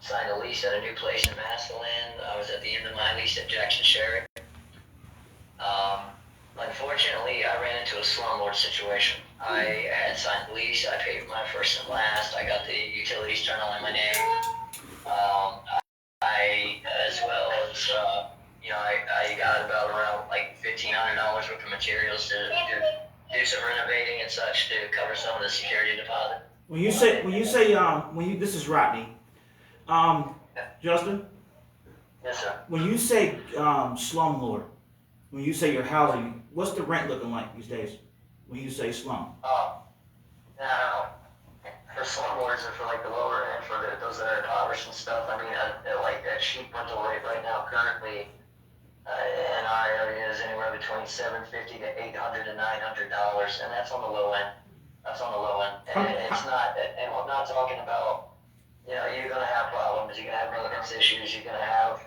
signed a lease at a new place in Massillon. I was at the end of my lease at Jackson Sherry. Unfortunately, I ran into a slumlord situation. I had signed the lease. I paid my first and last. I got the utilities turned on in my name. I, as well as, I got about around like $1,500 worth of materials to do some renovating and such to cover some of the security deposit. This is Rodney. Justin? Yes, sir. When you say slumlord, when you say your housing, what's the rent looking like these days? When you say slum? Now, for slumlords and for like the lower end, for those that are impoverished and stuff, I mean, like that cheap rental rate right now currently in our area is anywhere between $750 to $800 to $900, and that's on the low end. That's on the low end, and it's not. And we're not talking about. You're gonna have problems. You're gonna have maintenance issues. You're gonna have,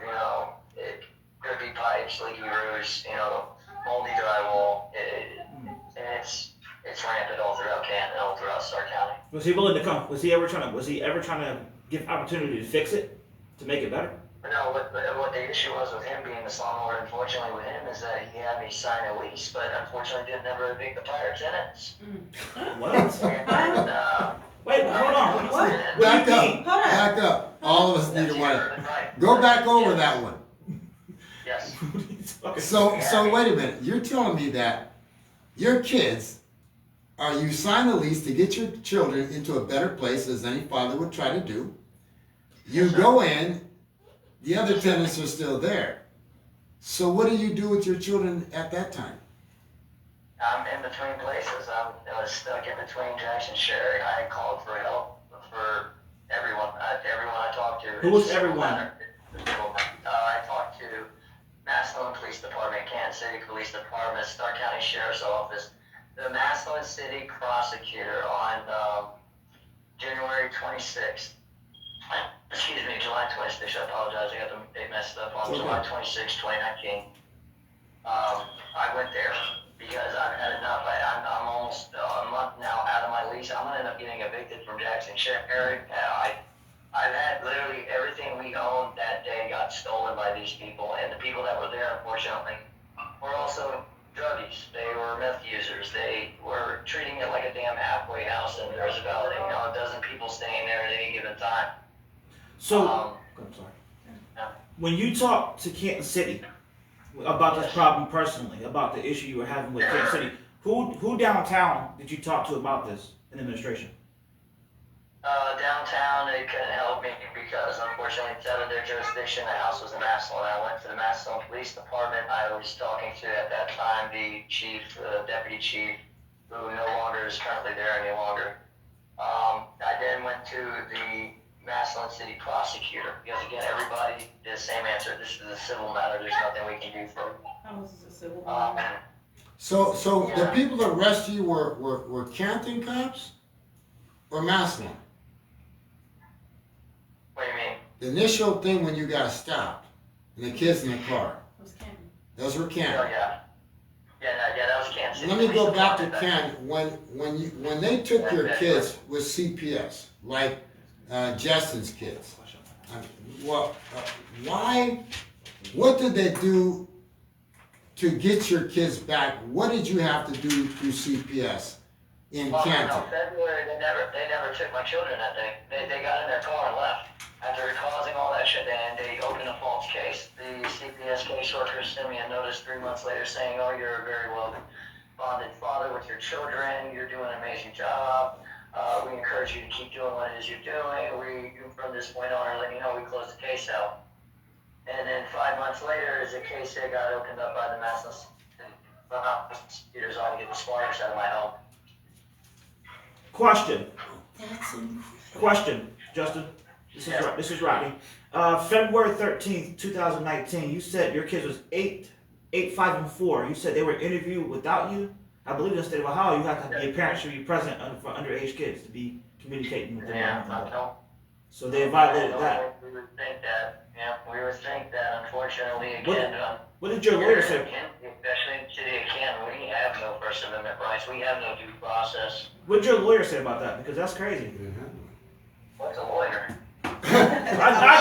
drippy pipes, leaky roofs. Moldy drywall. And it's rampant all throughout Canton, all throughout Stark County. Was he willing to come? Was he ever trying to give opportunity to fix it, to make it better? No, what the issue was with him being the slumlord, unfortunately with him, is that he had me sign a lease, but unfortunately didn't ever evict the prior tenants. What? Wait, hold on. What? Back up. All of us need to go back over that one. Yes. So wait a minute. You're telling me that your kids, you sign a lease to get your children into a better place, as any father would try to do. You go in. The other tenants are still there. So what do you do with your children at that time? I'm in between places. I was stuck in between Jackson Sherry. I called for help for everyone. Everyone I talked to. Who was everyone? I talked to Massillon Police Department, Canton City Police Department, Stark County Sheriff's Office, the Massillon City Prosecutor on January 26th. Excuse me, July 26th. I apologize. I got the date messed up. On July 26th, 2019. I went there because I've had enough. I'm almost a month now out of my lease. I'm going to end up getting evicted from Jackson Sherry. I've had literally everything we owned that day got stolen by these people. And the people that were there, unfortunately, were also druggies. They were meth users. They were treating it like a damn halfway house. And there was about a dozen people staying there at any given time. So, I'm sorry. When you talk to Canton City about this problem personally, about the issue you were having with Canton City, who downtown did you talk to about this in administration? Downtown, they couldn't help me because unfortunately it's out of their jurisdiction. The house was in Massillon. I went to the Massillon Police Department. I was talking to, at that time, the chief, deputy chief, who no longer is currently there any longer. I then went to the Massillon City Prosecutor, because again, everybody did the same answer. This is a civil matter. There's nothing we can do for it. How is this a civil matter? So the people that arrested you were Canton cops or Massillon? What do you mean? The initial thing when you got stopped and the kids in the car. It was Canton. Those were Canton. Oh yeah. Yeah, that was Canton City. Let me go back to Canton. When they took your kids with CPS, like Justin's kids. Why? What did they do to get your kids back? What did you have to do through CPS in Canton? No, February they never took my children that day. They got in their car and left. After causing all that shit, they opened a false case. The CPS caseworker sent me a notice 3 months later saying, "Oh, you're a very well bonded father with your children. You're doing an amazing job. We encourage you to keep doing what it is you're doing. From this point on, let you know we closed the case out." And then 5 months later, as the case that got opened up by the Massillon prosecutors on to get the sparters out of my home. Question, Justin. This is Rodney. February 13th, 2019. You said your kids was 8, 5, and 4. You said they were interviewed without you. I believe in the state of Ohio, you have to be a parent should be present for underage kids to be communicating with them. Yeah, so they violated that. We would think that. Yeah, we would think that. Unfortunately, again, what did your lawyer say? Especially in the city of Canton, we have no First Amendment rights. We have no due process. What did your lawyer say about that? Because that's crazy. What's a lawyer? I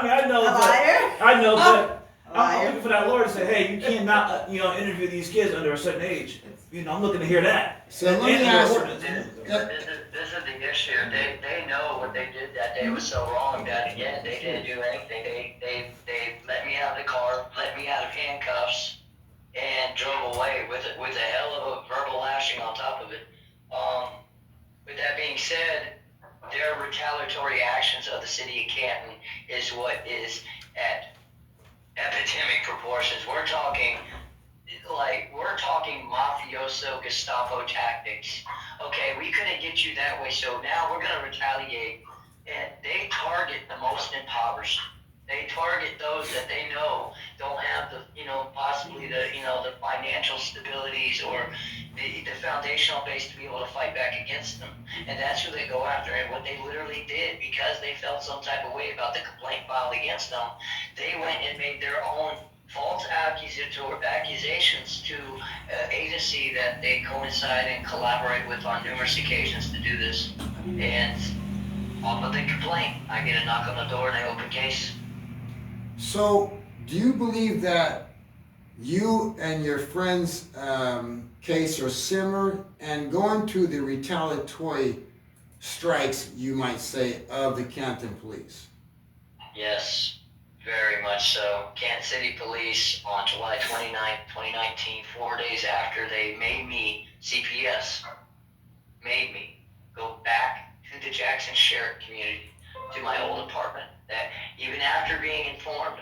mean, I know, A but liar? I know, but I'm Liar. looking for that lawyer to say, hey, you cannot, interview these kids under a certain age. I'm looking to hear that. So let me And ask you- ordinance. This is the issue. They know what they did that day was so wrong that again they didn't do anything. They let me out of the car, let me out of handcuffs, and drove away with a hell of a verbal lashing on top of it. With that being said, their retaliatory actions of the city of Canton is what is at epidemic proportions. We're talking mafioso Gestapo tactics. Okay, we couldn't get you that way, so now we're gonna retaliate. And they target the most impoverished. They target those that they know don't have the, possibly the financial stabilities or the foundational base to be able to fight back against them. And that's who they go after. And what they literally did, because they felt some type of way about the complaint filed against them, they went and made their own false accusations to an agency that they coincide and collaborate with on numerous occasions to do this. And off of the complaint, I get a knock on the door and they open case. So, do you believe that you and your friend's case are similar, and going to the retaliatory strikes, you might say, of the Canton police? Yes, very much so. Canton City Police on July 29th, 2019, 4 days after they made me, CPS, made me go back to the Jackson Sheriff community, to my old apartment, that even after being informed,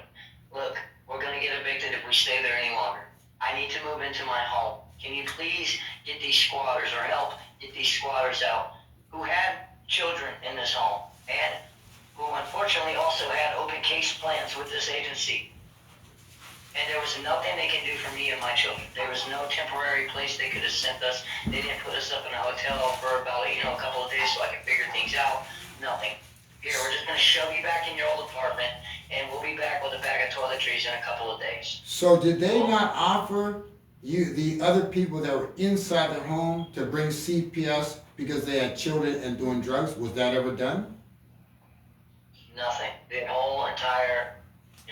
look, we're going to get evicted if we stay there any longer. I need to move into my home. Can you please get these squatters, or help get these squatters out who had children in this home and who unfortunately also had open case plans with this agency. And there was nothing they can do for me and my children. There was no temporary place they could have sent us. They didn't put us up in a hotel for about a couple of days so I could figure things out. Nothing. Here, we're just going to shove you back in your old apartment, and we'll be back with a bag of toiletries in a couple of days. So did they not offer you, the other people that were inside the home, to bring CPS because they had children and doing drugs? Was that ever done? Nothing. The whole entire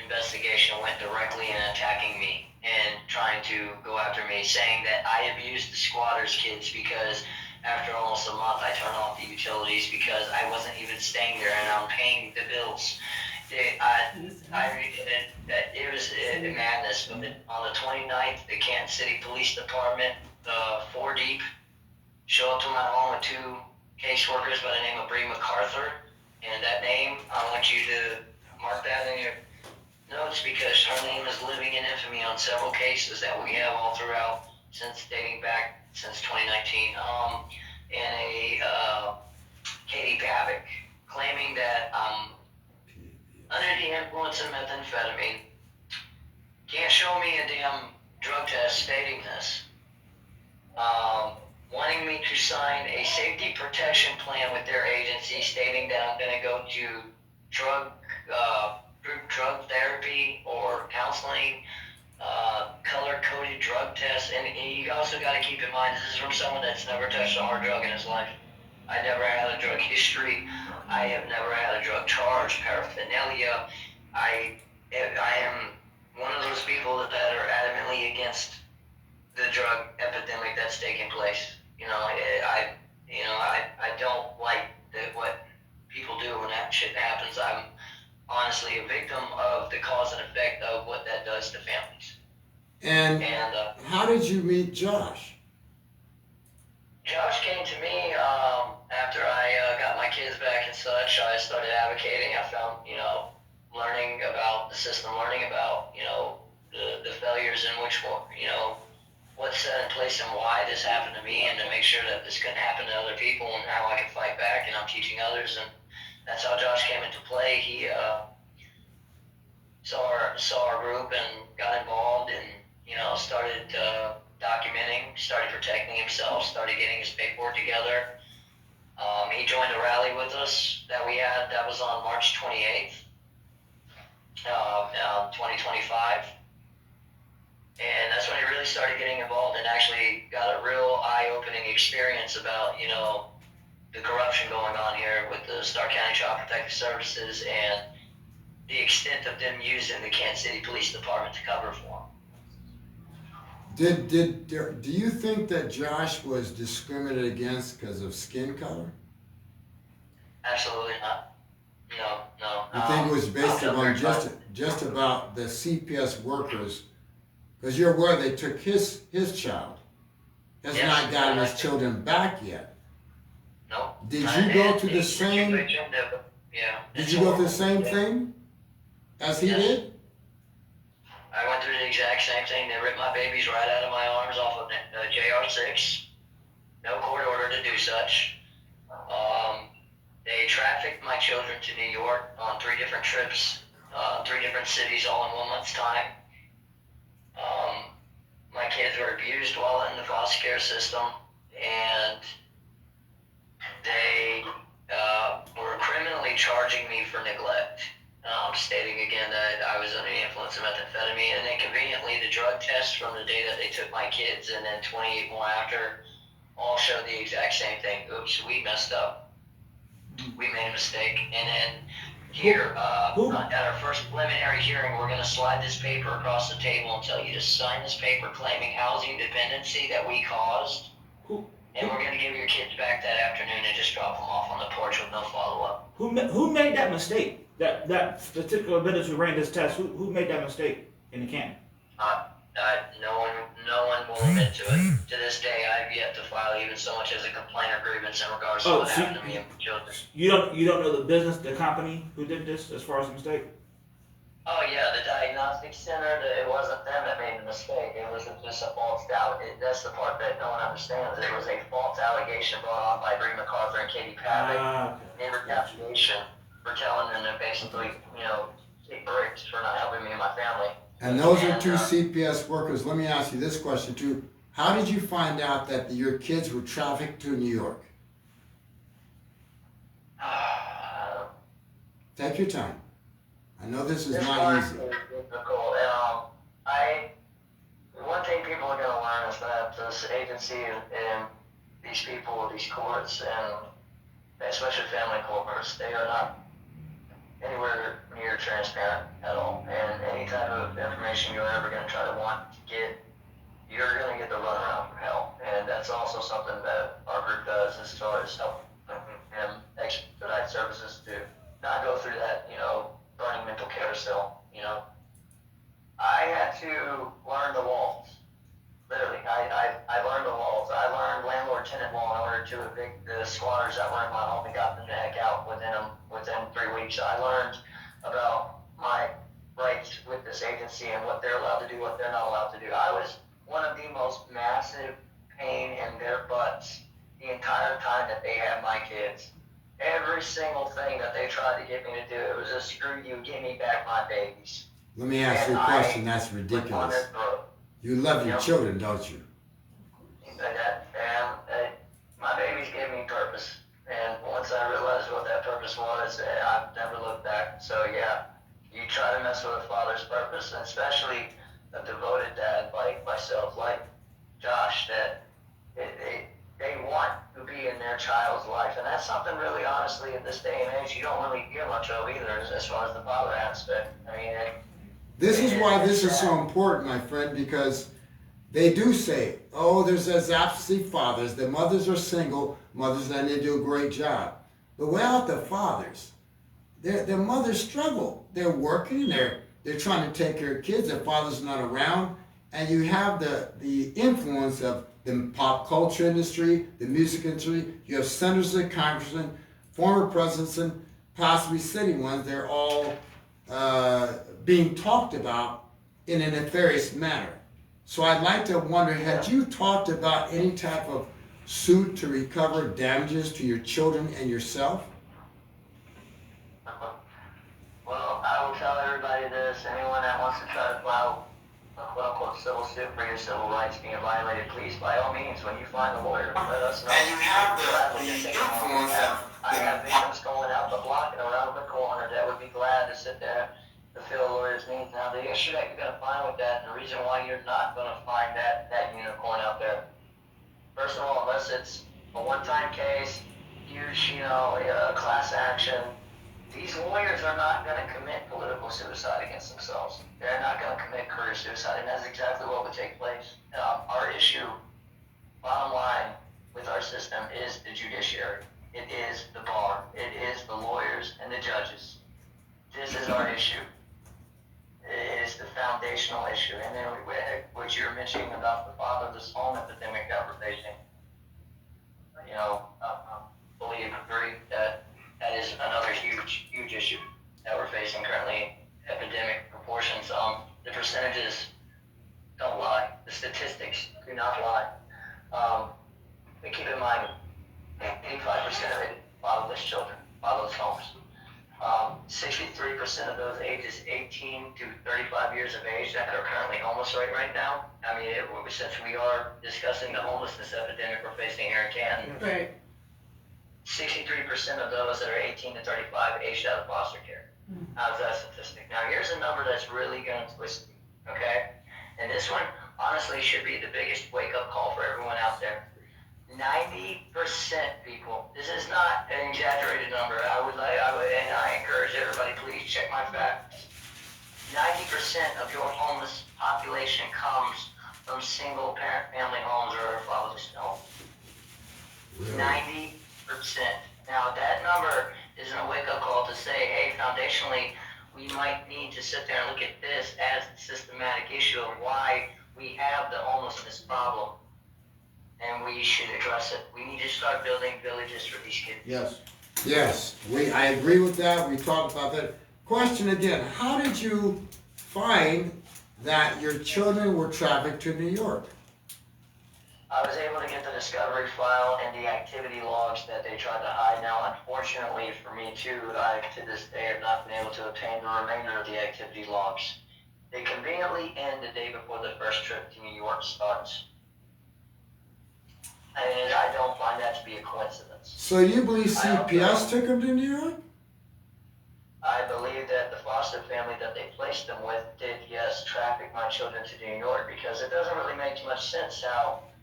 investigation went directly in attacking me and trying to go after me, saying that I abused the squatters' kids because after almost a month I turned off the utilities because I wasn't even staying there and I'm paying the bills. It was madness. But on the 29th, the Canton City Police Department, 4 deep, show up to my home with 2 caseworkers by the name of Bree MacArthur. And that name, I want you to mark that in your notes because her name is living in infamy on several cases that we have all throughout dating back since 2019. And a Katie Pavick claiming that I'm under the influence of methamphetamine. Can't show me a damn drug test stating this. Wanting me to sign a safety protection plan with their agency stating that I'm going to go to group drug therapy or counseling, color-coded drug tests. And you also got to keep in mind, this is from someone that's never touched a hard drug in his life. I never had a drug history. I have never had a drug charge, paraphernalia. I am one of those people that are adamantly against the drug epidemic that's taking place. I don't like what people do when that shit happens. I'm honestly a victim of the cause and effect of what that does to families. And how did you meet Josh? Josh came to me after I got my kids back and such. I started advocating. I found, learning about the system, learning about, the failures in which, what's set in place and why this happened to me, and to make sure that this couldn't happen to other people and how I can fight back. And I'm teaching others, and that's how Josh came into play. He saw our group and got involved, and started documenting, started protecting himself, started getting his paperwork together. He joined a rally with us that we had. That was on March 28th, 2025. And that's when he really started getting involved and actually got a real eye-opening experience about, the corruption going on here with the Starr County Child Protective Services and the extent of them using the Kansas City Police Department to cover for them. Do you think that Josh was discriminated against because of skin color? Absolutely not. No. You think it was based I'll upon tell you, just about the CPS workers? Because you're aware they took his child, has Yes, not gotten his I- children back yet. no. Did you go through the It's a same? situation that- Yeah. Did it's you go through the horrible. same thing as he Yes. did? I went through the exact same thing. They ripped my babies right out of my arms off of JR6. No court order to do such. They trafficked my children to New York on 3 different trips, 3 different cities, all in 1 month's time. My kids were abused while in the foster care system, and they were criminally charging me for neglect. Stating again that I was under the influence of methamphetamine, and then conveniently the drug tests from the day that they took my kids and then 28 more after all showed the exact same thing. Oops, we messed up. We made a mistake. And then here, at our first preliminary hearing, we're going to slide this paper across the table and tell you to sign this paper claiming housing dependency that we caused. And we're going to give your kids back that afternoon and just drop them off on the porch with no follow-up. Who made that mistake? That particular business who ran this test. Who made that mistake in the Canton? No one will admit to it. To this day, I've yet to file even so much as a complaint or grievance in regards to what happened to me and my children. You don't know the business, the company who did this as far as the mistake? Oh yeah, the diagnostic center, it wasn't them that made the mistake. It was just a false doubt. That's the part that no one understands. It was a false allegation brought on by Bree MacArthur and Katie Pavick in retaliation for telling them to basically, take bricks for not helping me and my family. And those are 2 CPS workers. Let me ask you this question too. How did you find out that your kids were trafficked to New York? Take your time. I know this is not easy. Difficult. One thing people are going to learn is that this agency and these people, these courts, and especially family courts, they are not anywhere near transparent at all. And any type of information you're ever going to try to want to get, you're going to get the runaround from hell. And that's also something that our group does as far as help them expedite services to not go through that, burning mental carousel. I had to learn the walls. Literally, I learned the walls. I learned landlord-tenant law in order to evict the squatters that were in my home and got them the heck out within 3 weeks. I learned about my rights with this agency and what they're allowed to do, what they're not allowed to do. I was one of the most massive pain in their butts the entire time that they had my kids. Every single thing that they tried to get me to do, it was a screw you, give me back my babies. Let me ask you a question. That's ridiculous. You love your children, don't you? My babies gave me purpose. And once I realized what that purpose was, I've never looked back. So yeah, you try to mess with a father's purpose, and especially a devoted dad like myself, like Josh, that they want to be in their child's life. And that's something really, honestly, in this day and age, you don't really hear much of either, as far as the father aspect. I mean, this is why this is so important, my friend, because they do say, oh, there's absentee fathers, the mothers are single, mothers, and they do a great job. But without the fathers, their mothers struggle. They're working, they're trying to take care of kids, their father's not around, and you have the influence of the pop culture industry, the music industry. You have senators and congressmen, former presidents, and possibly sitting ones. They're all being talked about in a nefarious manner. So I'd like to wonder, had you talked about any type of suit to recover damages to your children and yourself? Well, I will tell everybody this. Anyone that wants to try to file a quote-unquote civil suit for your civil rights being violated, please, by all means, when you find a lawyer, let us know. And you have the influence of... I have victims going out the block and around the corner that would be glad to sit there to fill a lawyer's needs. Now, the issue that you're going to find with that, and the reason why you're not going to find that unicorn out there, first of all, unless it's a one-time case, huge, a class action, These lawyers are not going to commit political suicide against themselves. They're not going to commit career suicide, and that's exactly what would take place. Our issue, bottom line, with our system is the judiciary. It is the bar. It is the lawyers and the judges. This is our issue. It is the foundational issue. And then what you're mentioning about the fatherless home epidemic that we're facing, fully agree that that is another huge, huge issue that we're facing currently. Epidemic proportions. The percentages don't lie. The statistics do not lie. But keep in mind, 85% of it fatherless children, fatherless homes. 63% of those ages 18 to 35 years of age that are currently homeless right now. I mean, since we are discussing the homelessness epidemic we're facing here in Canton, Right. 63% of those that are 18 to 35 aged out of foster care. How's that statistic? Now, here's a number that's really going to twist you, okay? And this one, honestly, should be the biggest wake-up call for everyone out there. 90% people, this is not an exaggerated number. And I encourage everybody, please check my facts. 90% of your homeless population comes from single-parent family homes or fatherless homes. 90%. Now, that number isn't a wake-up call to say, hey, foundationally, we might need to sit there and look at this as a systematic issue of why we have the homelessness problem. And we should address it. We need to start building villages for these kids. Yes, I agree with that. We talked about that. Question again, how did you find that your children were trafficked to New York? I was able to get the discovery file and the activity logs that they tried to hide. Now, unfortunately for me too, I to this day have not been able to obtain the remainder of the activity logs. They conveniently end the day before the first trip to New York starts. And I don't find that to be a coincidence. So you believe CPS took them to New York? I believe that the foster family that they placed them with did, yes, traffic my children to New York, because it doesn't really make much sense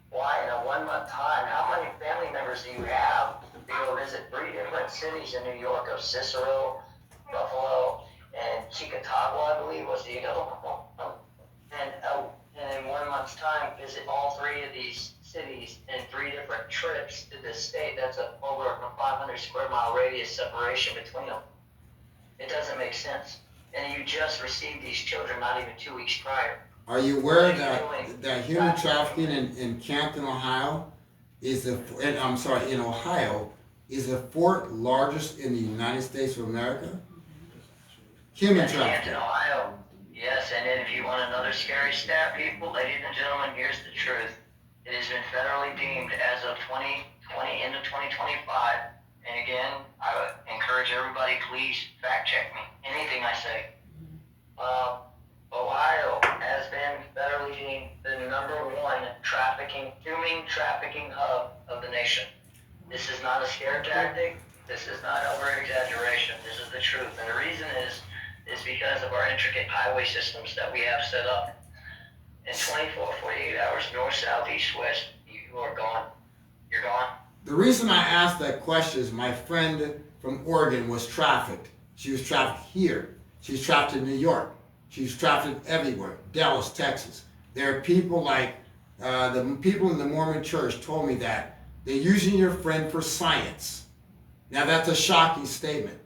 why in a 1 month time, how many family members do you have to go visit 3 different cities in New York of Cicero, Buffalo, and Chicotagua, I believe was the other one. And in 1 month's time, visit all 3 of these cities in 3 different trips to this state. That's over a 500 square mile radius separation between them. It doesn't make sense. And you just received these children not even 2 weeks prior. Are you aware that human trafficking in Canton, Ohio, in Ohio, is the 4th largest in the United States of America? Human trafficking. Canton, Ohio. Yes, and then if you want another scary stat, people, ladies and gentlemen, here's the truth. It has been federally deemed as of 2020 into 2025. And again, I would encourage everybody, please fact check me. Anything I say. Ohio has been federally deemed the #1 human trafficking hub of the nation. This is not a scare tactic. This is not over exaggeration. This is the truth. And the reason is because of our intricate highway systems that we have set up. In 24, 48 hours, north, south, east, west, you are gone. You're gone. The reason I asked that question is my friend from Oregon was trafficked. She was trafficked here. She was trafficked in New York. She was trafficked everywhere. Dallas, Texas. There are people like the people in the Mormon church told me that they're using your friend for science. Now that's a shocking statement.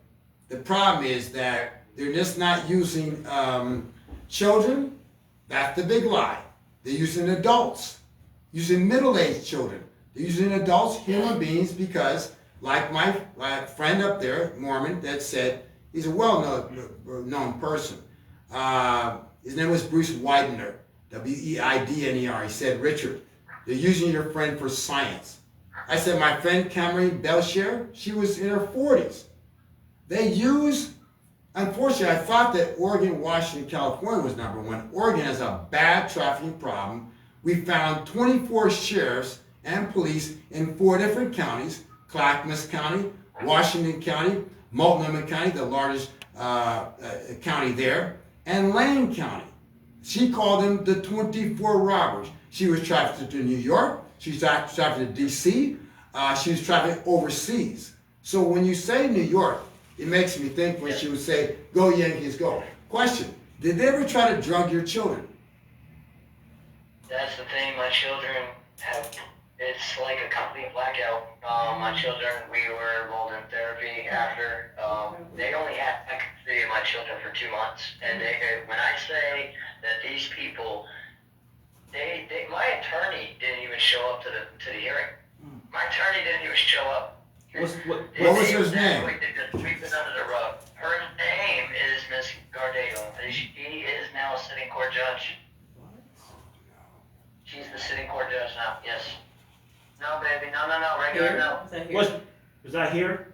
The problem is that they're just not using children. That's the big lie. They're using adults, using middle-aged children. They're using adults, human beings, because like my friend up there, Mormon, that said, he's a well-known person. His name was Bruce Widener, Weidner. He said, Richard, they're using your friend for science. I said, my friend Cameron Belcher, she was in her 40s. They use, unfortunately, I thought that Oregon, Washington, California was #1. Oregon has a bad trafficking problem. We found 24 sheriffs and police in 4 different counties: Clackamas County, Washington County, Multnomah County, the largest county there, and Lane County. She called them the 24 robbers. She was trafficked to New York. She was trafficked to D.C. She was trafficked overseas. So when you say New York, it makes me think when she would say, "Go Yankees, go." Question: did they ever try to drug your children? That's the thing. My children have. It's like a complete blackout. My children, we were enrolled in therapy after. They only had 3 of my children for 2 months, and when I say that these people, my attorney didn't even show up to the hearing. My attorney didn't even show up. What was his name? They just sweep it under the rug. Her name is Miss Gardeo. She is now a sitting court judge. She's the sitting court judge now. Yes. No, baby. No. Regular, no. Is that here? Was that here?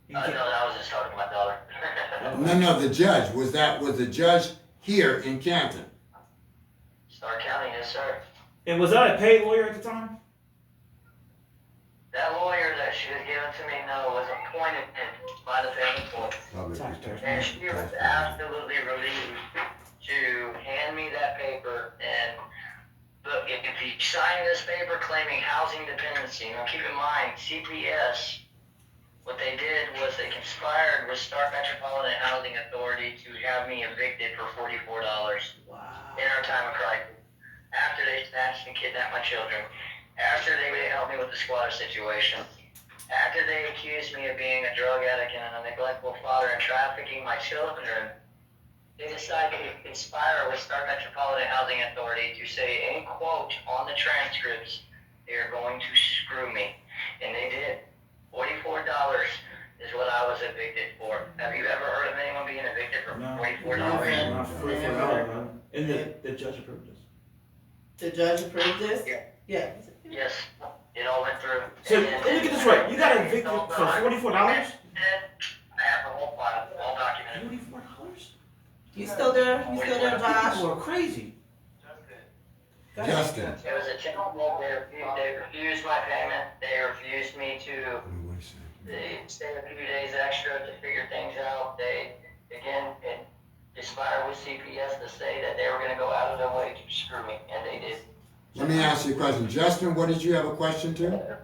No, I was just talking to my daughter. No, the judge. Was the judge here in Canton? Stark County, yes, sir. And was that a paid lawyer at the time? That lawyer that she was given to me, no, was appointed by the family court. And she was absolutely relieved to hand me that paper and look, if you sign this paper claiming housing dependency, now keep in mind, CPS, what they did was they conspired with Stark Metropolitan Housing Authority to have me evicted for $44 in our time of crisis. After they snatched and kidnapped my children, after they helped me with the squatter situation, after they accused me of being a drug addict and a neglectful father and trafficking my children, they decided to conspire with Stark Metropolitan Housing Authority to say, in quote, on the transcripts, they are going to screw me. And they did. $44 is what I was evicted for. Have you ever heard of anyone being evicted for $44? Not $44. And the judge approved this. The judge approved this? Yeah. Yes. It all went through. So let me get this right. You got evicted for $44? I have the whole file, all documented. $44? You still there? You still there, Josh? People are crazy. Justin. It was a typical, they refused my payment. They refused me to stay a few days extra to figure things out. They, again, it conspired with CPS to say that they were going to go out of their way to screw me, and they did. Let me ask you a question. Justin, what did you have a question to?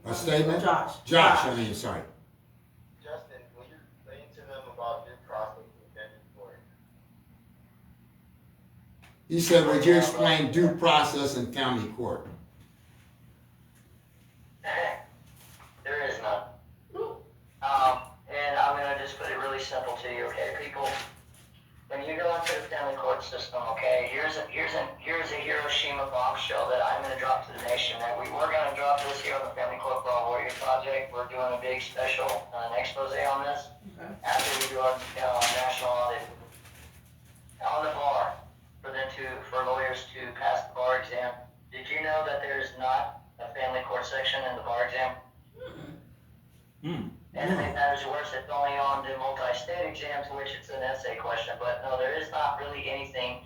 A statement? Josh. Josh, sorry. Justin, will you explain to them about due process in family court? He said, would you explain due process in county court? There is none. And I'm going to just put it really simple to you, okay, people? When you go into the family court system, okay, here's a Hiroshima bombshell that I'm going to drop to the nation. That we're going to drop this here on the Family Court for All Warrior Project. We're doing a big special, an expose on this. Okay. After we do our national audit on the bar for lawyers to pass the bar exam. Did you know that there is not a family court section in the bar exam? And to make matters worse, it's only on the multi-state exams, which it's an essay question. But no, there is not really anything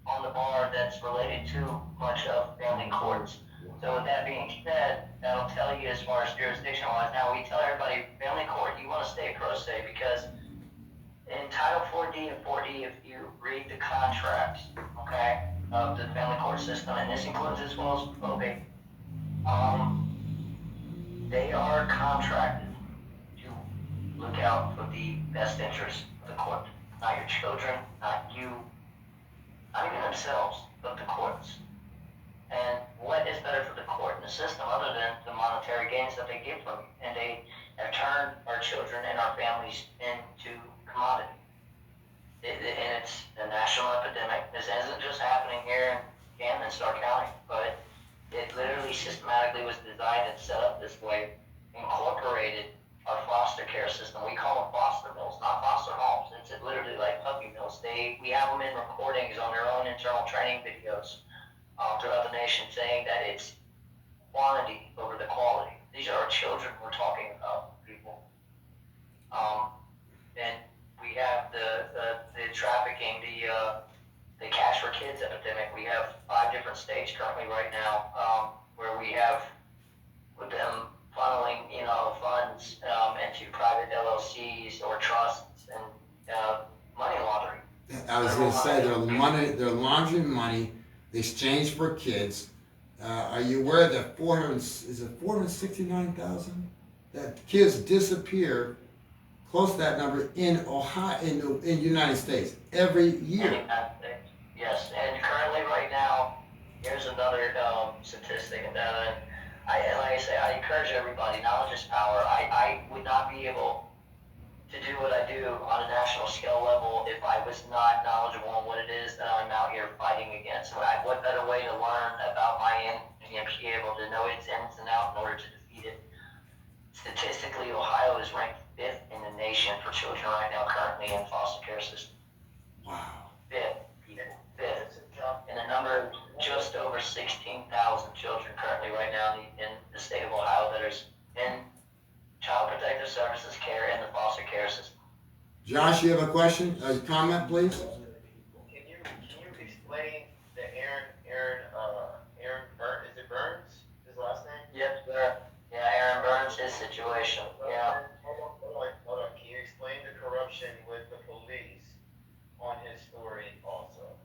on the bar that's related to much of family courts. So with that being said, that'll tell you as far as jurisdiction-wise. Now we tell everybody, family court, you want to stay pro se because in Title 4D and 4E, if you read the contracts, okay, of the family court system, and this includes as well as probate, they are contracted to look out for the best interests of the court, not your children, not you, not even themselves, but the courts. And what is better for the court and the system other than the monetary gains that they get from it? And they have turned our children and our families into commodity. And it's a national epidemic. This isn't just happening here in Canton and Stark County, but it literally systematically was designed and set up this way, incorporated our foster care system. We call them foster mills, not foster homes. It's literally like puppy mills. We have them in recordings on their own internal training videos throughout the nation saying that it's quantity over the quality. These are our children we're talking about, people. And we have the trafficking, the cash for kids epidemic. We have 5 different states currently right now where we have with them funneling, funds into private LLCs or trusts and money laundering. I was going to say they're laundering money, they exchange for kids. Are you aware that 469,000 that kids disappear close to that number in Ohio, in the United States, every year. Yes, and currently right now, here's another statistic that like I say, I encourage everybody, knowledge is power. I would not be able to do what I do on a national scale level if I was not knowledgeable on what it is that I'm out here fighting against. What better way to learn about my enemy and be able to know its ins and outs in order to defeat it? Statistically, Ohio is ranked 5th in the nation for children right now currently in foster care system. Wow. 5th, Peter, 5th. And a number of just over 16,000 children currently right now in the state of Ohio that are in Child Protective Services care and the foster care system. Josh, you have a question, a comment, please? Can you explain the Aaron Burns? Is it Burns? His last name? Yes, sir. Yeah, Aaron Burns, his situation. Yeah. Hold on. Can you explain the corruption with the police on his story also?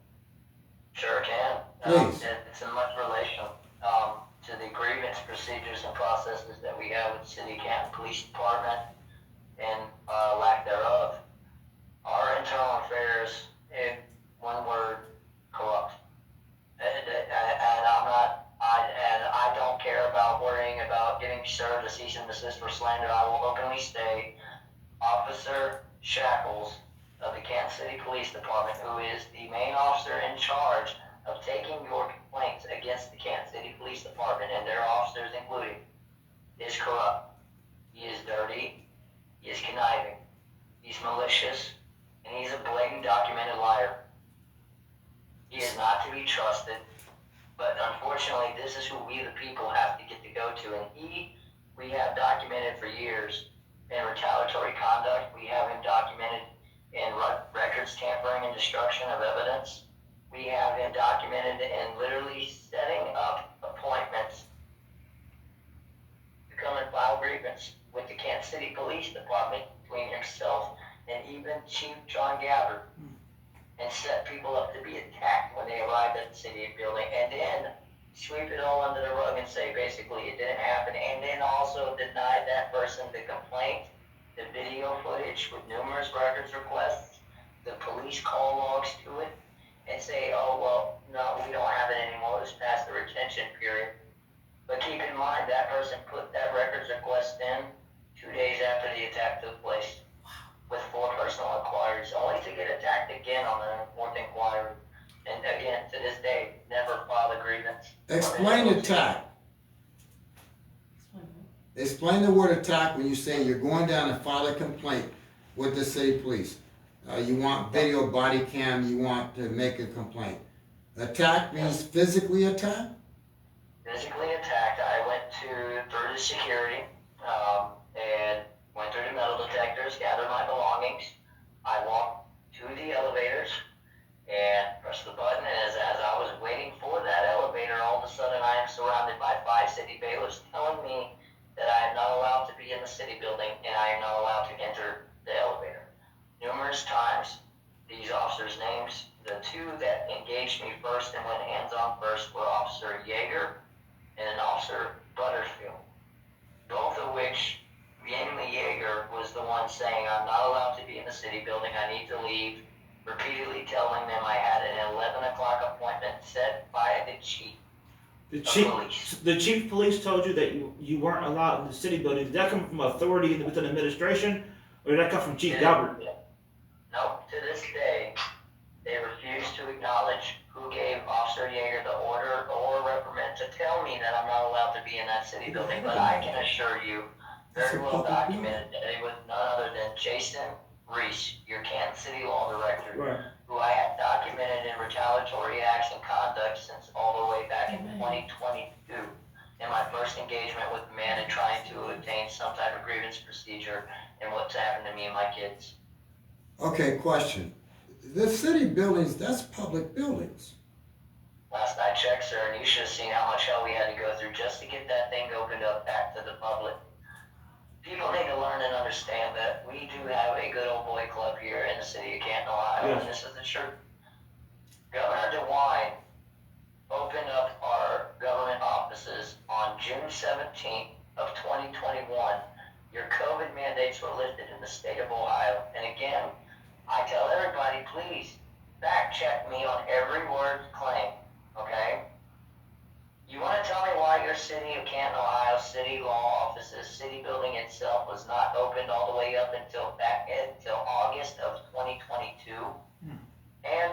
Sure can. Please. It's in much relation to the grievance procedures and processes that we have with the City of Canton Police Department and lack thereof. Our internal affairs, in one word, corrupt. And I don't care about worrying about getting served a cease and desist for slander. I will openly state Officer Shackles of the Canton City Police Department, who is the main officer in charge of taking your complaints against the Canton City Police Department and their officers including, is corrupt. He is dirty, he is conniving, he's malicious, and he's a blatant documented liar. He is not to be trusted, but unfortunately this is who we the people have to get to go to, and we have documented for years in retaliatory conduct. We have him documented in records tampering and destruction of evidence. We have him documented in literally setting up appointments to come and file grievance with the Kansas City Police Department between himself and even Chief John Gabbard, and set people up to be attacked when they arrived at the city building, and then sweep it all under the rug and say basically it didn't happen, and then also deny that person the complaint, the video footage with numerous records requests, the police call logs to it, and say, oh, well, no, we don't have it anymore, it was past the retention period. But keep in mind, that person put that records request in 2 days after the attack took place with 4 personal inquiries, only to get attacked again on the 4th inquiry. And again, to this day, never filed a grievance. Explain attack. Explain the word attack when you say you're going down to file a complaint with the city police. You want video body cam, you want to make a complaint. Attack means physically attack? Physically attacked. I went through the security and went through the metal detectors, gathered my belongings. I walked to the elevators and pressed the button. And as I was waiting for that elevator, all of a sudden I am surrounded by 5 city bailiffs telling me that I am not allowed to be in the city building and I am not allowed to enter the elevator. Numerous times, these officers' names, the 2 that engaged me first and went hands-on first were Officer Yeager and an Officer Butterfield, both of which, mainly Yeager, was the one saying, I'm not allowed to be in the city building, I need to leave, repeatedly telling them I had an 11 o'clock appointment set by the chief. The chief police told you that you weren't allowed in the city building. Did that come from authority within administration, or did that come from Chief Galbert? No, to this day, they refuse to acknowledge who gave Officer Yeager the order or reprimand to tell me that I'm not allowed to be in that city building. But I can assure you, very well documented, that it was none other than Jason Reese, your Kansas City Law Director, Right. who I have documented in retaliatory acts and conduct since all the way back in 2022, in my first engagement with the man in trying to obtain some type of grievance procedure and what's happened to me and my kids. Okay, question. The city buildings, that's public buildings. Last I checked, sir, and you should have seen how much hell we had to go through just to get that thing opened up back to the public. People need to learn and understand that we do have a good old boy club here in the city of Canton, Ohio, Yes. and this is the truth. Governor DeWine opened up our government offices on June 17th of 2021. your COVID mandates were lifted in the state of Ohio. And again, I tell everybody, please fact check me on every word claim, okay? You want to tell me why your city of Canton, Ohio, city law offices, city building itself was not opened all the way up until August of 2022? And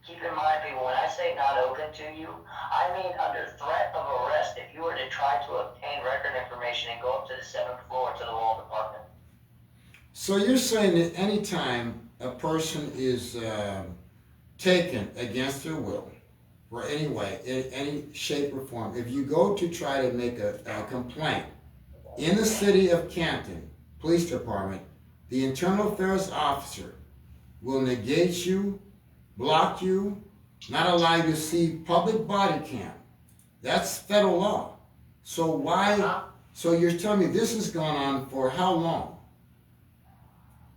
keep in mind, people, when I say not open to you, I mean under threat of arrest if you were to try to obtain record information and go up to the 7th floor to the law department. So you're saying that anytime a person is taken against their will, or any way, in any shape or form, if you go to try to make a complaint in the city of Canton Police Department, the internal affairs officer will negate you, block you, not allow you to see public body cam. That's federal law. So why, so you're telling me this has gone on for how long?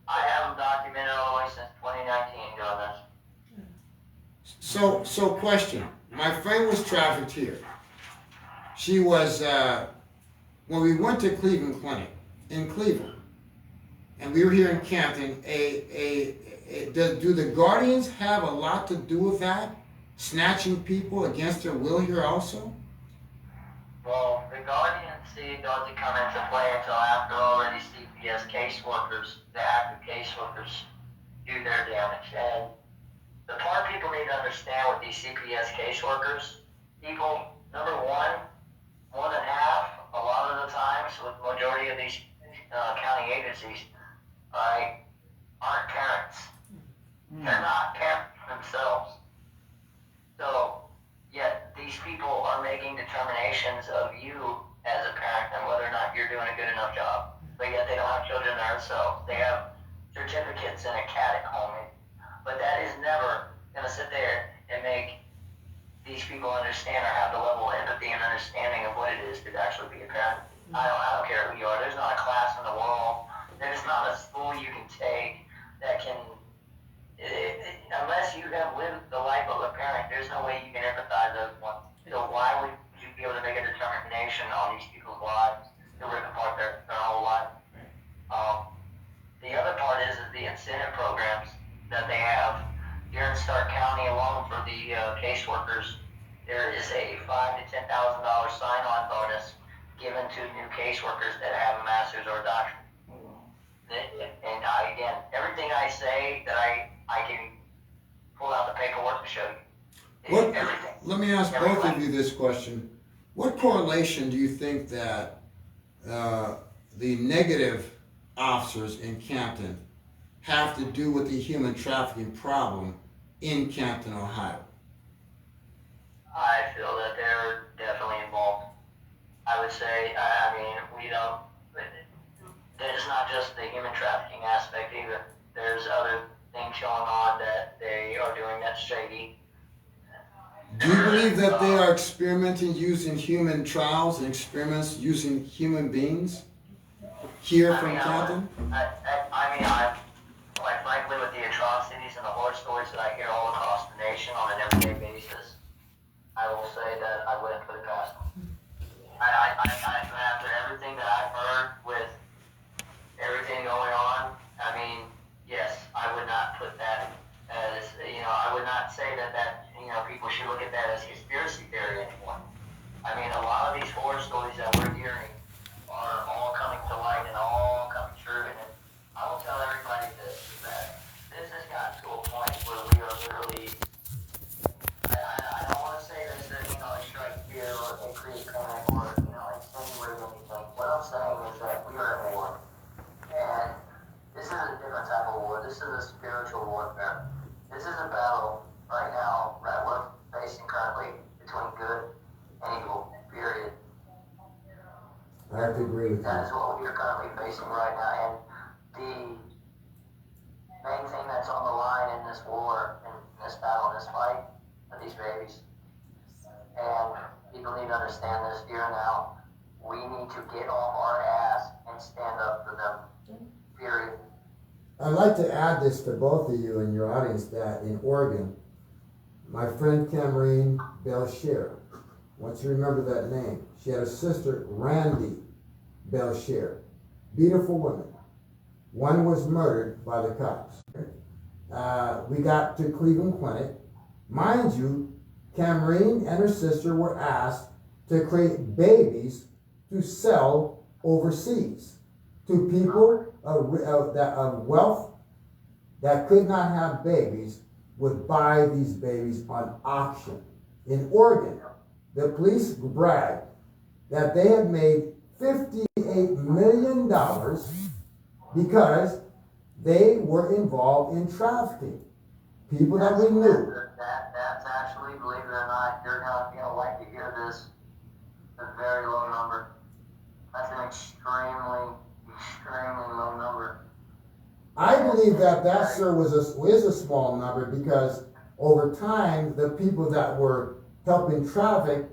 I have them documented all the way since 2019 doing this. So question. My friend was trafficked here. She was, when we went to Cleveland Clinic, in Cleveland, and we were here in Canton, do the guardians have a lot to do with that? Snatching people against their will here also? Well, the guardiancy doesn't come into play until after already CPS caseworkers, the active caseworkers, do their damage. And the part people need to understand with these CPS caseworkers, people, number one, more than half, a lot of the times, with the majority of these county agencies, right, aren't parents. They're not parents themselves. So, yet these people are making determinations of you as a parent and whether or not you're doing a good enough job. But yet they don't have children themselves. They have certificates in a cat at home. But that is never going to sit there and make these people understand or have the level of empathy and understanding of what it is to actually be a parent. I don't care who you are. There's not a class in the world. There's not a school you can take that can, unless you have lived the life of a parent, there's no way you can empathize with one. So why would you be able to make a determination on these people's lives to rip apart their whole life? The other part is the incentive programs that they have here in Stark County alone for the caseworkers. There is a $5,000 to $10,000 sign-on bonus given to new caseworkers that have a master's or a doctorate. And again, everything I say that I can pull out the paperwork to show you. Everything. Let me ask both of you this question. What correlation do you think that the negative officers in Canton have to do with the human trafficking problem in Canton, Ohio? I feel that they're definitely involved. I would say, I mean, we don't, there's not just the human trafficking aspect either. There's other things going on that they are doing that's shady. Do you believe that they are experimenting using human trials and experiments using human beings here from Canton? Quite frankly, with the atrocities and the horror stories that I hear all across the nation on an everyday basis, I will say that I wouldn't put it past them. After everything that I've heard with everything going on, I mean, yes, I would not put that as, I would not say that people should look at that as conspiracy theory anymore. I mean, a lot of these horror stories that we're hearing are all coming to light and all coming true. And I will tell everybody this, that this has gotten to a point where we are literally, I don't want to say this, that, strike fear or increase panic or, insinuate anything. What I'm saying is that we are in war. And this is a different type of war. This is a spiritual warfare. This is a battle right now that we're facing currently between good and evil, period. I have to agree with That is what we are currently facing right now. And the main thing that's on the line in this war, in this battle, in this fight, are these babies. And people need to understand this here and now. We need to get off our ass and stand up for them, period. I'd like to add this to both of you and your audience that in Oregon, my friend Cameron Belcher, once you remember that name, she had a sister, Randy Belcher. beautiful women. One was murdered by the cops. We got to Cleveland Clinic. Mind you, Cameron and her sister were asked to create babies to sell overseas to people of wealth that could not have babies would buy these babies on auction. In Oregon, the police bragged that they had made $58 million because they were involved in trafficking. People that we knew. That's actually, believe it or not, you're gonna like to hear this, a very low number. That's an extremely low number. I believe that sir, is a small number because over time, the people that were helping traffic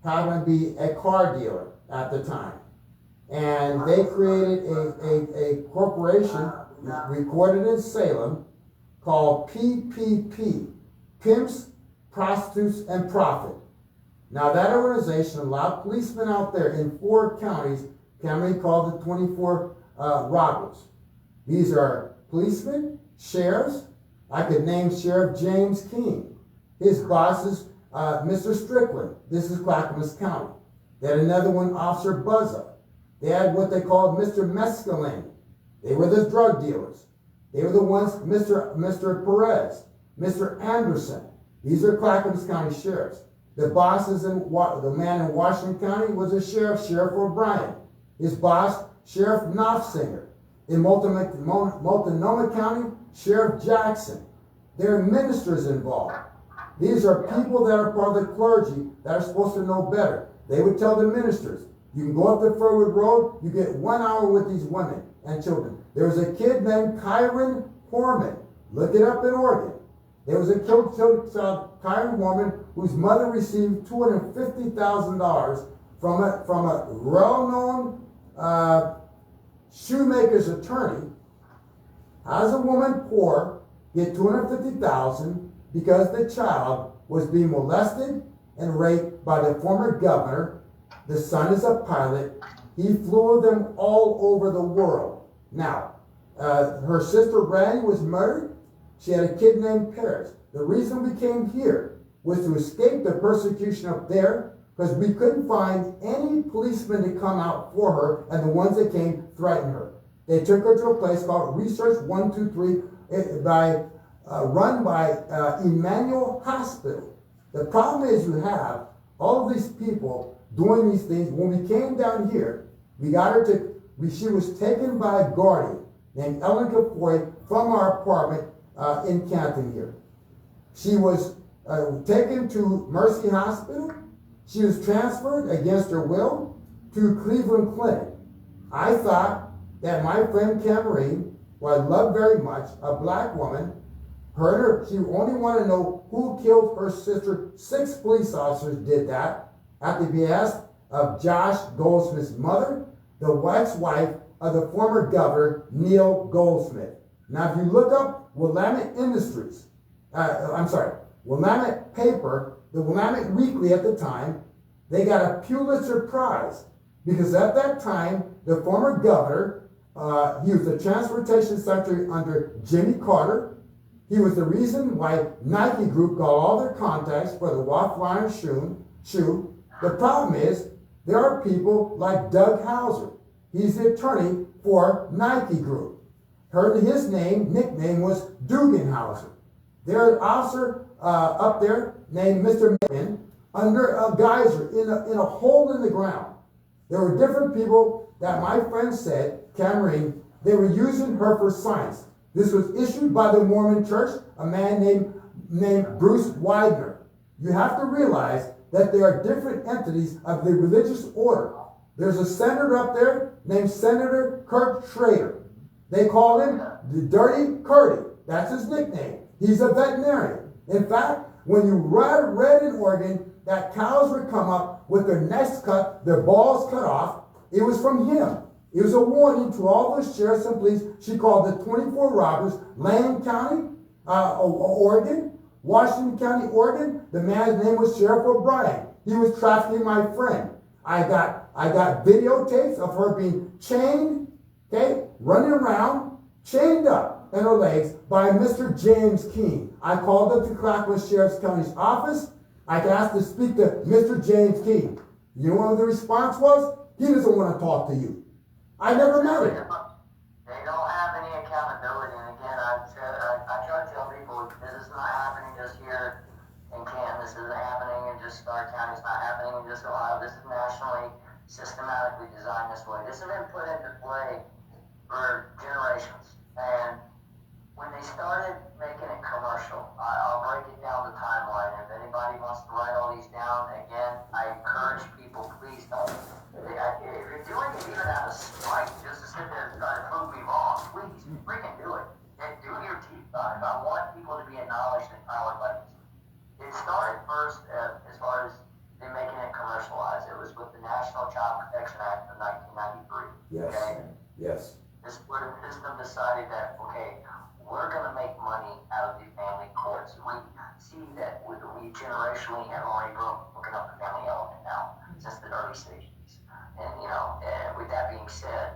happened to be a car dealer at the time. And they created a corporation recorded in Salem called PPP, Pimps, Prostitutes, and Profit. Now that organization allowed policemen out there in 4 counties, Cameron called it 24 robbers. These are policemen, sheriffs. I could name Sheriff James King. His boss is Mr. Strickland. This is Clackamas County. They had another one, Officer Buzza. They had what they called Mr. Mescaline. They were the drug dealers. They were the ones, Mr. Perez, Mr. Anderson. These are Clackamas County sheriffs. The bosses the man in Washington County was a sheriff, Sheriff O'Brien. His boss, Sheriff Knopfsinger. In Multnomah County, Sheriff Jackson. There are ministers involved. These are people that are part of the clergy that are supposed to know better. They would tell the ministers, you can go up the Furwood Road, you get 1 hour with these women and children. There was a kid named Kyron Horman. Look it up in Oregon. There was a child, Kyron Horman, whose mother received $250,000 from a well-known shoemaker's attorney. As a woman poor, get $250,000 because the child was being molested and raped by the former governor. The son is a pilot. He flew them all over the world. Now, her sister Randy was murdered. She had a kid named Paris. The reason we came here was to escape the persecution up there because we couldn't find any policemen to come out for her, and the ones that came threatened her. They took her to a place called Research 123 run by Emmanuel Hospital. The problem is you have all of these people doing these things. When we came down here, we got her she was taken by a guardian named Ellen Cafoy from our apartment in Canton here. She was taken to Mercy Hospital. She was transferred against her will to Cleveland Clinic. I thought that my friend Cameron, who I love very much, a black woman, she only wanted to know who killed her sister. 6 police officers did that at the behest of Josh Goldsmith's mother, the ex-wife of the former governor, Neil Goldsmith. Now, if you look up Willamette Industries, Willamette Paper, the Willamette Weekly at the time, they got a Pulitzer Prize because at that time, the former governor, he was the transportation secretary under Jimmy Carter. He was the reason why Nike Group got all their contacts for the Walk-Lion shoe. The problem is, there are people like Doug Hauser. He's the attorney for Nike Group. His nickname was Duganhauser. There's an officer up there named Mr. Mason under a geyser in a hole in the ground. There were different people that my friend said, Cameron, they were using her for science. This was issued by the Mormon Church, a man named Bruce Widener. You have to realize that there are different entities of the religious order. There's a senator up there named Senator Kurt Schrader. They call him the Dirty Curdy. That's his nickname. He's a veterinarian. In fact, when you read in Oregon that cows would come up with their necks cut, their balls cut off, it was from him. It was a warning to all the sheriffs and police. She called the 24 robbers, Lane County, Oregon, Washington County, Oregon. The man's name was Sheriff O'Brien. He was trafficking my friend. I got videotapes of her being chained okay, running around, chained up in her legs by Mr. James King. I called up to Clackamas Sheriff's County's office. I asked to speak to Mr. James King. You know what the response was? He doesn't want to talk to you. I never met him. They don't have any accountability, and again, I try to tell people this is not happening just here in Canton. This isn't happening in just Stark County. It's not happening in just Ohio. This is nationally, systematically designed this way. This has been put into play for generations, and when they started making it commercial, I'll break it down the timeline. If anybody wants to write all these down, again, I encourage people, please don't. If you're doing it even out of spite, just to sit there and try to prove me wrong, please, freaking do it. And do your teeth on it. I want people to be acknowledged and empowered by this. It started first as far as them making it commercialized. It was with the National Child Protection Act of 1993. Yes. Okay? Yes. This where the system decided that, okay, we're going to make money out of the family courts. We see that we generationally have already broken up the family element now since the early stages. And, with that being said,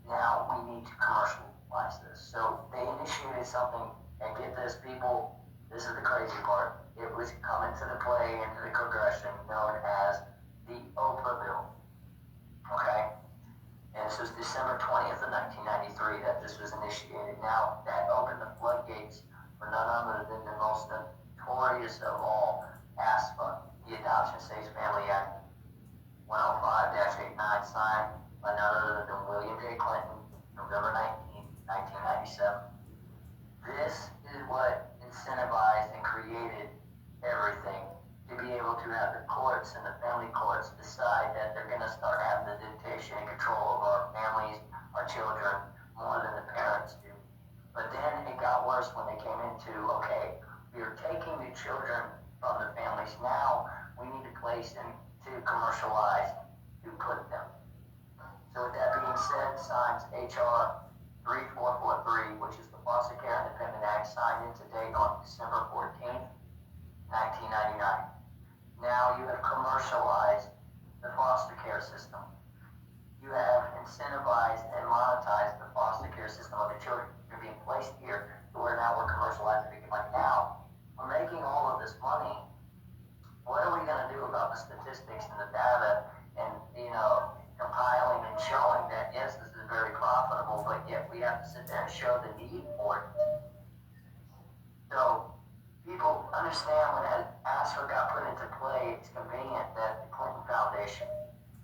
now we need to commercialize this. So they initiated something, and get this, people, this is the crazy part. It was coming to the play into the progression known as the Oprah bill. Okay? And this was December 20th of 1993 that this was initiated. Now, that opened the floodgates for none other than the most notorious of all ASFA, the Adoption Saves Family Act 105-89, signed by none other than William J. Clinton, November 19, 1997. This is what incentivized and created everything to be able to have the courts and the family courts decide that they're going to start having the dictation and control of our families, our children, more than the parents do. But then it got worse when they came into, okay, we are taking the children from the families. Now we need a place to commercialize to put them. So with that being said, signs H.R. 3443, which is the Foster Care Independent Act, signed into date on December 14th, 1999. Now you have commercialized the foster care system. You have incentivized and monetized the foster care system of the children that are being placed here to where now we're commercializing making money. Now, we're making all of this money. What are we going to do about the statistics and the data and, compiling and showing that, yes, this is very profitable, but yet we have to sit there and show the need for it. So, people understand when that ASFA got put into play, it's convenient that the Clinton Foundation,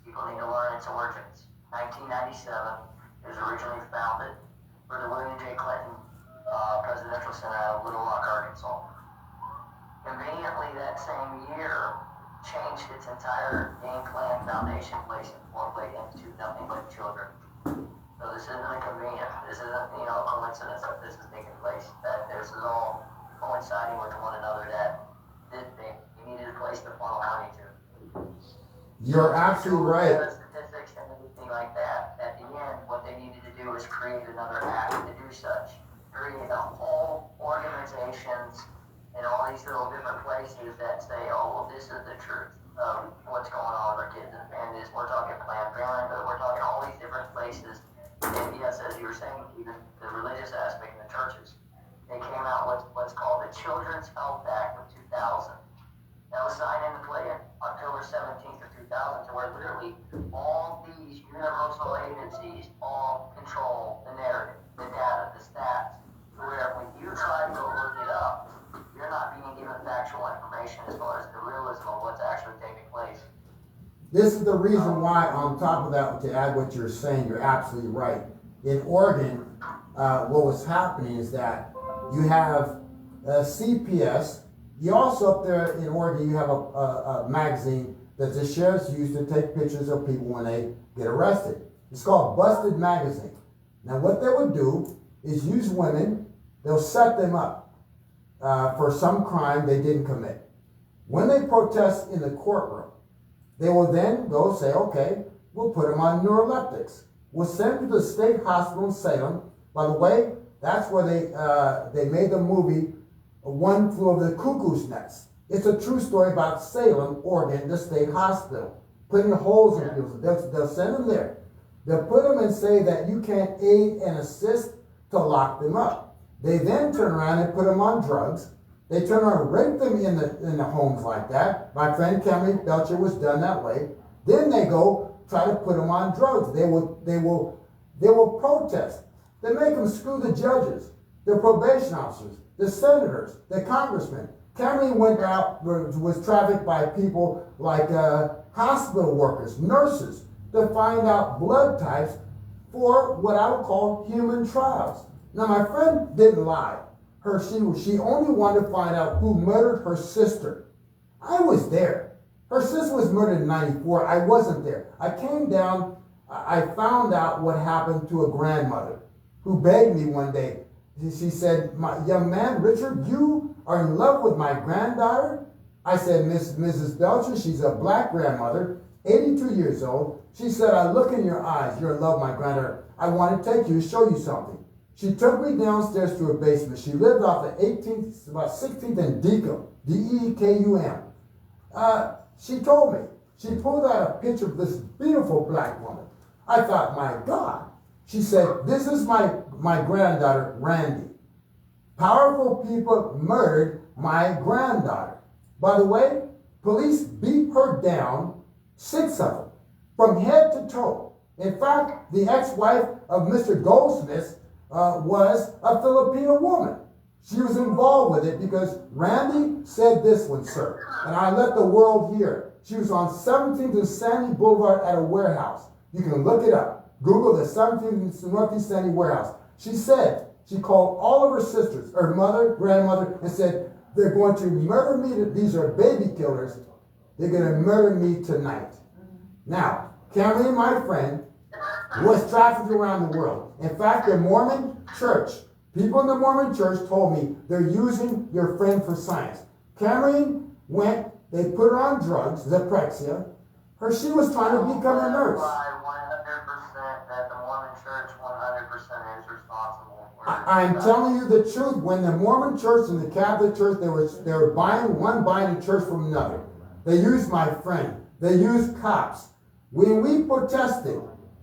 people need to learn its origins. 1997, it was originally founded for the William J. Clinton Presidential Center out of Little Rock, Arkansas. Conveniently, that same year, changed its entire game plan foundation placing formally into nothing but children. So this isn't inconvenient. This isn't, a coincidence that this is taking place. That this is all coinciding with one another. That you needed a place to funnel money to. You're absolutely right. Statistics and everything like that. At the end, what they needed to do is create another act to do such. Create a whole organizations and all these little different places that say, oh, well, this is the truth of what's going on with our kids and families. We're talking Planned Parenthood, we're talking all these different places. And yes, as you were saying, even the religious aspect in the churches, they came out with what's called the Children's Health Act of 2000. That was signed into play on October 17th of 2000, to where literally all these universal agencies all control the narrative, the data, the stats, to where when you try to go look it up, you're not being given factual information as far as the realism of what's actually taking place. This is the reason why, on top of that, to add what you're saying, you're absolutely right. In Oregon, what was happening is that you have CPS. You also up there in Oregon, you have a magazine that the sheriffs use to take pictures of people when they get arrested. It's called Busted Magazine. Now what they would do is use women, they'll set them up for some crime they didn't commit. When they protest in the courtroom, they will then go say, okay, we'll put them on neuroleptics. We'll send them to the state hospital in Salem. By the way, that's where they made the movie One Flew Over the Cuckoo's Nest. It's a true story about Salem, Oregon, the state hospital, putting holes in people. They'll send them there. They'll put them and say that you can't aid and assist to lock them up. They then turn around and put them on drugs. They turn around and rape them in the homes like that. My friend Cameron Belcher was done that way. Then they go try to put them on drugs. They will protest. They make them screw the judges, the probation officers, the senators, the congressmen. Cameron went out, was trafficked by people like hospital workers, nurses, to find out blood types for what I would call human trials. Now, my friend didn't lie. She only wanted to find out who murdered her sister. I was there. Her sister was murdered in 94. I wasn't there. I came down. I found out what happened to a grandmother who begged me one day. She said, "My young man, Richard, you are in love with my granddaughter?" I said, Mrs. Belcher, she's a black grandmother, 82 years old. She said, "I look in your eyes. You're in love with my granddaughter. I want to take you to show you something." She took me downstairs to her basement. She lived off the 18th, about 16th and Deacon, D-E-K-U-M. She told me. She pulled out a picture of this beautiful black woman. I thought, my God. She said, "This is my granddaughter, Randy. Powerful people murdered my granddaughter." By the way, police beat her down, 6 of them, from head to toe. In fact, the ex-wife of Mr. Goldsmith was a Filipino woman. She was involved with it because Randy said this one, sir, and I let the world hear. She was on 17th and Sandy Boulevard at a warehouse. You can look it up. Google the 17th and Northeast Sandy warehouse. She said, she called all of her sisters, her mother, grandmother, and said, "They're going to murder me. These are baby killers. They're going to murder me tonight." Now, Cameron, my friend, was trafficked around the world. In fact, the Mormon church, people in the Mormon church told me they're using your friend for science. Cameron went, they put her on drugs, Zyprexa. She was trying to become a nurse. 100% that the Mormon Church 100% is responsible for I'm telling you the truth. When the Mormon church and the Catholic church, they were buying a church from another. They used my friend. They used cops. When we protested,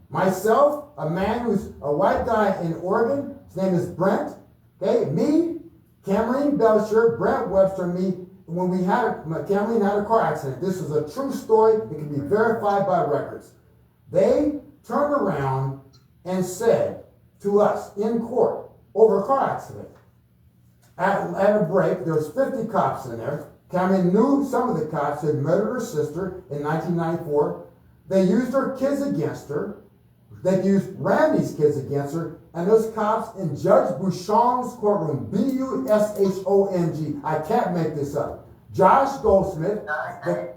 myself, a man who's a white guy in Oregon, his name is Brent, okay, me, Cameron Belcher, Brent Webster, me, when Cameron had a car accident. This is a true story. It can be verified by records. They turned around and said to us in court over a car accident. At a break, there was 50 cops in there. Cameron knew some of the cops had murdered her sister in 1994. They used her kids against her. They used Randy's kids against her. And those cops in Judge Bouchon's courtroom, B-U-S-H-O-N-G, I can't make this up. Josh Goldsmith. Again,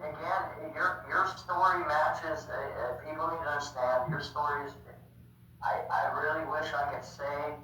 your story matches, people need to understand, your story is, I really wish I could say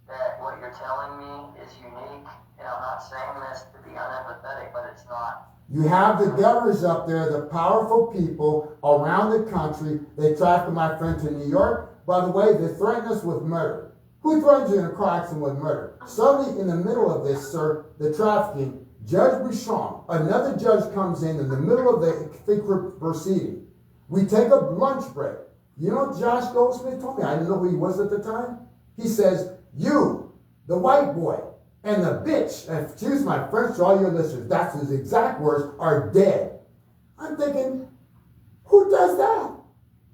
that what you're telling me is unique, and I'm not saying this to be unempathetic, but it's not. You have the governors up there, the powerful people around the country. They trafficked my friend to New York. By the way, they threatened us with murder. Who threatens you in a car accident with murder? Suddenly, in the middle of this, sir, the trafficking, Judge Bouchon, another judge comes in the middle of the proceeding. We take a lunch break. You know what Josh Goldsmith told me? I didn't know who he was at the time. He says, "You, the white boy, and the bitch," and excuse my French to all your listeners, that's his exact words, "are dead." I'm thinking, who does that?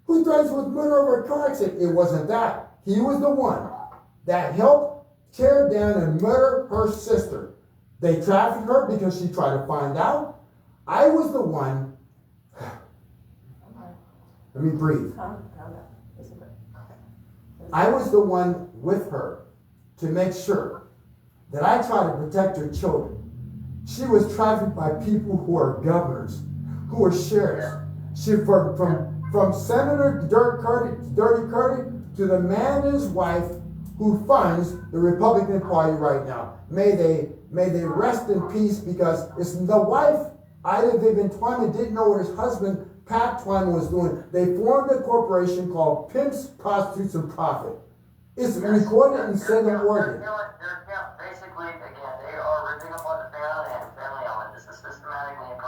Who threatens with murder over a car accident? It wasn't that. He was the one that helped tear down and murder her sister. They trafficked her because she tried to find out. I was the one. Let me breathe. I was the one with her to make sure that I tried to protect her children. She was trafficked by people who are governors, who are sheriffs. She from Senator Dirty Curry to the man and his wife who funds the Republican Party right now. May they rest in peace, because it's the wife, Ida Vivian Twyman, didn't know what his husband, Pat Twyman, was doing. They formed a corporation called Pimps, Prostitutes, and Profit. It's recorded in Salem, Oregon. Basically, again, they are ripping apart the family element. This is systematically and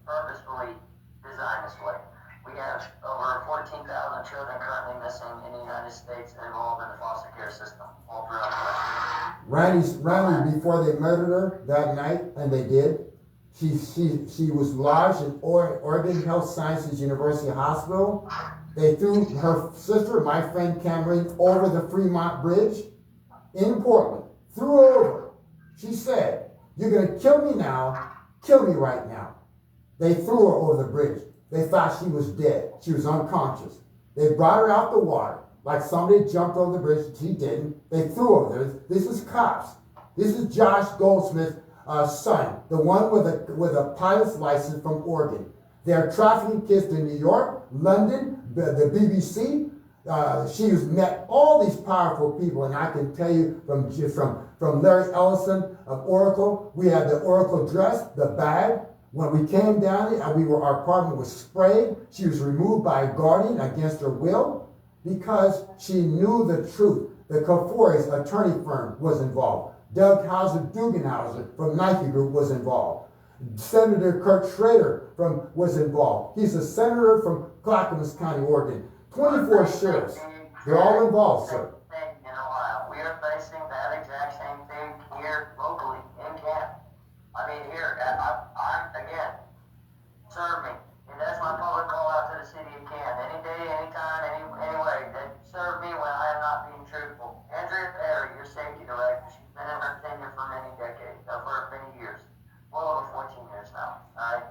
purposefully designed this way. We have over 14,000 children currently missing Randy, before they murdered her that night, and they did, she was lodged in Oregon Health Sciences University Hospital. They threw her sister, my friend Cameron, over the Fremont Bridge in Portland. Threw her over. She said, "You're gonna kill me now, kill me right now." They threw her over the bridge. They thought she was dead. She was unconscious. They brought her out the water, like somebody jumped over the bridge. She didn't. They threw her there. This is cops. This is Josh Goldsmith's son, the one with a pilot's license from Oregon. They're trafficking kids to New York, London, the BBC. She has met all these powerful people, and I can tell you from Larry Ellison of Oracle, we had the Oracle dress, the bag. When we came down there, our apartment was sprayed. She was removed by a guardian against her will because she knew the truth. The Kafouris attorney firm was involved. Doug Dugenhauser from Nike Group was involved. Senator Kurt Schrader was involved. He's a senator from Clackamas County, Oregon. 24 sheriffs. They're all involved, sir. In Ohio, we are facing that exact same thing here locally in Canton. I mean, here, I'm again, serve me. And that's my public call out to the city of Canton. Any day, anytime, any way, that serve me when I am not being truthful. Andrea Perry, your safety director, she's been in her tenure for many decades, for many years. Well over 14 years now, all right?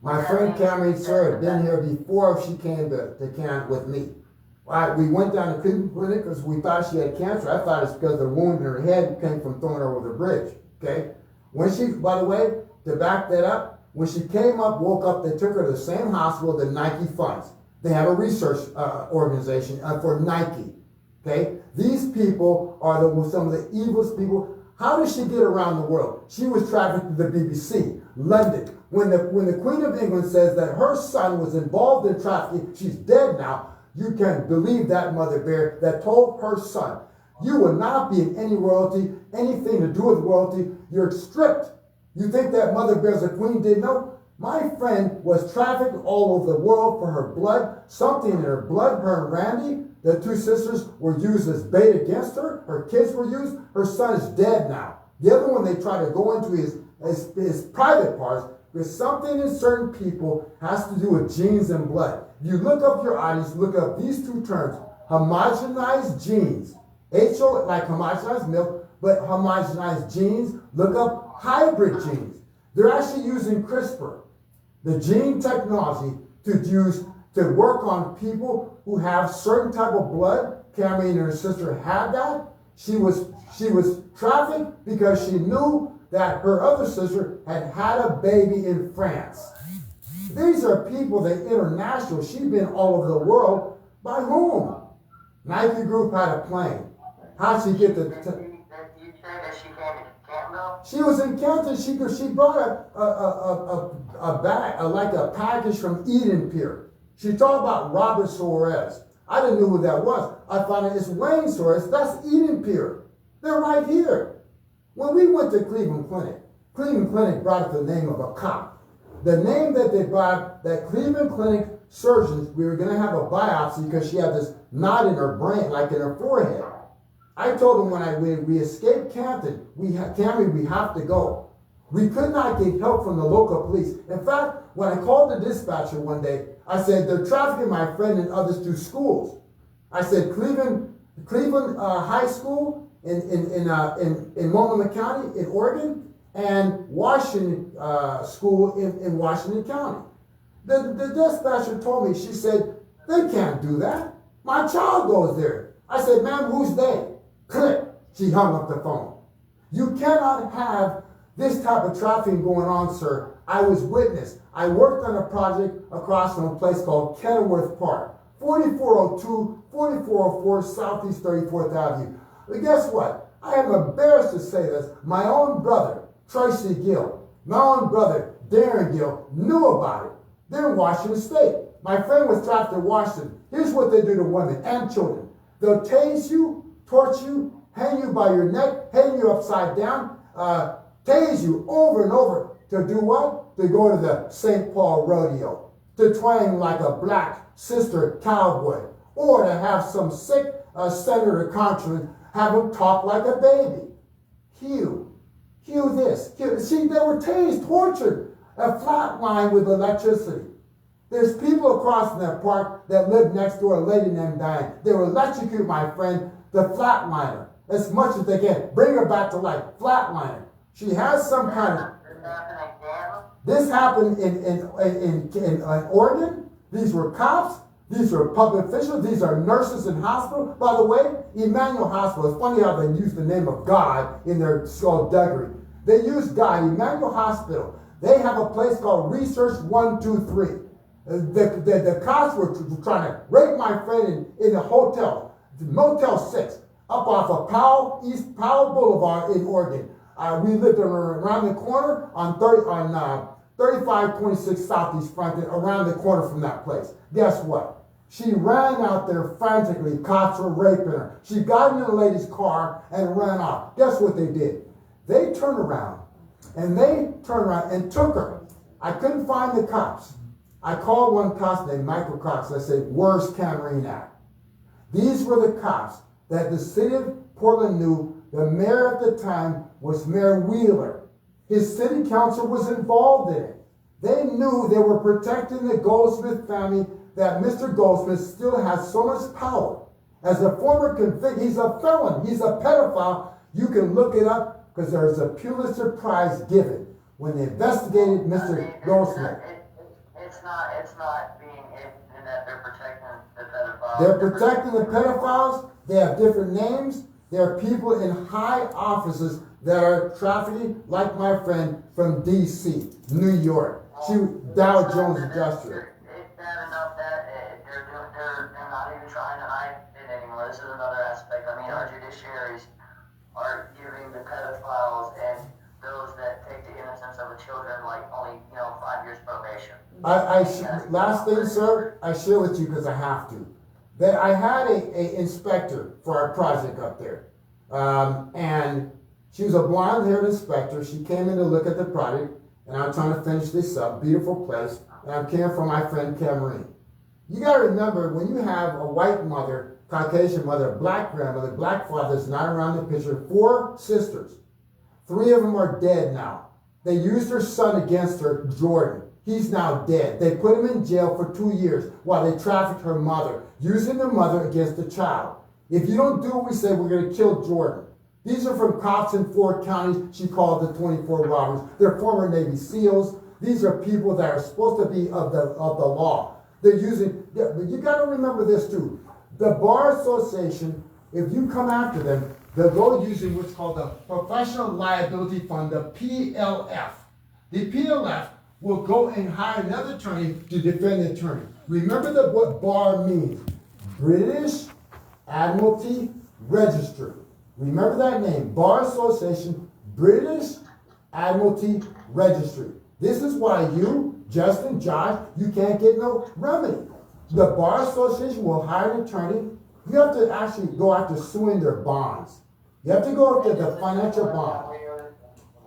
My friend Cameron, sir, had been here before she came to Canton with me. We went down to Cleveland Clinic because we thought she had cancer. I thought it's because the wound in her head came from throwing her over the bridge, okay? When she, by the way, to back that up, when she came up, woke up, they took her to the same hospital that Nike funds. They have a research organization for Nike, okay? These people are some of the evilest people. How did she get around the world? She was trafficked to the BBC, London. When the Queen of England says that her son was involved in trafficking, she's dead now, you can believe that mother bear that told her son, you will not be in any royalty, anything to do with royalty. You're stripped. You think that mother bear's a queen didn't know? My friend was trafficked all over the world for her blood. Something in her blood, her and Randy, the two sisters, were used as bait against her. Her kids were used. Her son is dead now. The other one, they try to go into his private parts. There's something in certain people has to do with genes and blood. If you look up your audience, look up these two terms, homogenized genes. HO, like homogenized milk, but homogenized genes, look up hybrid genes. They're actually using CRISPR, the gene technology, to work on people who have certain type of blood. Cameron and her sister had that. She was trafficked because she knew that her other sister had a baby in France. These are people that international. She'd been all over the world. By whom? Nike Group had a plane. How'd she get the... You say that she came to Canton? She was in Canton. She brought a bag, like a package from Eden Pier. She talked about Robert Suarez. I didn't know who that was. I found out it's Wayne Suarez. That's Eden Pier. They're right here. When we went to Cleveland Clinic brought up the name of a cop. The name that they brought, that Cleveland Clinic surgeons, we were going to have a biopsy because she had this knot in her brain, like in her forehead. I told them when we escaped Canton, Cameron, we have to go. We could not get help from the local police. In fact, when I called the dispatcher one day, I said, they're trafficking my friend and others to schools. I said, Cleveland High School in Multnomah County in Oregon, and Washington School in Washington County. The dispatcher told me, she said, they can't do that. My child goes there. I said, ma'am, who's they? Click. She hung up the phone. You cannot have this type of trafficking going on, sir. I was witness. I worked on a project across from a place called Kenilworth Park, 4402, 4404 Southeast 34th Avenue. But guess what? I am embarrassed to say this. My own brother, Tracy Gill, my own brother, Darren Gill, knew about it. They're in Washington State. My friend was trafficked in Washington. Here's what they do to women and children. They'll tase you, torch you, hang you by your neck, hang you upside down, tase you over and over to do what? To go to the St. Paul Rodeo, to twang like a black sister cowboy, or to have some sick senator congressman have him talk like a baby. Hugh this, Hugh. See, they were tased, tortured, a flatline with electricity. There's people across in that park that live next door, a lady named Diane. They will electrocute my friend, the flatliner, as much as they can. Bring her back to life. Flatliner. She has some kind of... This happened in Oregon. These were cops. These were public officials. These are nurses in hospital. By the way, Emmanuel Hospital, it's funny how they use the name of God in their skullduggery. They use God. Emmanuel Hospital. They have a place called Research 123. The cops were trying to rape my friend in a hotel, Motel 6, up off of East Powell Boulevard in Oregon. We lived around the corner on 3526 Southeast Front, around the corner from that place. Guess what? She ran out there frantically. Cops were raping her. She got in the lady's car and ran off. Guess what they did? They turned around and took her. I couldn't find the cops. I called one cop named Michael Cox. I said, "Where's Cameron at?" These were the cops that the city of Portland knew. The mayor at the time was Mayor Wheeler. His city council was involved in it. They knew they were protecting the Goldsmith family, that Mr. Goldsmith still has so much power. As a former convict, he's a felon, he's a pedophile. You can look it up because there's a Pulitzer Prize given when they investigated Mr. Goldsmith. It's not being in that they're protecting the pedophiles. They're protecting the pedophiles. They have different names. There are people in high offices that are trafficking, like my friend from D.C., New York. Dow Jones Industrial. It's bad enough that they're not even trying to hide it anymore. This is another aspect. I mean, our judiciaries are giving the pedophiles and those that take the innocence of the children like only 5 years probation. Last thing, sir, I share with you because I have to. That I had a inspector for our project up there, and she was a blonde-haired inspector. She came in to look at the project, and I'm trying to finish this up. Beautiful place, and I'm caring for my friend Cameron. You got to remember, when you have a white mother, Caucasian mother, a black grandmother, black father's not around the picture, 4 sisters. 3 of them are dead now. They used her son against her, Jordan. He's now dead. They put him in jail for 2 years while they trafficked her mother, using the mother against the child. If you don't do what we say, we're going to kill Jordan. These are from cops in 4 counties. She called the 24 robbers. They're former Navy SEALs. These are people that are supposed to be of the law. They're using, but you got to remember this too. The Bar Association, if you come after them, they'll go using what's called the Professional Liability Fund, the PLF. The PLF will go and hire another attorney to defend the attorney. Remember what BAR means. British Admiralty Registry. Remember that name. Bar Association, British Admiralty Registry. This is why you, Justin, Josh, you can't get no remedy. The Bar Association will hire an attorney. You have to actually go after suing their bonds. You have to go after the financial bond.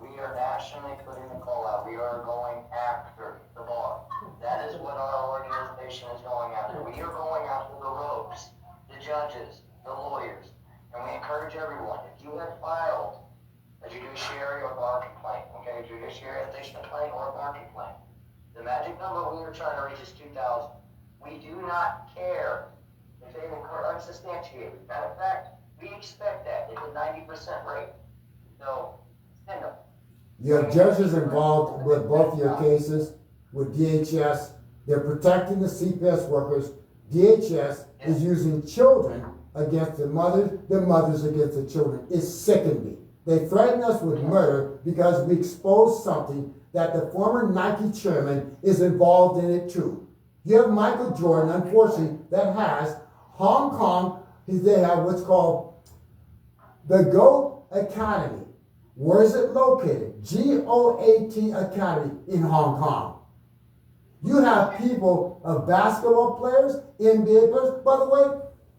We are nationally putting the call out. We are going after the bar. That is what our organization is going after. We are going after the ropes, the judges, the lawyers. And we encourage everyone, if you have filed a judiciary or bar complaint, okay, judiciary ethics complaint or a bar complaint, the magic number we are trying to reach is 2,000. We do not care if they are unsubstantiated. Matter of fact, we expect that. It's a 90% rate. So, send them. You have judges involved with both of your cases, with DHS. They're protecting the CPS workers. DHS is using children against the mothers against the children. It sickened me. They threatened us with murder because we exposed something that the former Nike chairman is involved in it too. You have Michael Jordan, unfortunately, that has Hong Kong. They have what's called the GOAT Academy. Where is it located? GOAT Academy in Hong Kong. You have people of basketball players, NBA players. By the way,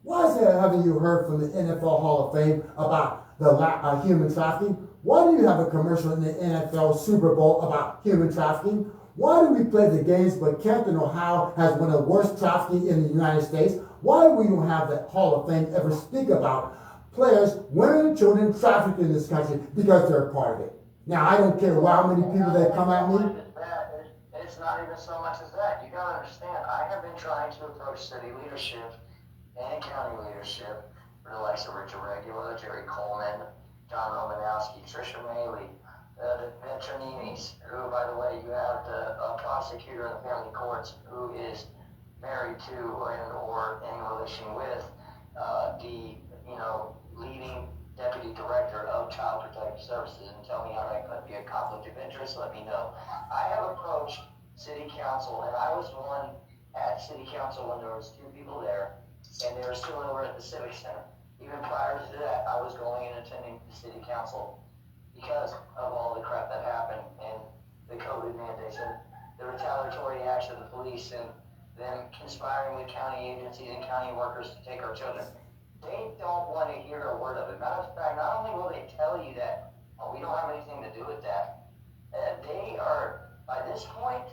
haven't you heard from the NFL Hall of Fame about the human trafficking? Why do you have a commercial in the NFL Super Bowl about human trafficking? Why do we play the games but Canton, Ohio has one of the worst trafficking in the United States? Why do we don't have the Hall of Fame ever speak about players, women and children trafficked in this country because they're a part of it. Now, I don't care how many people that come at me. It's not even so much as that. You gotta understand, I have been trying to approach city leadership and county leadership for the likes of Richard Regula, Jerry Coleman, John Romanowski, Tricia Maley, the Ventrininis, who, by the way, you have a prosecutor in the family courts who is married to and or in relation with the leading deputy director of Child Protective Services, and tell me how that could be a conflict of interest. Let me know. I have approached city council, and I was one at city council when there was 2 people there, and they were still over at the Civic Center. Even prior to that, I was going and attending the city council because of all the crap that happened and the COVID mandates and the retaliatory action of the police and them conspiring with county agencies and county workers to take our children. They don't want to hear a word of it. Matter of fact, not only will they tell you that we don't have anything to do with that, they are, by this point,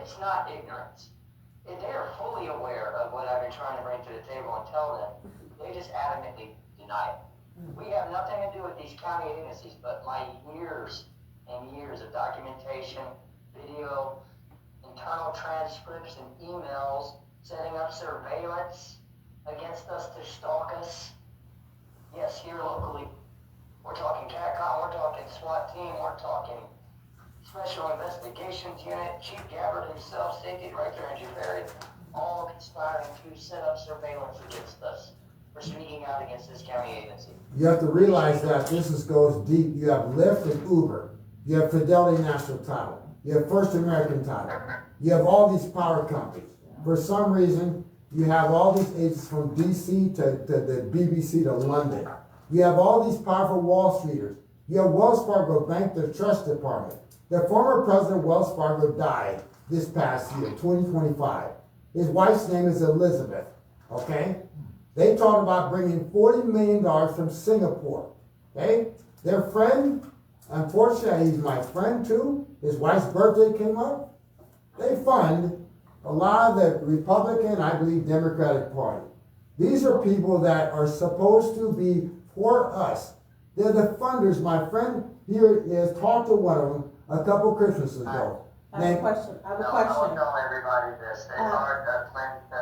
it's not ignorance. They are fully aware of what I've been trying to bring to the table and tell them. They just adamantly deny it. We have nothing to do with these county agencies, but my years and years of documentation, video, internal transcripts and emails, setting up surveillance against us to stalk us. Yes, here locally. We're talking CATCOM, we're talking SWAT team, we're talking Special Investigations Unit, Chief Gabbard himself, Safety Director Andrew Ferry, all conspiring to set up surveillance against us for speaking out against this county agency. You have to realize that this goes deep. You have Lyft and Uber. You have Fidelity National Title. You have First American Title. You have all these power companies. For some reason, you have all these agents from DC to the BBC to London. You have all these powerful Wall Streeters. You have Wells Fargo Bank, the Trust Department. The former president of Wells Fargo died this past year, 2025. His wife's name is Elizabeth, okay? They talked about bringing $40 million from Singapore, okay? Their friend, unfortunately, he's my friend too. His wife's birthday came up. They fund a lot of the Republican, I believe, Democratic Party. These are people that are supposed to be for us. They're the funders. My friend here is talked to one of them a couple Christmases ago. I have a question. I will tell everybody this. They are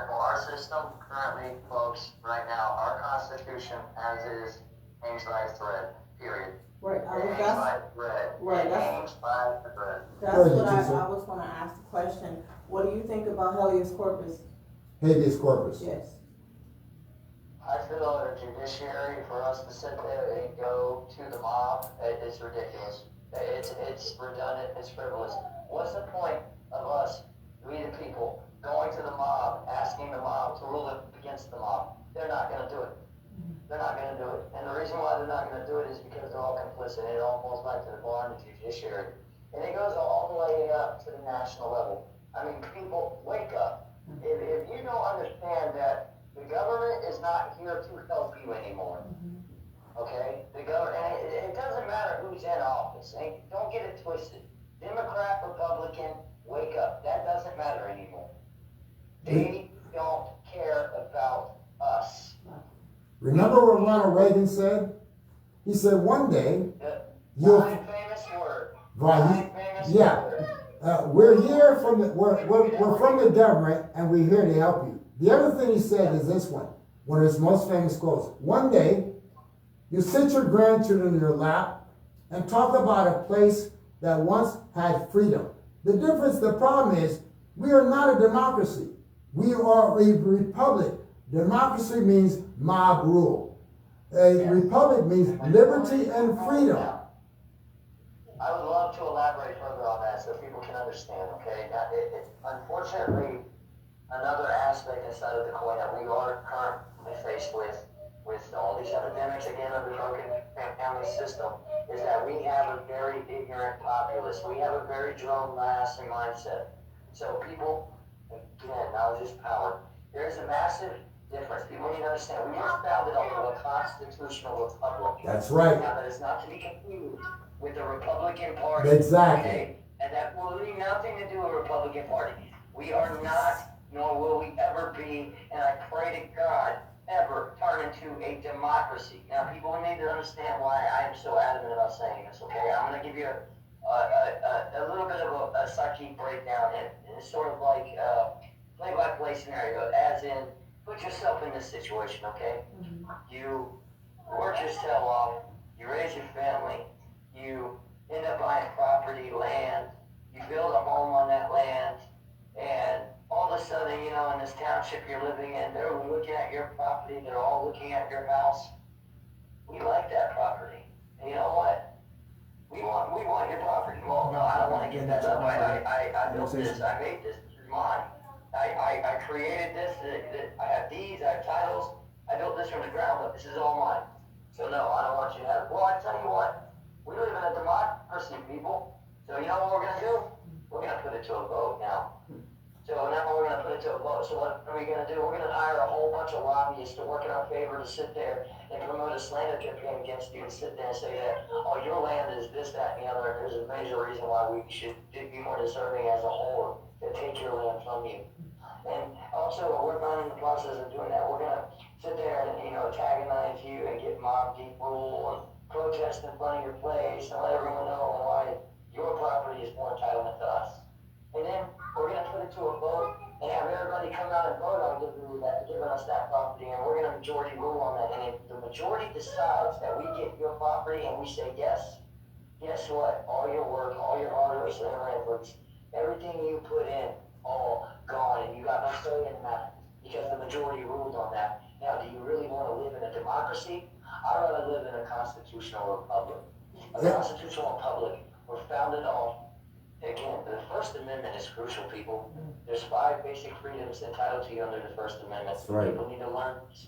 our system currently, folks, right now, our Constitution as is hangs by a thread, period. Right, It hangs by a thread. Right, It hangs by a thread. that's what I was gonna ask the question. What do you think about habeas corpus? Habeas corpus. Yes. I feel a judiciary for us to sit there and go to the mob, it's ridiculous. It's redundant, it's frivolous. What's the point of us, we the people, going to the mob, asking the mob to rule against the mob? They're not gonna do it. They're not gonna do it. And the reason why they're not gonna do it is because they're all complicit. It all falls back to the bar and the judiciary. And it goes all the way up to the national level. I mean, people, wake up. If you don't understand that the government is not here to help you anymore, okay? The government, and it doesn't matter who's in office. Don't get it twisted. Democrat, Republican, wake up. That doesn't matter anymore. They don't care about us. Remember what Ronald Reagan said? He said one day, you'll... Famous word. Right, Famous yeah. word. We're here from the we're from the government, and we're here to help you. The other thing he said is this one of his most famous quotes. One day, you sit your grandchildren in your lap and talk about a place that once had freedom. The problem is, we are not a democracy. We are a republic. Democracy means mob rule. A republic means liberty and freedom. I would love to elaborate further on that so people can understand, okay? Now, unfortunately, another aspect inside of the coin that we are currently faced with all these epidemics, again, of the broken family system, is that we have a very ignorant populace. We have a very drone-lasting mindset. So people, again, knowledge is power. There is a massive difference. People need to understand. We were founded on a constitutional republic. That's right. Now, that is not to be confused with the Republican Party. Exactly. Okay? And that will be nothing to do with the Republican Party. We are not, nor will we ever be, and I pray to God ever turn into a democracy. Now, people need to understand why I am so adamant about saying this, okay? I'm going to give you a little bit of a psyche breakdown, and it's sort of like play-by-play scenario, as in, put yourself in this situation, okay? You work your tail off, you raise your family, you end up buying property, land, you build a home on that land, and all of a sudden, you know, in this township you're living in, they're looking at your property, they're all looking at your house. We like that property. And you know what? We want your property. Well, no, I don't want to give that up. I built this, I made this, this is mine. I created this, I have these, I have titles, I built this from the ground up, this is all mine. So no, I don't want you to have it. Well, I tell you what, we live in a democracy, people. So you know what we're going to do? We're going to put it to a vote now. So now we're going to put it to a vote. So what are we going to do? We're going to hire a whole bunch of lobbyists to work in our favor, to sit there and promote a slander campaign against you, and sit there and say that, oh, your land is this, that, and the other. There's a major reason why we should be more deserving as a whole to take your land from you. And also, we're not in the process of doing that. We're going to sit there and, you know, antagonize you and get mob deep rule and protest in front of your place and let everyone know why your property is more entitlement to us. And then we're going to put it to a vote and have everybody come out and vote on giving us that property, and we're going to majority rule on that. And if the majority decides that we get your property and we say yes, guess what? All your work, all your hard work, and efforts, everything you put in, all gone, and you got no say in that because the majority ruled on that. Now, do you really want to live in a democracy? I'd rather live in a constitutional republic. A constitutional republic, we're founded on, again, the First Amendment is crucial, people. There's 5 basic freedoms entitled to you under the First Amendment. Right. People need to learn this.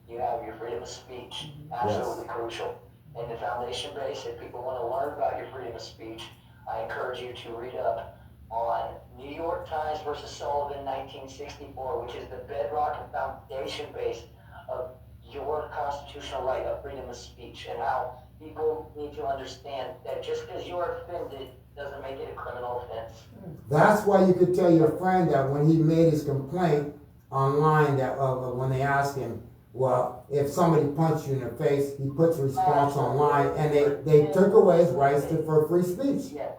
You have your freedom of speech, absolutely crucial. And the foundation base, if people want to learn about your freedom of speech, I encourage you to read up on New York Times versus Sullivan 1964, which is the bedrock and foundation base of your constitutional right of freedom of speech, and how people need to understand that just because you're offended doesn't make it a criminal offense. That's why you could tell your friend that when he made his complaint online, that when they asked him, well, if somebody punched you in the face, he puts a response online, and they took away his rights for free speech. Yeah.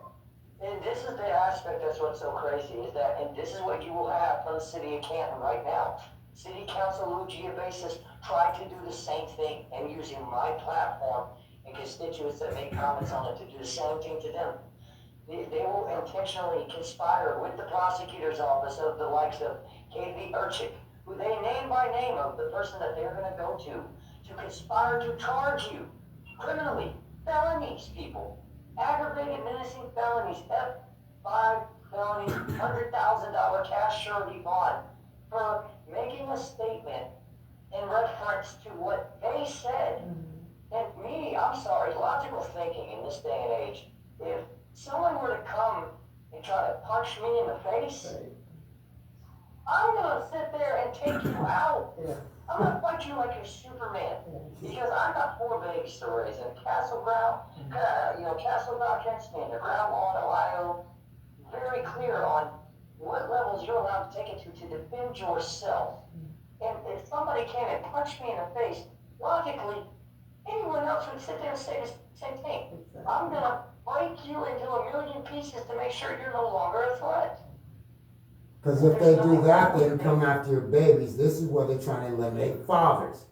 And this is the aspect that's what's so crazy, is that, and this is what you will have from the city of Canton right now. City Council Lucia Basis tried to do the same thing, and using my platform and constituents that make comments on it to do the same thing to them. They will intentionally conspire with the prosecutor's office of the likes of K.V. Urchik, who they name by name of the person that they're going to go to conspire to charge you criminally, felonies, people, aggravated menacing felonies, F5 felony, $100,000 cash surety bond for making a statement in reference to what they said. And me, I'm sorry, logical thinking in this day and age, if someone were to come and try to punch me in the face, I'm gonna sit there and take you out. I'm gonna fight you like you're Superman, because I got 4 babies to raise in Castle Ground, Castle Ground, Canton, the ground law in Ohio, very clear on what levels you're allowed to take it to defend yourself. And if somebody came and punched me in the face, logically, anyone else would sit there and say the same thing. I'm gonna break you into a million pieces to make sure you're no longer a threat. Because if they do that, they come after your babies. This is where they're trying to eliminate fathers.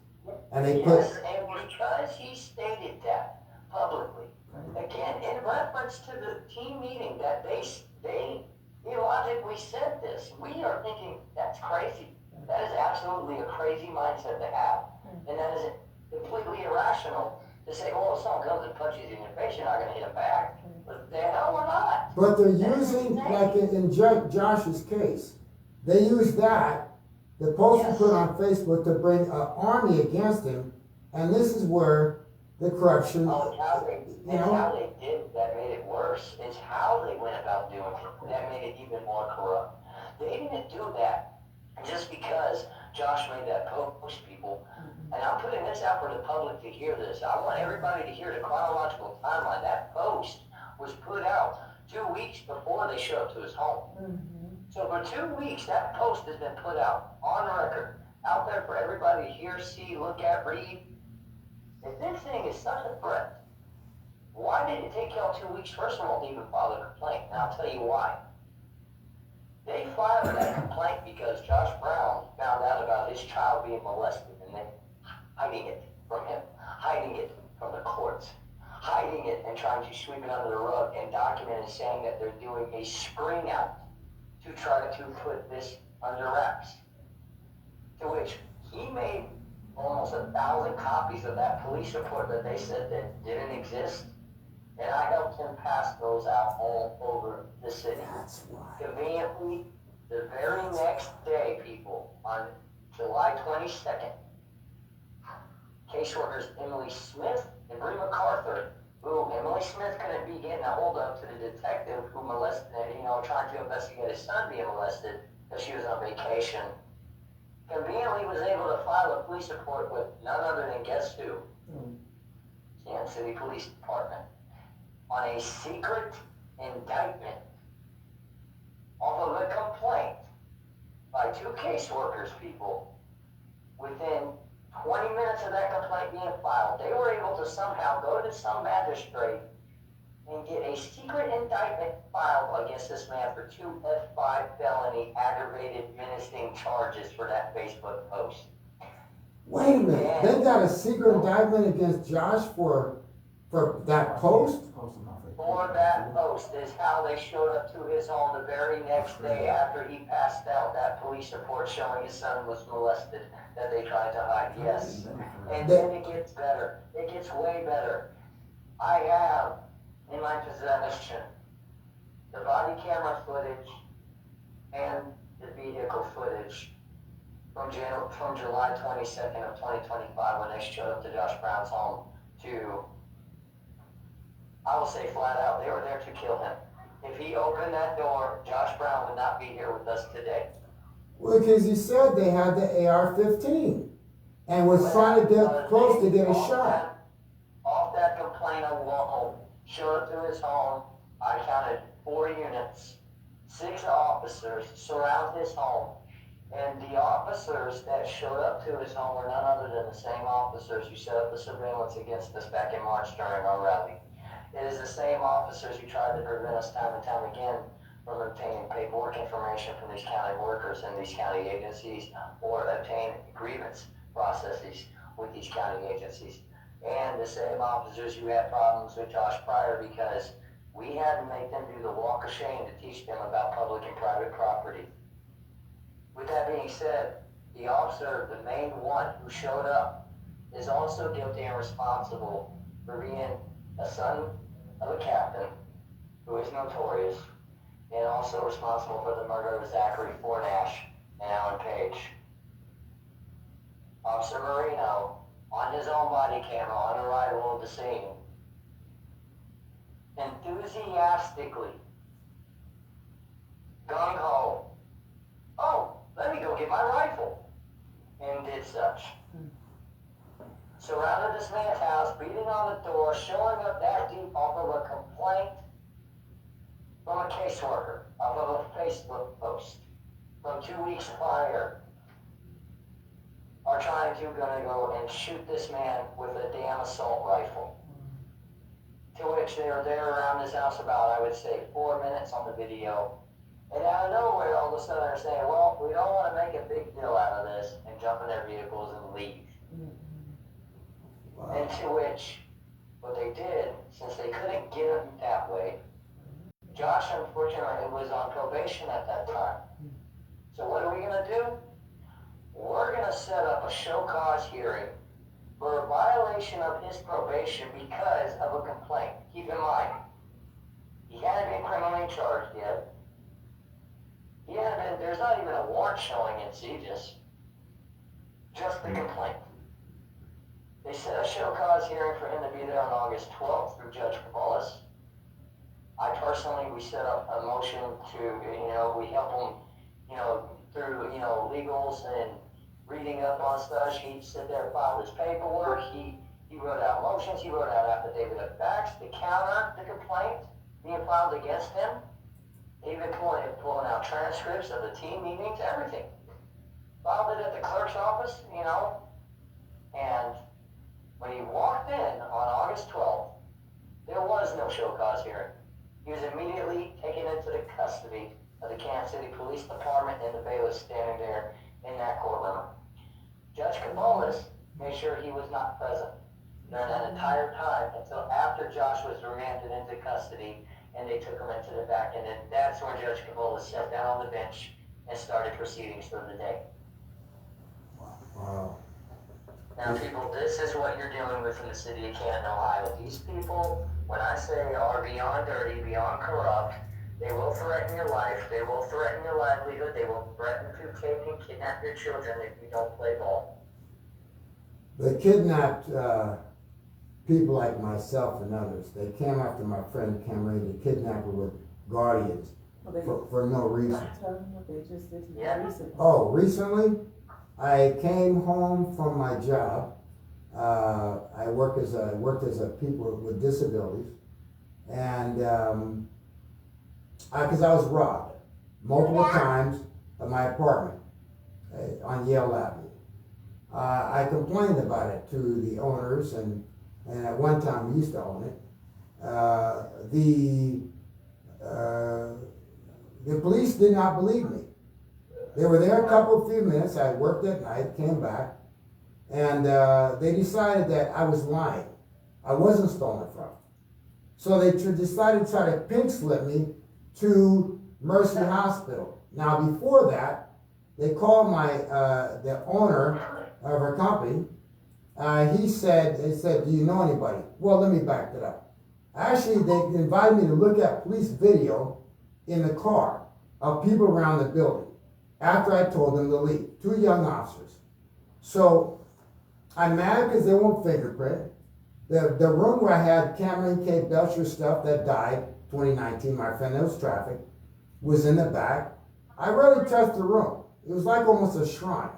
And they put... Yes, and because he stated that publicly, again, in reference to the team meeting that they illogically said this, we are thinking that's crazy. That is absolutely a crazy mindset to have. And that is completely irrational to say, well, if someone comes and punches you in the face, you're not going to hit them back. But the hell we're not. But they're using, like in Josh's case, they use that, the post he put on Facebook, to bring an army against him, and this is where the corruption, How they did that made it worse. It's how they went about doing it that made it even more corrupt. They didn't do that just because Josh made that post, people. And I'm putting this out for the public to hear this. I want everybody to hear the chronological timeline. That post was put out 2 weeks before they showed up to his home. So for 2 weeks, that post has been put out on record out there for everybody to hear, see, look at, read. If this thing is such a threat, why did it take y'all 2 weeks, first of all, to even file a complaint? And I'll tell you why. They filed that complaint because Josh Brown found out about his child being molested and then hiding it from him, hiding it from the courts, hiding it and trying to sweep it under the rug and document it, saying that they're doing a spring out to try to put this under wraps. To which he made almost 1,000 copies of that police report that they said that didn't exist. And I helped him pass those out all over the city. That's why. Conveniently, the very next day, people, on July 22nd, caseworkers Emily Smith and Bree MacArthur, who Emily Smith couldn't be getting a hold of to the detective who molested, trying to investigate his son being molested because she was on vacation, conveniently was able to file a police report with none other than guess who? Canton City Police Department on a secret indictment off of a complaint by 2 caseworkers, people. Within 20 minutes of that complaint being filed, they were able to somehow go to some magistrate and get a secret indictment filed against this man for 2 F5 felony aggravated menacing charges for that Facebook post. Wait a minute, they got a secret indictment against Josh for that post? For that post is how they showed up to his home the very next day after he passed out that police report showing his son was molested that they tried to hide. Yes. And then it gets better. It gets way better. I have in my possession the body camera footage and the vehicle footage from July 22nd of 2025 when they showed up to Josh Brown's home to, I will say flat out, they were there to kill him. If he opened that door, Josh Brown would not be here with us today. Well, because you said they had the AR-15 and was trying to get close to get a shot. Off that complaint alone, showed up to his home. I counted 4 units, 6 officers surround his home. And the officers that showed up to his home were none other than the same officers who set up the surveillance against us back in March during our rally. It is the same officers who tried to prevent us time and time again from obtaining paperwork information from these county workers and these county agencies, or obtain grievance processes with these county agencies. And the same officers who had problems with Josh Pryor because we had to make them do the walk of shame to teach them about public and private property. With that being said, the officer, the main one who showed up, is also guilty and responsible for being a son of a captain who is notorious, and also responsible for the murder of Zachary Fornash and Alan Page. Officer Marino, on his own body camera on arrival of the scene, enthusiastically, gung-ho, oh, let me go get my rifle, and did such. Surrounded this man's house, beating on the door, showing up that deep off of a complaint from a caseworker, off of a Facebook post from 2 weeks prior, are gonna go and shoot this man with a damn assault rifle. To which they were there around his house about, I would say, 4 minutes on the video. And out of nowhere, all of a sudden they're saying, well, we don't want to make a big deal out of this, and jump in their vehicles and leave. Wow. And to which, what they did, since they couldn't get him that way, Josh, unfortunately, was on probation at that time. So what are we going to do? We're going to set up a show cause hearing for a violation of his probation because of a complaint. Keep in mind, he hadn't been criminally charged yet. There's not even a warrant showing in CJIS. Just the complaint. They set a show cause hearing for him to be there on August 12th through Judge Caballas. We set up a motion to, we help him, through, legals and reading up on stuff. He'd sit there and file his paperwork. He wrote out motions. He wrote out affidavit of facts to counter the complaint being filed against him. Even pulling out transcripts of the team meetings, everything. filed it at the clerk's office, you know, and when he walked in on August 12th, there was no show cause hearing. He was immediately taken into the custody of the Kansas City Police Department and the bailiff standing there in that courtroom. Judge Cabolas made sure he was not present during that entire time until after Josh was remanded into custody and they took him into the back, and then that's when Judge Cabolas sat down on the bench and started proceedings for the day. Wow. Now, people, this is what you're dealing with in the city of Canton, Ohio. These people, when I say are beyond dirty, beyond corrupt, they will threaten your life, they will threaten your livelihood, they will threaten to take and kidnap your children if you don't play ball. They kidnapped people like myself and others. They came after my friend Cameron to kidnap her with guardians for no reason. They just did Yeah. recently. Oh, recently, I came home from my job. I worked as a people with disabilities, and because I was robbed multiple times at my apartment on Yale Avenue. I complained about it to the owners, and at one time we used to own it. The police did not believe me. They were there a few minutes. I worked at night, came back, and they decided that I was lying. I wasn't stolen from. So they decided to try to pink slip me to Mercy Hospital. Now before that, they called the owner of our company. They said, do you know anybody? Well, let me back that up. Actually, they invited me to look at police video in the car of people around the building after I told them to leave. 2 young officers. So I'm mad because they won't fingerprint. The room where I had Cameron K. Belcher stuff that died 2019, my friend that was trafficked, was in the back. I really touched the room. It was like almost a shrine.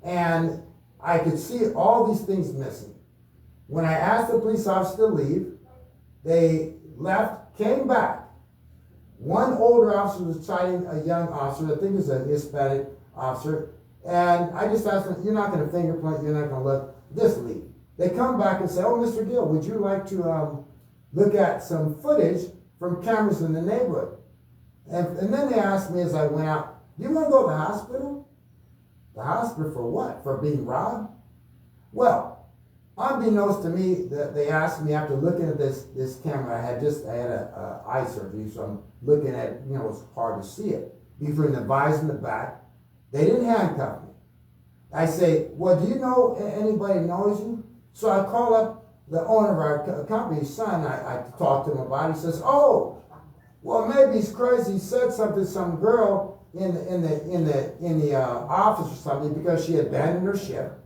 And I could see all these things missing. When I asked the police officer to leave, they left, came back. One older officer was citing a young officer, I think it was a Hispanic officer, and I just asked them, you're not going to fingerprint, you're not going to look, just leave. They come back and say, oh, Mr. Gill, would you like to look at some footage from cameras in the neighborhood? And then they asked me as I went out, do you want to go to the hospital? The hospital for what? For being robbed? Well, unbeknownst to me, they asked me after looking at this camera, I had a eye surgery, so I'm looking at it, it's hard to see it. Between the visor in the back, they didn't handcuff me. I say, well, do you know anybody knows you? So I call up the owner of our company's son. I talked to him about it. He says, oh, well, maybe he's crazy. He said something to some girl in the office or something because she abandoned her ship.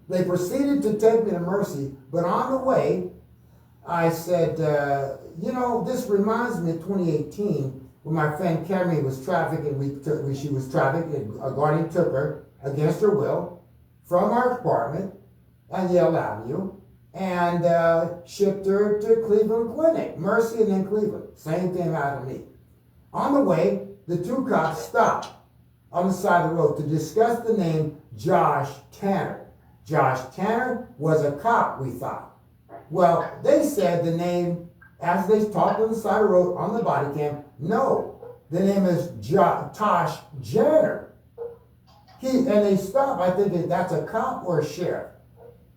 They proceeded to take me to Mercy, but on the way, I said, this reminds me of 2018 when my friend Cameron was trafficked and she was trafficked and a guardian took her against her will from our apartment on Yale Avenue and shipped her to Cleveland Clinic, Mercy and then Cleveland. Same thing happened to me. On the way, the 2 cops stopped on the side of the road to discuss the name Josh Tanner. Josh Tanner was a cop, we thought. Well, they said the name, as they talked on the side of the road on the body cam, no, the name is Tosh Jenner. And they stopped, I think that's a cop or a sheriff.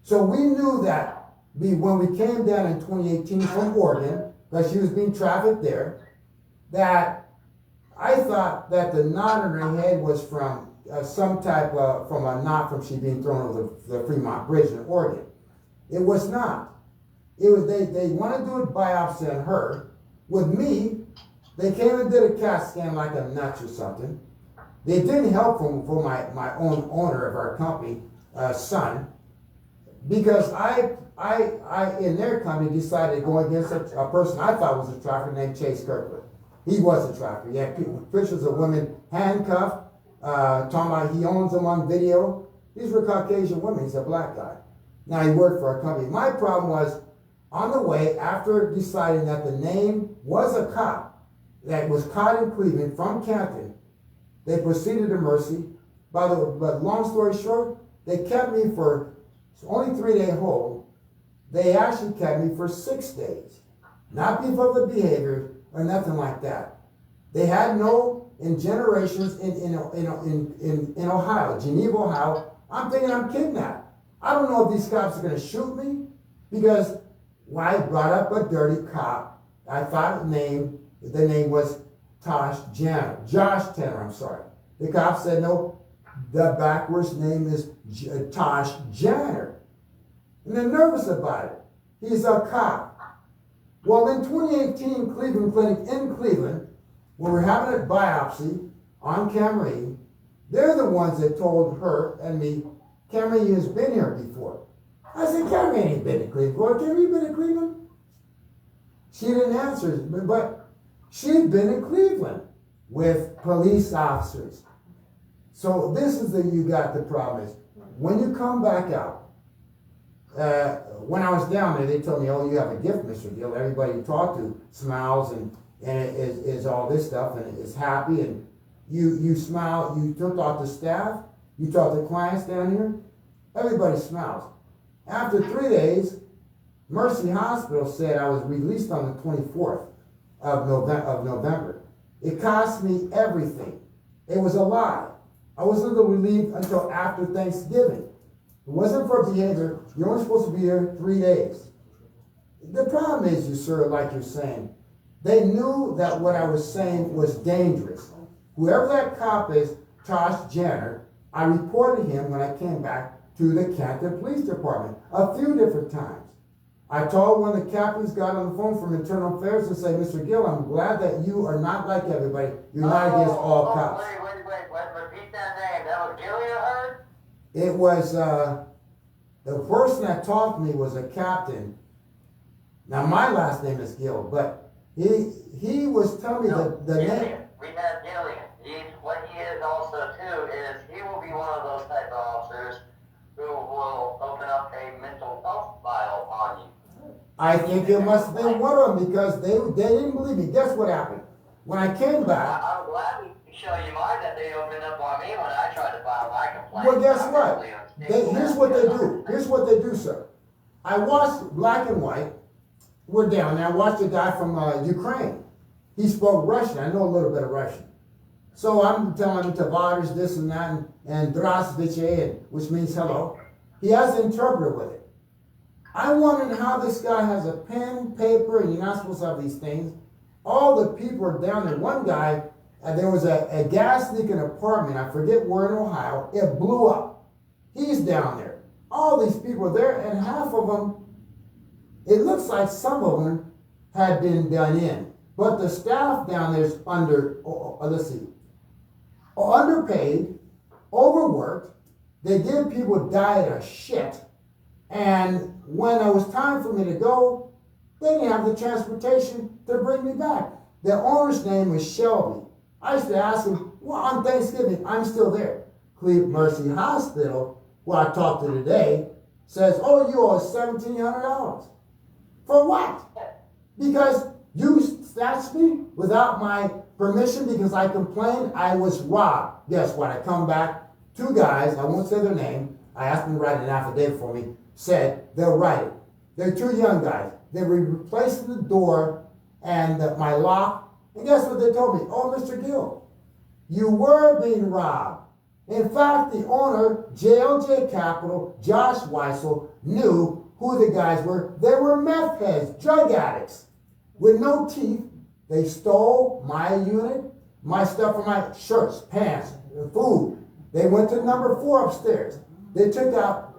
So we knew that when we came down in 2018 from Oregon, because she was being trafficked there, that I thought that the knot on her head was from some type of, from a knot from she being thrown over the Fremont Bridge in Oregon. It was not. It was they wanted to do a biopsy on her. With me, they came and did a CAT scan like I'm nuts or something. They didn't help for my own owner of our company, son, because I in their company decided to go against a person I thought was a trafficker named Chase Kirkland. He was a trafficker. He had pictures of women handcuffed, talking about he owns them on video. These were Caucasian women. He's a black guy. Now he worked for our company. My problem was, on the way, after deciding that the name was a cop that was caught in Cleveland from Canton, They proceeded to Mercy. But long story short, they kept me for only 3-day hold. They actually kept me for 6 days. Not because of the behavior or nothing like that. They had in generations in Ohio, Geneva, Ohio, I'm thinking I'm kidnapped. I don't know if these cops are going to shoot me because I brought up a dirty cop. I thought the name was Josh Tanner, I'm sorry. The cop said, no, the backwards name is Tosh Janner. And they're nervous about it. He's a cop. Well, in 2018, Cleveland Clinic in Cleveland, when we're having a biopsy on Camryn, they're the ones that told her and me, Camryn has been here before. I said, Camryn ain't been to Cleveland. Well, Camryn been to Cleveland? She didn't answer, but she'd been to Cleveland with police officers. So this is you got the problem is, when you come back out, when I was down there, they told me, oh, you have a gift, Mr. Gill. Everybody you talk to smiles and is all this stuff and is happy. And you smile, you talk to staff, you talk to clients down here, everybody smiles. After 3 days, Mercy Hospital said I was released on the 24th of November. It cost me everything. It was a lie. I wasn't relieved until after Thanksgiving. It wasn't for behavior. You're only supposed to be here 3 days. The problem is, you sir, like you're saying, they knew that what I was saying was dangerous. Whoever that cop is, Josh Janner, I reported him when I came back to the Canton Police Department a few different times. I told one of the captains got on the phone from Internal Affairs and said, Mr. Gill, I'm glad that you are not like everybody. You're not against all cops. Wait, repeat that name. That was Gilly, I heard? It was, the person that talked to me was a captain. Now, my last name is Gill, but he was telling me the name. Gillian. We have Gillian. What he is also, too, is he will be one of those type of officers who will open up a mental health file on you. I think it must have been one of them because they didn't believe me. Guess what happened? When I came back. I'm glad we show you mine that they opened up on me when I tried to file my complaint. Well, guess what? Here's what they do. Here's what they do, sir. I watched Black and White. We're down there. I watched a guy from Ukraine. He spoke Russian. I know a little bit of Russian. So I'm telling him Tavares, this and that, and Здравствуйте, which means hello. He has an interpreter with it. I wondered how this guy has a pen, paper, and you're not supposed to have these things. All the people are down there. One guy, there was a gas leak in an apartment. I forget where in Ohio. It blew up. He's down there. All these people are there, and half of them, it looks like some of them had been done in. But the staff down there is underpaid, overworked. They give people diet of shit. And when it was time for me to go, they didn't have the transportation to bring me back. The owner's name was Shelby. I used to ask him, well, on Thanksgiving, I'm still there. Cleveland Mercy Hospital, who I talked to today, says, oh, you owe us $1,700. For what? Because you snatched me without my permission because I complained I was robbed. Guess what? I come back, 2 guys, I won't say their name, I asked them to write an affidavit for me, said they'll write it. They're 2 young guys. They were replacing the door and my lock. And guess what they told me? Oh, Mr. Gill, you were being robbed. In fact, the owner, JLJ Capital, Josh Weissel, knew who the guys were. They were meth heads, drug addicts, with no teeth. They stole my unit, my stuff from my shirts, pants, food. They went to number 4 upstairs. They took out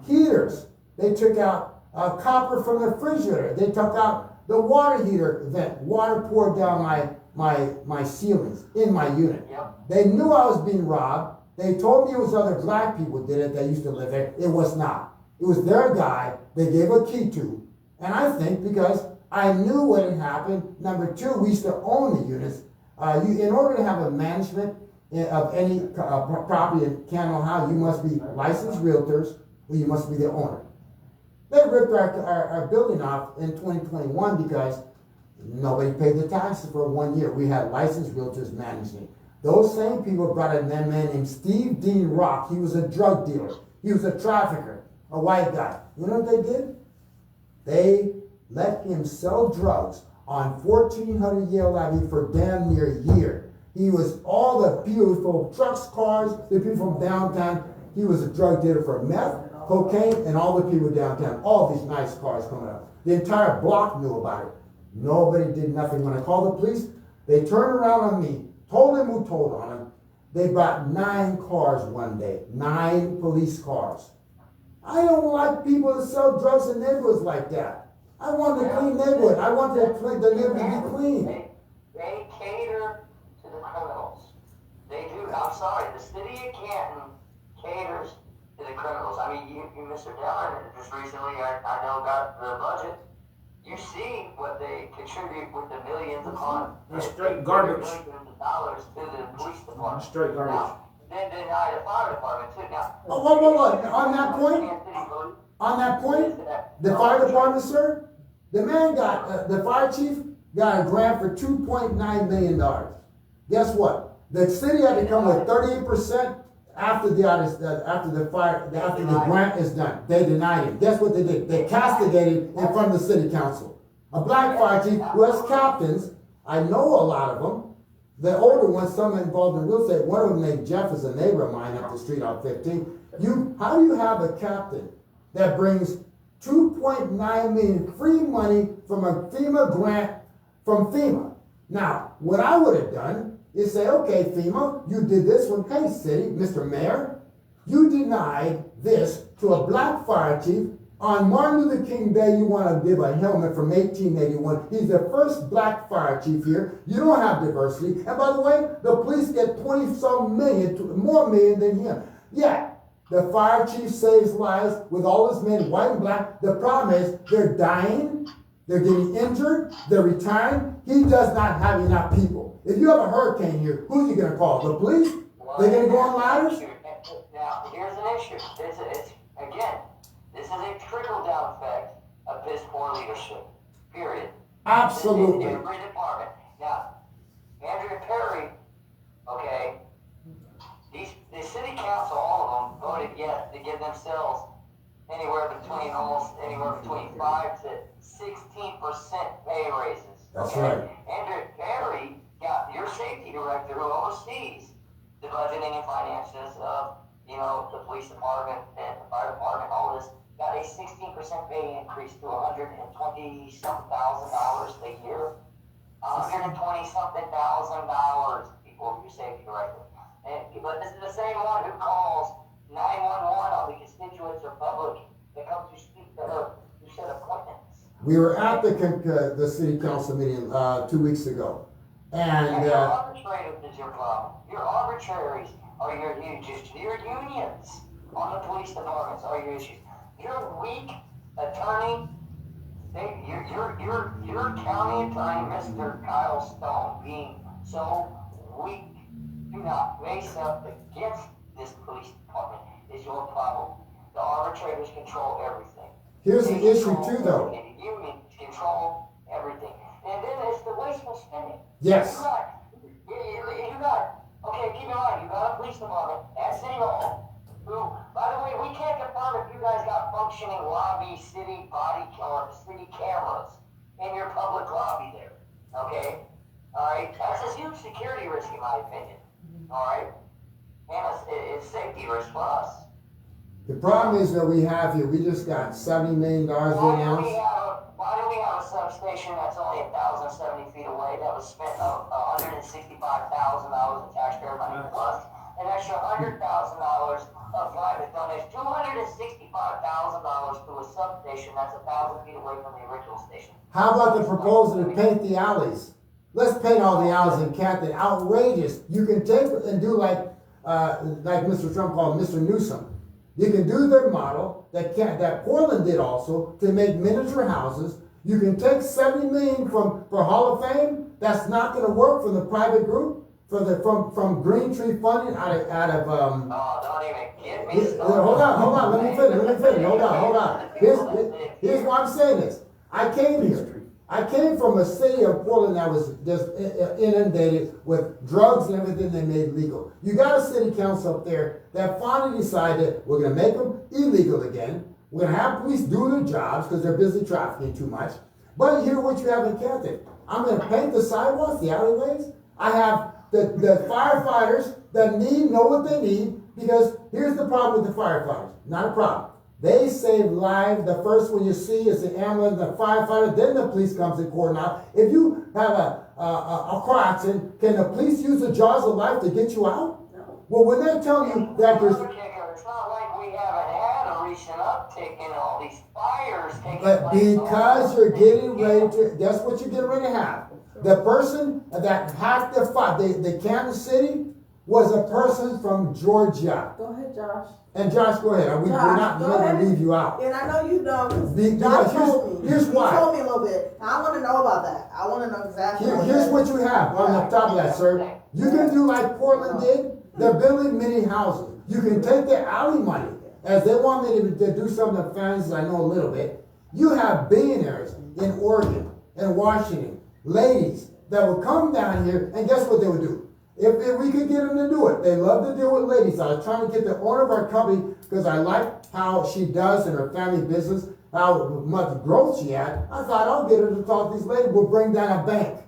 heaters. They took out copper from the refrigerator. They took out the water heater vent. Water poured down my ceilings in my unit. Yep. They knew I was being robbed. They told me it was other black people did it that used to live there. It was not. It was their guy they gave a key to. And I think because I knew what had happened. Number 2, we used to own the units. In order to have a management of any property in Canton, Ohio, you must be licensed realtors or you must be the owner. They ripped our building off in 2021 because nobody paid the taxes for 1 year. We had licensed realtors managing. Those same people brought in that man named Steve Dean Rock. He was a drug dealer. He was a trafficker, a white guy. You know what they did? They let him sell drugs on 1400 Yale Avenue for damn near a year. He was all the beautiful trucks, cars, the people from downtown. He was a drug dealer for meth, cocaine, and all the people downtown. All these nice cars coming up. The entire block knew about it. Nobody did nothing. When I called the police, they turned around on me, told him who told on him. They brought 9 cars one day, 9 police cars. I don't like people that sell drugs in neighborhoods like that. I want a clean neighborhood. I want the neighborhood to be clean. They cater to the criminals. They do. I'm sorry. The city of Canton caters to the criminals. I mean, you Mr. Dillon, just recently, I know got the budget. You see what they contribute with the millions upon. That's straight garbage. Millions of dollars to the police department. Straight garbage. Now, then deny the fire department too. Now, What? On that point, the fire department, sir, the man got, the fire chief got a grant for $2.9 million. Guess what? The city had to come with 38% after the grant is done. They denied it. Guess what they did? They castigated in front of the city council. A black fire chief who has captains. I know a lot of them. The older ones, some involved in real estate. One of them named Jeff is a neighbor of mine up the street on 15. How do you have a captain that brings $2.9 million free money from a FEMA grant from FEMA? Now, what I would have done is say, okay, FEMA, you did this one. Hey, city, Mr. Mayor, you denied this to a black fire chief. On Martin Luther King Day, you want to give a helmet from 1881. He's the first black fire chief here. You don't have diversity. And by the way, the police get 20-some million, more million than him. Yeah, the fire chief saves lives with all his men, white and black. The problem is they're dying, they're getting injured, they're retiring. He does not have enough people. If you have a hurricane here, who are you going to call? The police? They're going to go on ladders? Now, here's an issue. Again, this is a trickle-down effect of piss poor leadership. Period. Absolutely. In every department. Now, Andrea Perry, okay, the city council, all of them, voted yes to give themselves anywhere between 5 to 16% pay raises. That's okay? right. Andrea Perry got your safety director who oversees the budgeting and finances of, the police department and the fire department, all this, got a 16% pay increase to $120-something thousand a year. $120-something thousand, people, your safety director. But this is the same one who calls 911 on the constituents or public that come to speak to her who set appointments. We were at the city council meeting 2 weeks ago. And your arbitrators is your problem. Your arbitraries are your issues. Your unions on the police departments are your issues. Your weak attorney, your county attorney, Mr. Kyle Stone, being so weak, do not raise up against this police department is your problem. The arbitrators control everything. Here's the issue too, though. The unions control everything. And then it's the wasteful spending. Yes. You got, okay, keep in mind, you got a police department at City Hall, who, by the way, we can't confirm if you guys got functioning lobby, city cameras in your public lobby there, okay? All right, that's a huge security risk in my opinion, all right? And it's safety risk for us. The problem is that we just got $70 million announced. Why do we have a substation that's only 1,070 feet away that was spent $165,000 in taxpayer money plus an extra $100,000 of private donation, $265,000 to a substation that's 1,000 feet away from the original station? How about the proposal to paint the alleys? Let's paint all the alleys in Canton. Outrageous. You can take and do like Mr. Trump called Mr. Newsom. You can do their model that Portland did also to make miniature houses. You can take $70 million for Hall of Fame. That's not going to work for the private group from Green Tree funding out of don't even get me started. Hold on. Let me finish. Hold on. Here's why I'm saying this. I came here. I came from a city of Portland that was just inundated with drugs and everything they made legal. You got a city council up there that finally decided we're going to make them illegal again. We're going to have police do their jobs because they're busy trafficking too much. But here's what you have in Canton. I'm going to paint the sidewalks, the alleyways. I have the firefighters that know what they need, because here's the problem with the firefighters. Not a problem. They save lives. The first one you see is the ambulance, the firefighter, then the police comes and coordinate. If you have a car accident, can the police use the jaws of life to get you out? No. Well, when they're telling you that there's... It's not like we haven't had a recent uptick in all these fires taking But place. because you're getting ready to, that's what you're getting ready to have. The person that hacked the fight, the Kansas City, was a person from Georgia. Go ahead, Josh. And Josh, go ahead. We're not go going to ahead. leave you out. And I know you know, because Because Josh told me. here's why. He told me a little bit. I want to know about that. I want to know exactly. Here's what you have on the top of that, sir. You can do like Portland did. They're building mini houses. You can take the alley money, as they want me to do some of the fans I know a little bit. You have billionaires in Oregon and Washington, ladies that would come down here, and guess what they would do? If we could get them to do it, they love to deal with ladies. I was trying to get the owner of our company, because I like how she does in her family business, how much growth she had. I thought, I'll get her to talk to these ladies. We'll bring down a bank.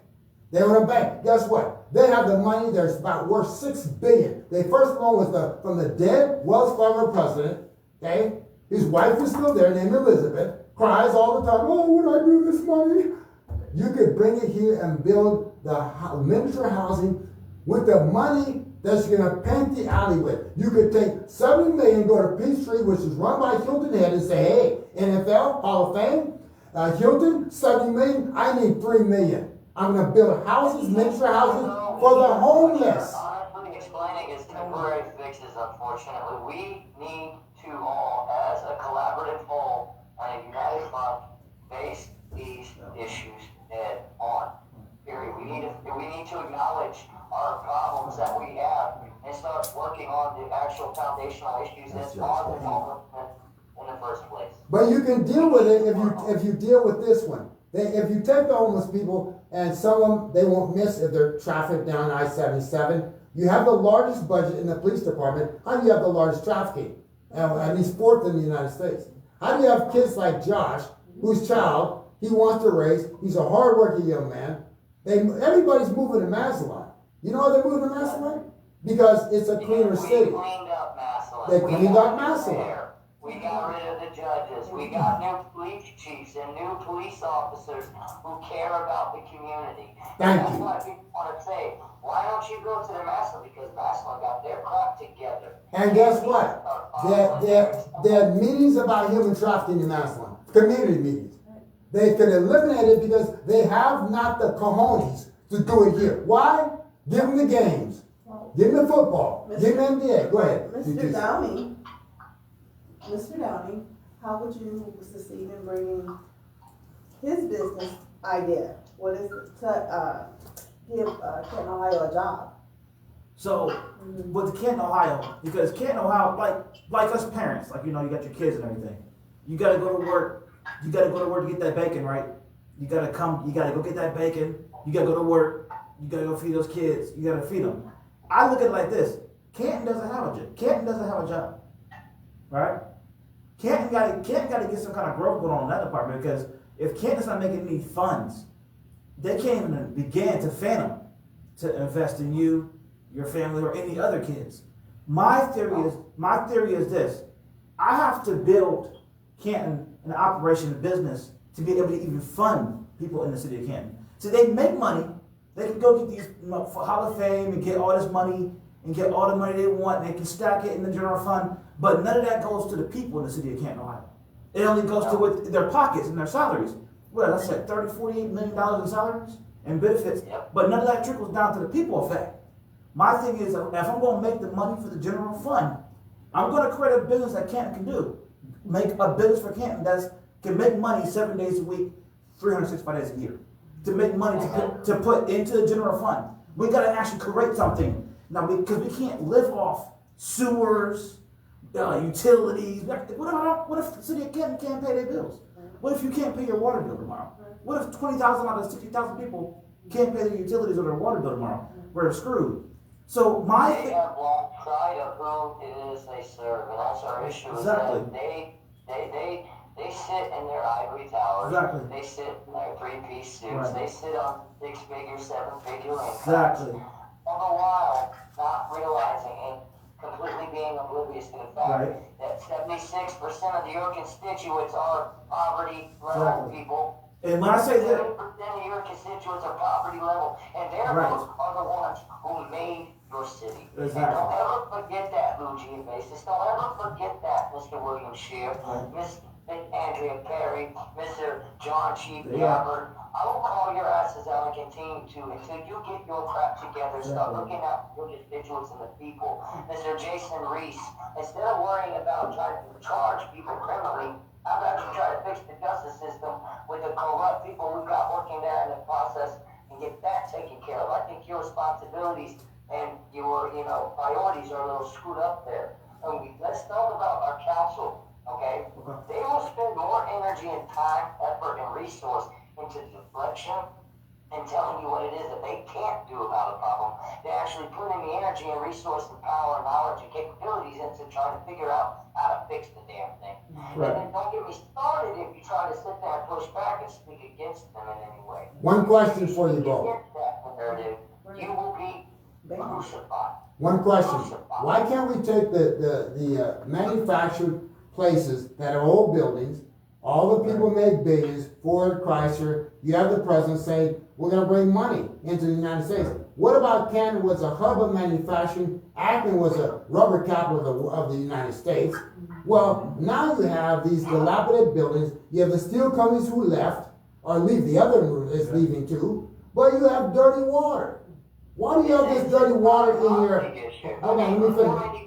They own a bank. Guess what? They have the money. There's about worth $6 billion. Their first loan was from the dead Wells Fargo president. Okay, his wife is still there, named Elizabeth. Cries all the time. Oh, what do I do with this money? You could bring it here and build the miniature housing with the money that you're gonna paint the alley with. You could take $70 million, go to Peachtree, which is run by Hilton Head, and say, hey, NFL, Hall of Fame, Hilton, $70 million, I need $3 million. I'm gonna build houses, miniature houses for the homeless. Honestly, explaining is temporary fixes, unfortunately. We need to all, as a collaborative whole, on a united front, face these issues head on. Period. We need to acknowledge our problems that we have and start working on the actual foundational issues that caused the homelessness in the first place. But you can deal with it if you deal with this one. If you take the homeless people, and some of them, they won't miss if they're trafficked down I-77. You have the largest budget in the police department. How do you have the largest trafficking? At least fourth in the United States. How do you have kids like Josh, whose child he wants to raise? He's a hardworking young man. Everybody's moving to Massillon. You know why they're moving to Massillon? Because it's a cleaner city. We cleaned up Massillon. They cleaned up Massillon. We got rid of the judges. We got new police chiefs and new police officers who care about the community. Thank That's you. why people want to say, why don't you go to the Massillon? Because Massillon got their crap together. And guess what? There are meetings about human trafficking in Massillon. Community meetings. They could eliminate it because they have not the cojones to do it here. Why? Give them the games. Give them the football. Give them the NBA. Go ahead. Mr. Downey, how would you succeed in bringing his business idea? What is to give Canton, Ohio a job? So with Canton, Ohio, because Canton, Ohio, like us parents, you got your kids and everything. You gotta go to work. You gotta go to work to get that bacon, right? You gotta go get that bacon. You gotta go to work. You gotta go feed those kids. You gotta feed them. I look at it like this: Canton doesn't have a job, right? Canton got to get some kind of growth going on in that department, because if Canton's not making any funds, they can't even begin to fathom to invest in you, your family, or any other kids. My theory is this: I have to build Canton an operation, a business, to be able to even fund people in the city of Canton. So they make money. They can go get these Hall of Fame and get all this money and get all the money they want, and they can stack it in the general fund. But none of that goes to the people in the city of Canton, Ohio. It only goes to their pockets and their salaries. Well, that's like $48 million in salaries and benefits. But none of that trickles down to the people effect. My thing is, if I'm going to make the money for the general fund, I'm going to create a business that Canton can do. Make a business for Canton that can make money 7 days a week, 365 days a year. To make money to put into the general fund. We got to actually create something. Now, because we can't live off sewers, utilities. What if the city of Canton can't pay their bills? What if you can't pay your water bill tomorrow? What if 20,000 out of 60,000 people can't pay their utilities or their water bill tomorrow? We're screwed. So They have lost sight of who it is they serve, and that's our issue. Exactly. Is that they sit in their ivory towers. Exactly. They sit in their three-piece suits. Right. They sit on six-figure, seven-figure incomes. Exactly. All the while not realizing and completely being oblivious to the fact that 76% of your constituents are poverty level people. And when I say that, 70% of your constituents are poverty level, and they're those are the ones who made your city. Exactly. And don't ever forget that, Luigi Basis. Don't ever forget that, Mr. William Shear, Miss Andrea Perry, Mr. John Chief Gabbard. I will call your asses out and continue to until you get your crap together. Start looking out for your constituents and the people. Mr. Jason Reese, instead of worrying about trying to charge people criminally, how about you try to fix the justice system with the corrupt people we've got working there in the process and get that taken care of? I think your responsibilities and your, priorities are a little screwed up there. And let's talk about our council, okay? They will spend more energy and time, effort, and resource into deflection and telling you what it is that they can't do about a problem. They actually put in the energy and resource and power and knowledge and capabilities into trying to figure out how to fix the damn thing. Right. And then don't get me started if you try to sit there and push back and speak against them in any way. One question for you both. Against that narrative, you will be crucified. One question. Why can't we take the manufactured places that are old buildings, all the people make billions, Ford, Chrysler, you have the president say, we're going to bring money into the United States. What about Canton was a hub of manufacturing, Akron was a rubber capital of the United States. Well, now you have these dilapidated buildings, you have the steel companies who left, or leave, the other is leaving too, but you have dirty water. Why do you have this dirty water in your... Hold on, let me finish.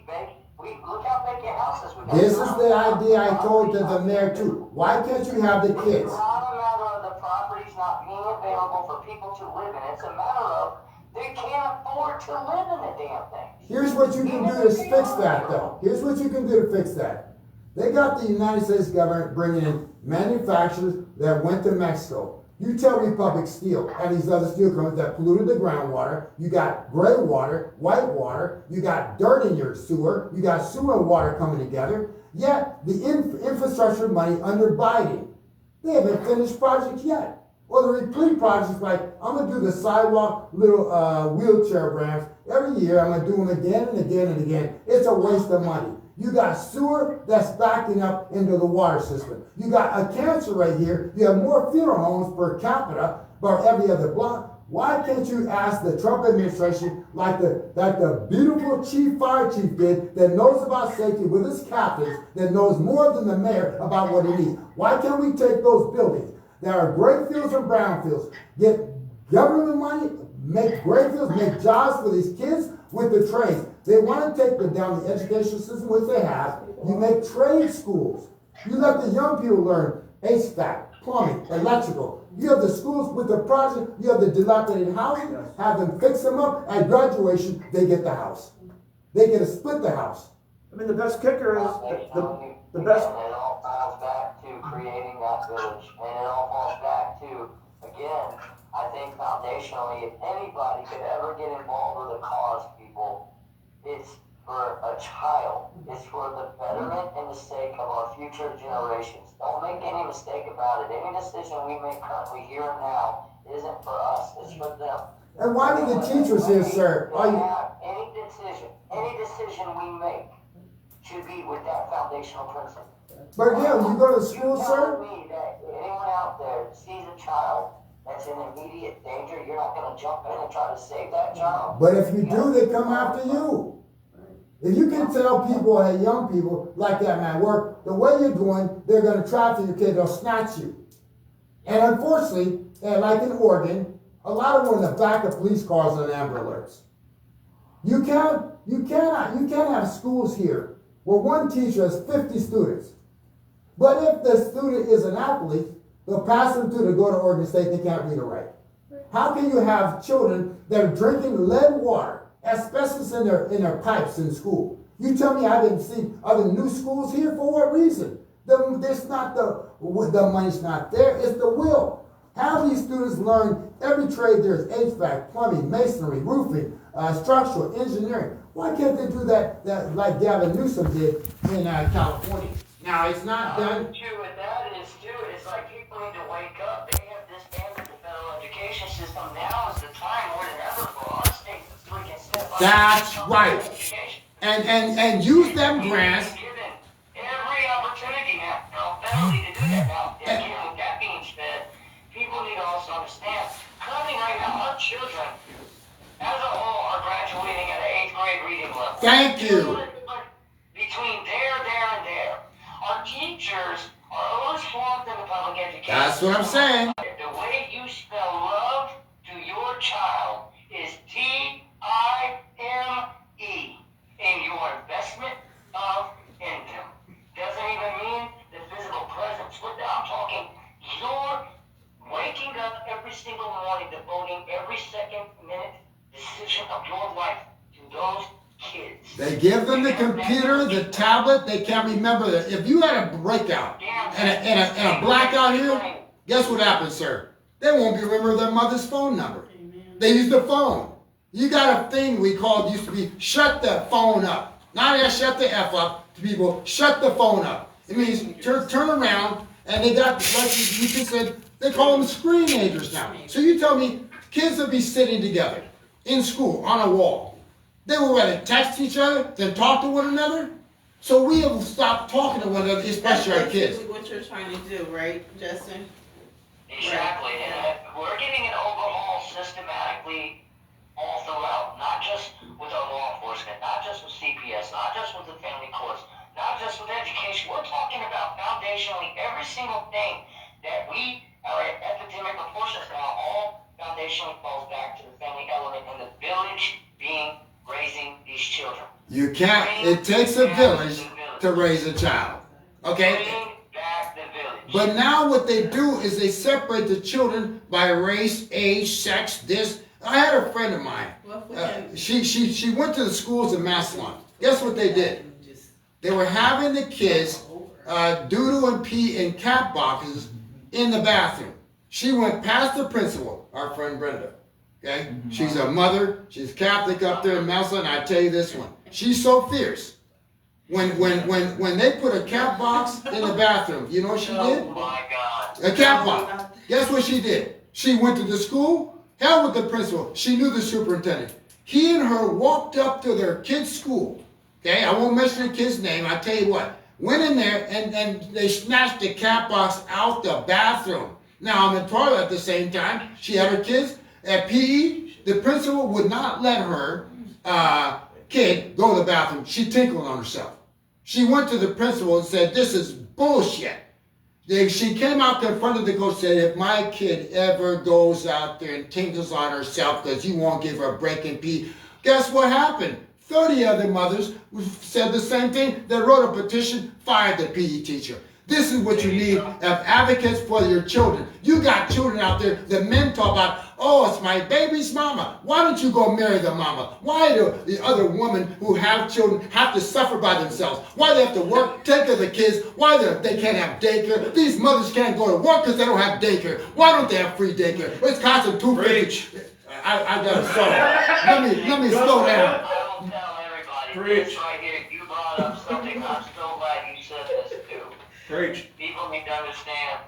Look how big your house is. We got This is the idea I told to the mayor too. Why can't you have the kids? It's not a matter of the properties not being available for people to live in. It's a matter of they can't afford to live in the damn thing. Here's what you can do to fix that though. Here's what you can do to fix that. They got the United States government bringing in manufacturers that went to Mexico. You tell Republic Steel and these other steel companies that polluted the groundwater, you got gray water, white water, you got dirt in your sewer, you got sewer and water coming together, yet the infrastructure money under Biden, they haven't finished projects yet. Or the replete projects like, I'm going to do the sidewalk little wheelchair ramps every year, I'm going to do them again and again and again. It's a waste of money. You got sewer that's backing up into the water system. You got a cancer right here. You have more funeral homes per capita by every other block. Why can't you ask the Trump administration, like the beautiful fire chief did, that knows about safety with his captains, that knows more than the mayor about what he needs? Why can't we take those buildings that are gray fields and brown fields, get government money, make gray fields, make jobs for these kids with the trades? They want to take down the education system, which they have. You make trade schools. You let the young people learn HVAC, plumbing, electrical. You have the schools with the project. You have the dilapidated housing. Have them fix them up. At graduation, they get the house. They get to split the house. I mean, the best kicker is the best. And it all falls back to creating that village. And it all falls back to, again, I think foundationally, if anybody could ever get involved with a cause, people, it's for a child. It's for the betterment and the sake of our future generations. Don't make any mistake about it. Any decision we make currently here and now isn't for us. It's for them. And why do the teachers here, sir? Any decision we make should be with that foundational principle. But again, when you go to school, You sir, telling me that anyone out there sees a child that's in immediate danger, you're not going to jump in and try to save that child? but if you do, they come after you. If you can tell people, hey, young people, like that man, work, the way you're doing, they're going to traffic your kid, they'll snatch you. And unfortunately, like in Oregon, a lot of them are in the back of police cars and Amber Alerts. You can't have schools here where one teacher has 50 students. But if the student is an athlete, they'll pass them to go to Oregon State, they can't read or write. How can you have children that are drinking lead water, asbestos in their pipes in school? You tell me I didn't see other new schools here, for what reason? There's not the money's not there, it's the will. Have these students learn every trade there is: HVAC, plumbing, masonry, roofing, structural, engineering. Why can't they do that like Gavin Newsom did in California? Now, it's not done. What that is, too, is like people need to wake up. They have disbanded the federal education system. Now is the time more than ever for our state to freaking step up. That's and right. education. And use them grants. Given every opportunity now, federally to do that now. Again, with that being said, people need to also understand, currently right now, our children, as a whole, are graduating at an 8th grade reading level. Thank you. Between there, and there. Our teachers are always flunked in the public education. That's what I'm saying. The way you spell love to your child is Time in your investment of income. Doesn't even mean the physical presence. With that, I'm talking you're waking up every single morning, devoting every second, minute, decision of your life to those kids. They give them the computer, the tablet. They can't remember that. If you had a breakout and a blackout here, guess what happens, sir? They won't be remember their mother's phone number. They use the phone. You got a thing we called, used to be, shut the phone up. Not just shut the F up to people, shut the phone up. It means turn around, and they got, like you just said, they call them screenagers now. So you tell me, kids will be sitting together in school on a wall. They would rather text each other than talk to one another. So we have stopped talking to one another, especially our kids. That's what you're trying to do, right, Justin? Exactly, and we're getting an overhaul systematically all throughout, not just with our law enforcement, not just with CPS, not just with the family courts, not just with education. We're talking about foundationally every single thing that we are at epidemic proportions now, all foundationally falls back to the family element and the village being raising these children. You can't, it takes a village to raise a child. Okay? Bring back the village. But now what they do is they separate the children by race, age, sex, this. I had a friend of mine. She went to the schools in Massillon. Guess what they did? They were having the kids doodle and pee in cat boxes in the bathroom. She went past the principal, our friend Brenda. Okay? She's a mother. She's Catholic up there in Massillon. I tell you this one. She's so fierce. When they put a cat box in the bathroom, you know what she did? Oh my God. A cat box. Guess what she did? She went to the school. Hell with the principal. She knew the superintendent. He and her walked up to their kid's school. Okay, I won't mention the kid's name. I tell you what. Went in there and they snatched the cat box out the bathroom. Now I'm in toilet at the same time. She had her kids at PE. The principal would not let her kid go to the bathroom. She tinkled on herself. She went to the principal and said, "This is bullshit." She came out in front of the coach and said, "If my kid ever goes out there and tinkles on herself because you won't give her a break and pee," guess what happened? 30 other mothers said the same thing. They wrote a petition, fired the PE teacher. This is what you need of advocates for your children. You got children out there that men talk about, "Oh, it's my baby's mama." Why don't you go marry the mama? Why do the other women who have children have to suffer by themselves? Why they have to work, take care of the kids? Why they can't have daycare? These mothers can't go to work because they don't have daycare. Why don't they have free daycare? It's costing $250. I gotta slow. Let me slow down. I will tell everybody this right here. You brought up something. I'm so glad you said this too. Preach. People need to understand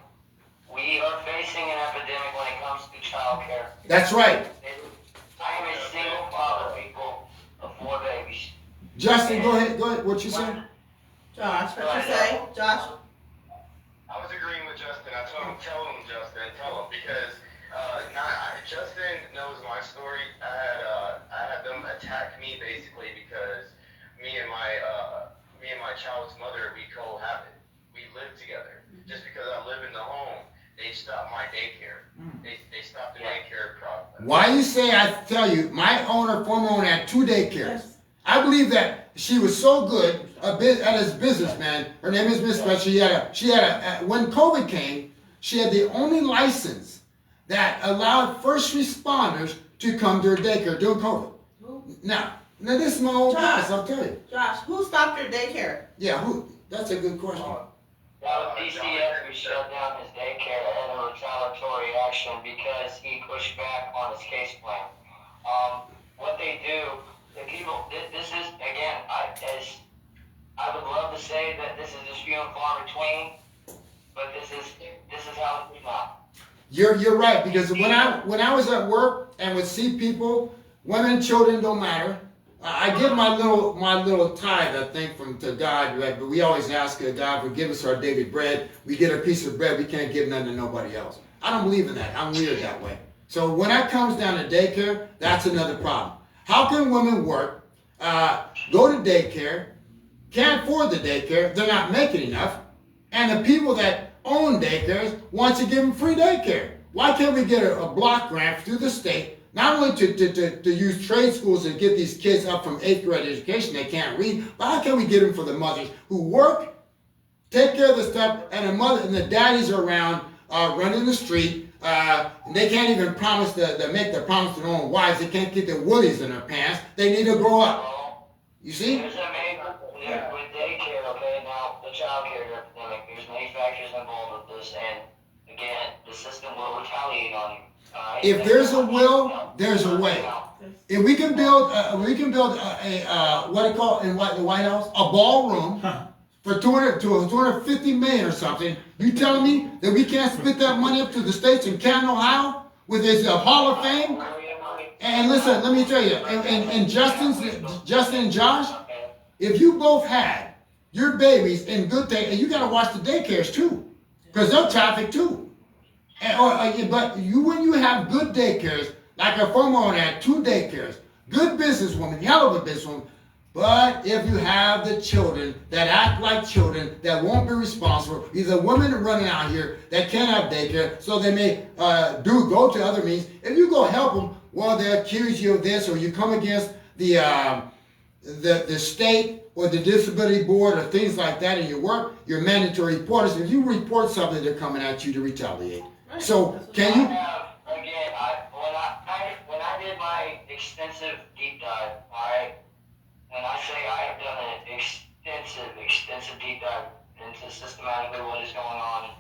we are facing an epidemic when it comes to child care. That's right. I am a single father, people, of 4 babies. Justin, go ahead. What you saying? Josh, what you say? Josh? I was agreeing with Justin. I told him, tell him, because Justin knows my story. I had them attack me basically because me and my child's mother, we cohabit. We live together. Just because I live in the home, they stopped my daycare. They stopped the daycare process. Why you say? I tell you, my former owner had 2 daycares. I believe that she was so good at his businessman. Her name is Miss Fletcher. She had a when COVID came, she had the only license that allowed first responders to come to her daycare during COVID. Now this is my old house, I'll tell you. Josh, who stopped your daycare? Yeah, who? That's a good question. Now, with DCF, we shut down his daycare and a retaliatory action because he pushed back on his case plan. What they do, the people, this is, again, I would love to say that this is just few and far between, but this is how it is now. You're right, because when I was at work and would see people, women, children, don't matter. I give my little tithe, I think, to God, right? But we always ask God, forgive us our daily bread. We get a piece of bread, we can't give none to nobody else. I don't believe in that. I'm weird that way. So when that comes down to daycare, that's another problem. How can women work, go to daycare, can't afford the daycare, they're not making enough, and the people that own daycares want to give them free daycare? Why can't we get a block grant through the state, not only to use trade schools and get these kids up from 8th grade education, they can't read, but how can we get them for the mothers who work, take care of the stuff, and the mother and the daddies are around running the street, and they can't even promise to make the promise to their own wives, they can't get their woolies in their pants, they need to grow up. You see? There's a with daycare, okay, now the child care epidemic, there's many factors involved with this, and again, the system will retaliate on you. If there's a will, there's a way. If we can build, a what do you call it in the White House, a ballroom for 250 million or something. You telling me that we can't split that money up to the states in Canton, Ohio, with its Hall of Fame? And listen, let me tell you, and Justin and Josh, if you both had your babies in good day, and you got to watch the daycares too, because they'll traffic too. But when you have good daycares, like a former owner had 2 daycares, good businesswoman, hell of a businesswoman, but if you have the children that act like children, that won't be responsible, either women running out here that can't have daycare, so they may go to other means. If you go help them, well, they accuse you of this, or you come against the state or the disability board or things like that in your work, you're mandatory reporters. If you report something, they're coming at you to retaliate. Right. So can you? Again, when I did my extensive deep dive, alright, and I say I have done an extensive deep dive into systematically what is going on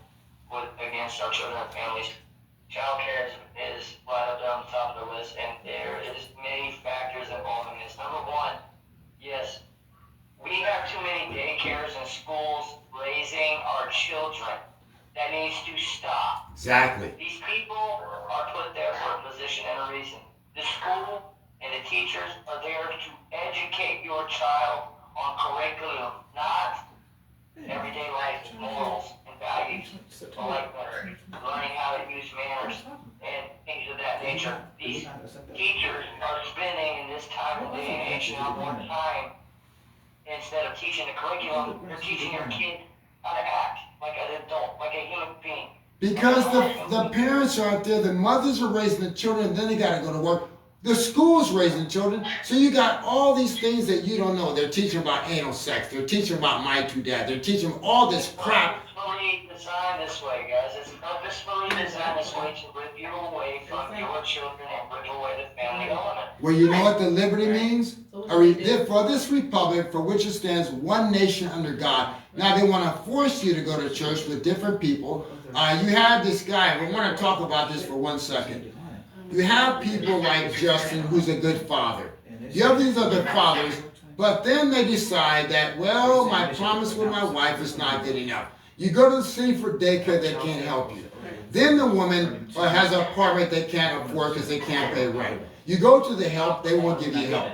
against our children and families. Child care is right up there on the top of the list, and there is many factors involved in this. Number one, yes, we have too many daycares and schools raising our children. That needs to stop. Exactly. These people are put there for a position and a reason. The school and the teachers are there to educate your child on curriculum, not everyday life morals and values, but like learning how to use manners and things of that nature. These teachers are spending in this time of day and age now more time, instead of teaching the curriculum, they're teaching your kid how to act like an adult, like a human being. Because the parents aren't there, the mothers are raising the children, and then they got to go to work. The school's raising children, so you got all these things that you don't know. They're teaching about anal sex. They're teaching about my two dad. They're teaching all this crap. It's purposefully designed this way, guys. It's purposefully designed this way to rip you away from your children and rip away the family element. Well, you know what the liberty means? For this republic, for which it stands, one nation under God. Now they want to force you to go to church with different people. You have this guy. We want to talk about this for 1 second. You have people like Justin, who's a good father. You have these other fathers, but then they decide that, well, my promise with my wife is not good enough. You go to the city for daycare, they can't help you. Then the woman has an apartment they can't afford because they can't pay rent. You go to the help, they won't give you help.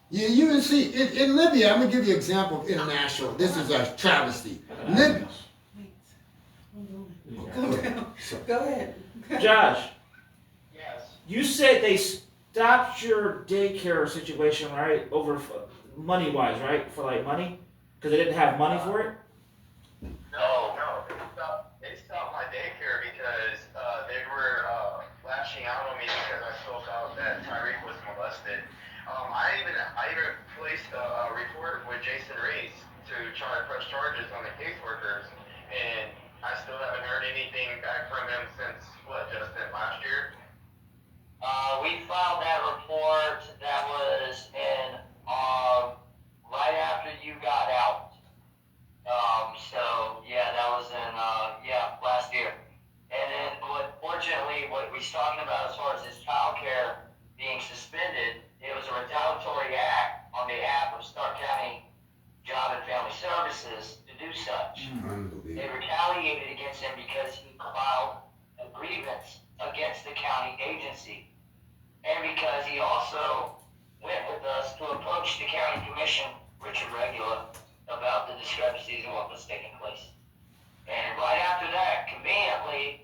You can see, in Libya, I'm going to give you an example of international. This is a travesty. Libya. Go ahead. Josh, Yes. you said they stopped your daycare situation, right? Over money-wise, right? For like money? Because they didn't have money for it? No. They stopped my daycare because they were lashing out on me because I spoke out that Tyreek was molested. I even placed a report with Jason Reese to try to press charges on the caseworkers, and I still haven't heard anything back from him since, Justin, last year? We filed that report. That was in right after you got out. So yeah, that was in They Unbelievable. retaliated against him because he filed a grievance against the county agency. And because he also went with us to approach the county commission, Richard Regula, about the discrepancies and what was taking place. And right after that, conveniently,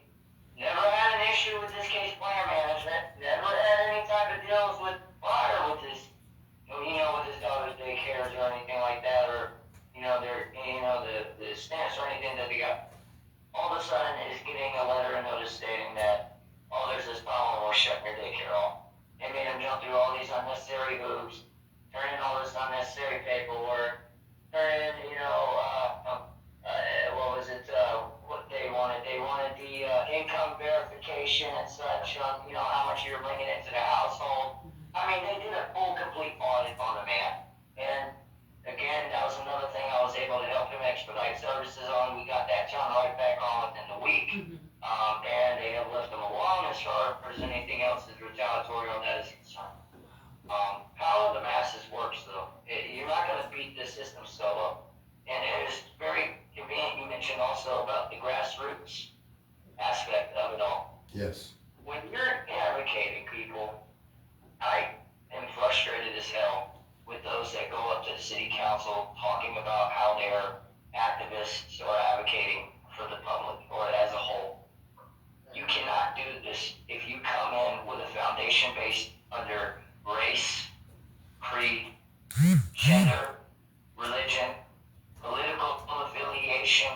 never had an issue with this case plan management, never had any type of deals with fire with his, with his daughter's daycares or anything like that, or, the stance or anything that they got. All of a sudden is getting a letter and notice stating that, there's this problem, we're shutting your daycare off. They made him jump through all these unnecessary hoops, turn in all this unnecessary paperwork, turn in, what they wanted. They wanted the income verification and such, how much you're bringing into the household. I mean, they did a full, complete audit on the man. And again, that was another thing I was able to help him expedite services on. We got that turned right back on within the week. And they have left him alone as far as anything else is retaliatory on that is concerned. How the masses works, though, you're not going to beat the system solo. And it is very convenient you mentioned also about the grassroots aspect of it all. Yes. When you're advocating people, I am frustrated as hell with those that go up to the city council talking about how they're activists or advocating for the public or as a whole. You cannot do this if you come in with a foundation based under race, creed, gender, religion, political affiliation,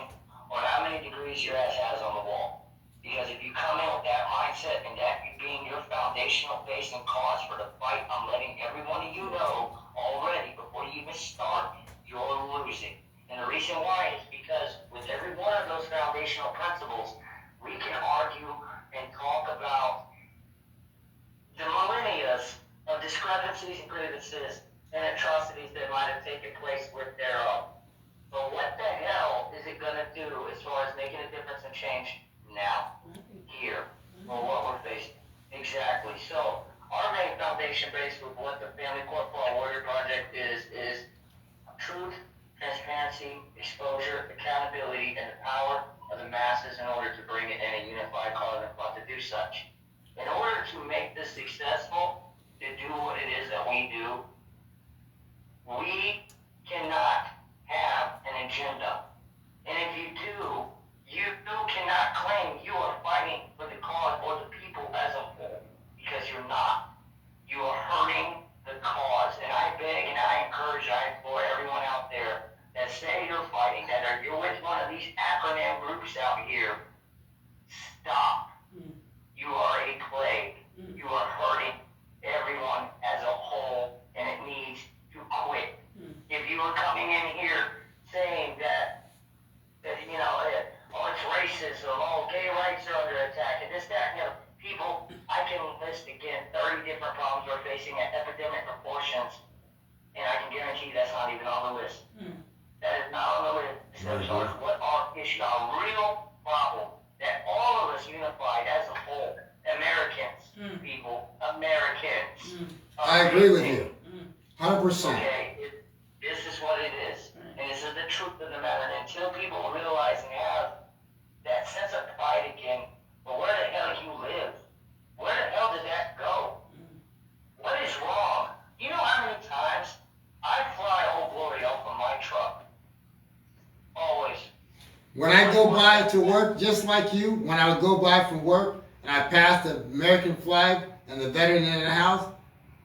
or how many degrees your ass has on the wall. Because if you come in with that mindset and that being your foundational base and cause for the fight, I'm letting every one of you know already before you even start, you're losing. And the reason why is because with every one of those foundational principles, we can argue and talk about the millennia of discrepancies and grievances and atrocities that might have taken place with thereof. But what the hell is it going to do as far as making a difference and change now, here, or what we're facing? Exactly. So our main foundation base with what the Family Court for Our Warrior Project is truth, transparency, exposure, accountability, and the power of the masses in order to bring it in a unified cause and thought to do such. In order to make this successful, to do what it is that we do, we cannot have an agenda. And if you do, you cannot claim you are fighting for the cause or the people as a whole, because you're not. You are hurting the cause. And I beg and I encourage, I implore everyone out there that say you're fighting, you're with one of these acronym groups out here, stop. You are a plague. You are hurting everyone as a whole, and it needs to quit. If you are coming in here saying that it's racism, gay rights are under attack, and this, that, people, I can list again 30 different problems we're facing at epidemic proportions, and I can guarantee that's not even on the list. That is not on the list. As far as what our issue, our real problem, that all of us unified as a whole, Americans, people, Americans. I agree with you. 100%. Okay, this is what it is. And this is the truth of the matter. And until people realize and have that sense of pride again, well, where the hell you live? Where the hell did that go? What is wrong? You know how many times I fly Old Glory off of my truck? Always. When I go by to work, just like you, when I would go by from work and I pass the American flag and the veteran in the house,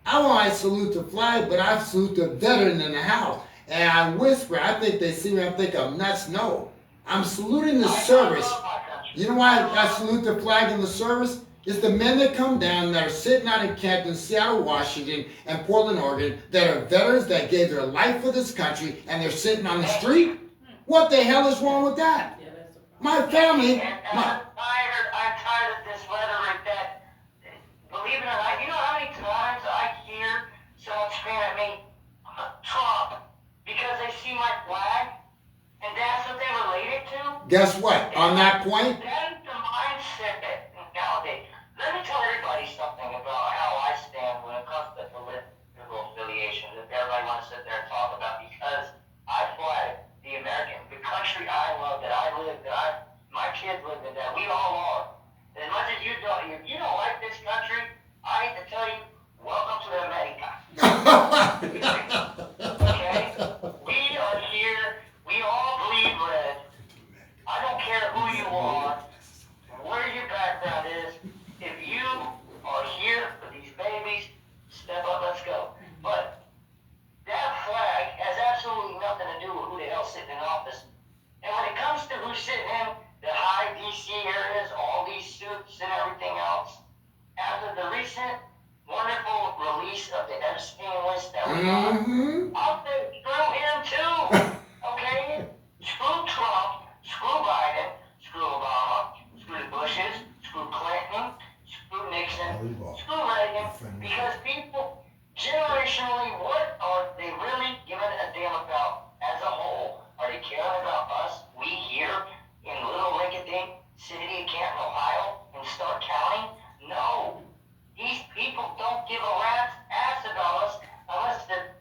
I don't want to salute the flag, but I salute the veteran in the house. And I whisper, I think they see me, I think I'm nuts. No, I'm saluting the service. You know why I salute the flag in the service? It's the men that come down that are sitting out in Canton, Seattle, Washington, and Portland, Oregon, that are veterans that gave their life for this country, and they're sitting on the street. What the hell is wrong with that? My family. I'm tired of this rhetoric that, believe it or not, you know how many times I hear someone scream at me, Trump, because they see my flag, and that's what they relate it to? Guess what? On that point, That is the mindset nowadays. Let me tell everybody something about how I stand when it comes to political affiliations, if everybody wants to sit there and talk about, because I flag the country I love extremist that we are. Mm-hmm. I'll say screw him too. Okay? Screw Trump, screw Biden, screw Obama, screw the Bushes, screw Clinton, screw Nixon, screw Reagan, because people, generationally, what are they really giving a damn about as a whole? Are they caring about us, we here in little rinky-dink city of Canton, Ohio, in Stark County? No. These people don't give a rat's ass about us unless they're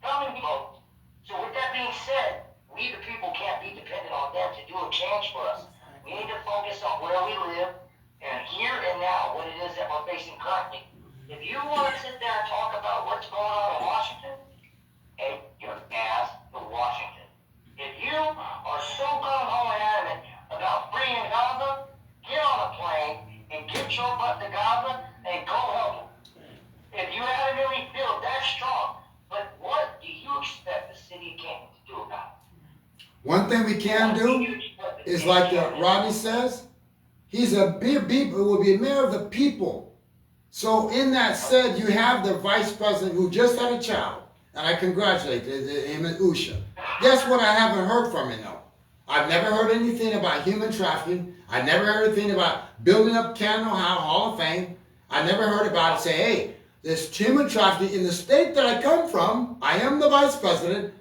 coming people. So with that being said, we the people can't be dependent on them to do a change for us. We need to focus on where we live and here and now, what it is that we're facing currently. If you want to sit there and talk about what's going on in Washington, take your ass to Washington. If you are so gung-ho and adamant about freeing Gaza, get on a plane and get your butt to Gaza and go help them. If you adamantly feel that strong, but what do you expect the city of Canton to do about it? One thing we can do is like Rodney says, he's will be a mayor of the people. So in that said, you have the vice president who just had a child, and I congratulate him and Usha. Guess what I haven't heard from him though? I've never heard anything about human trafficking. I never heard anything about building up Canton, Ohio Hall of Fame. I never heard about it say, hey, there's human trafficking in the state that I come from. I am the vice president.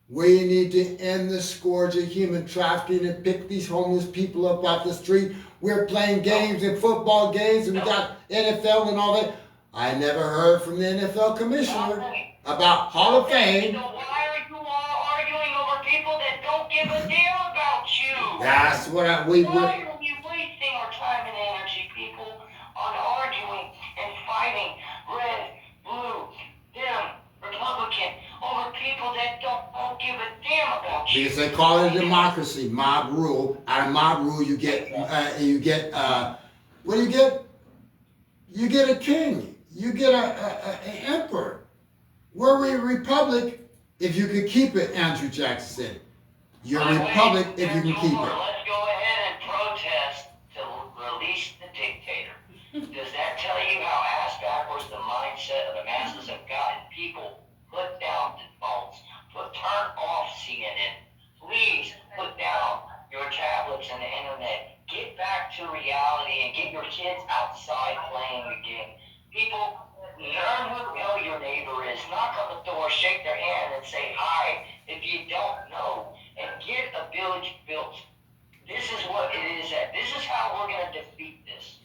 We need to end the scourge of human trafficking and pick these homeless people up off the street. We're playing games and football games and we got NFL and all that. I never heard from the NFL commissioner about Hall of Fame. So why are you all arguing over people that don't give a damn about you? That's what Why are we wasting our time and energy, people, on arguing and fighting red, blue, Dem, Republican, over people that don't give a damn about you? because they call it a democracy, mob rule. Out of mob rule, you get what do you get? You get a king. You get an emperor. We're a republic if you can keep it, Andrew Jackson said. You're a republic if you can keep it. Let's go ahead and protest to release the dictator. Does that tell you how ass backwards the mindset of the masses have gotten? People, put down the phones. Turn off CNN. Please put down your tablets and the internet. Get back to reality and get your kids outside playing the game. People, learn who the hell your neighbor is. Knock on the door, shake their hand, and say hi if you don't know. And get a village built. This is what it is. This is how we're going to defeat this.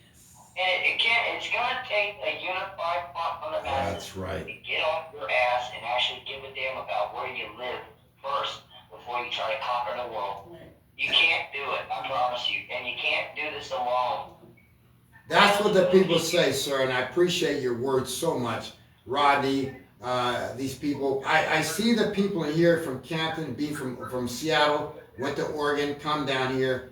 And it's going to take a unified front from the masses. That's right. To get off your ass and actually give a damn about where you live first before you try to conquer the world. You can't do it, I promise you. And you can't do this alone. That's what the people say, sir, and I appreciate your words so much. Rodney, these people, I see the people in here from Canton, being from Seattle, went to Oregon, come down here.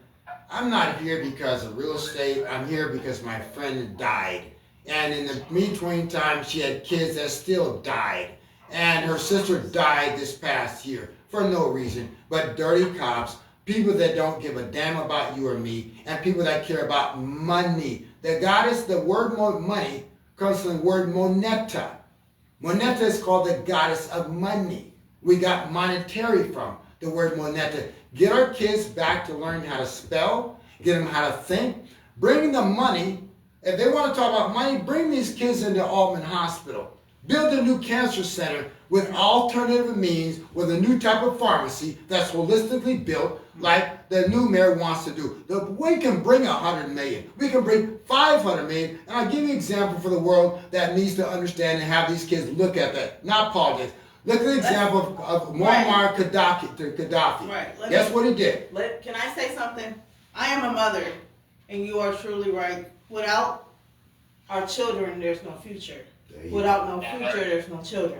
I'm not here because of real estate. I'm here because my friend died. And in the between time, she had kids that still died. And her sister died this past year for no reason, but dirty cops, people that don't give a damn about you or me, and people that care about money. The goddess, the word money comes from the word moneta. Moneta is called the goddess of money. We got monetary from the word moneta. Get our kids back to learn how to spell, get them how to think, bring them money. If they want to talk about money, bring these kids into Altman Hospital. Build a new cancer center with alternative means, with a new type of pharmacy that's holistically built like the new mayor wants to do. We can bring 100 million. We can bring 500 million. And I'll give you an example for the world that needs to understand and have these kids look at that, not politics. Look at the example of Muammar Gaddafi. Right. Guess what he did? Can I say something? I am a mother, and you are truly right. Without our children, there's no future. Without no future, there's no children.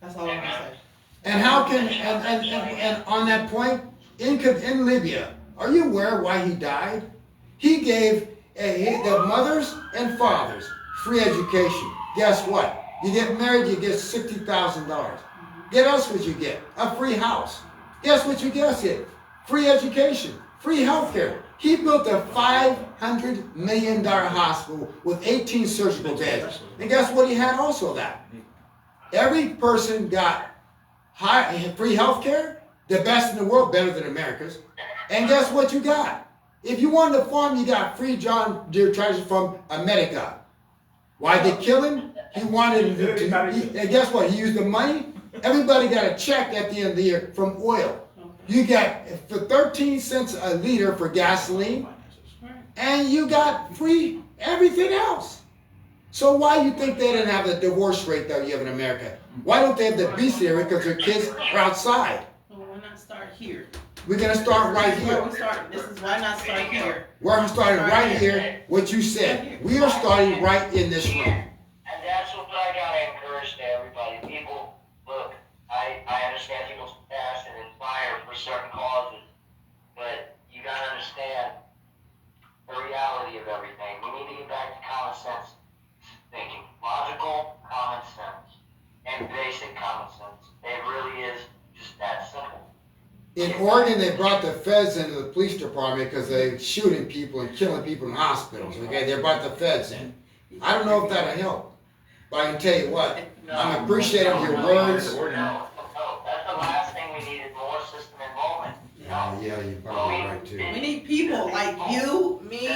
That's all I'm gonna say. And how can, and on that point, in Libya, are you aware why he died? He gave the mothers and fathers free education. Guess what? You get married, you get $60,000. Guess us what you get? A free house. Guess what you get? Free education, free health care. He built a $500 million hospital with 18 surgical beds. And guess what he had also that? Every person got free health care, the best in the world, better than America's. And guess what you got? If you wanted to farm, you got free John Deere tractors from America. Why'd they kill him? He wanted and guess what? He used the money. Everybody got a check at the end of the year from oil. You got for 13 cents a liter for gasoline, and you got free everything else. So why you think they didn't have the divorce rate that you have in America? Why don't they have the obesity rate? Because their kids are outside. Well, why not start here? We're gonna start right here. This is why not start here. We're starting right here. What you said. We are starting right in this room. And that's what I gotta encourage to everybody. People, look, I understand people's passion and fire for certain causes, but you gotta understand the reality of everything. We need to get back to common sense thinking. Logical common sense. And basic common sense. It really is just that simple. In Oregon, they brought the feds into the police department because they're shooting people and killing people in hospitals. Okay, they brought the feds in. I don't know if that'll help, but I can tell you what. I'm appreciative of your words. No, that's the last thing we need is more system involvement. Yeah, you're probably right too. We need people like you, me,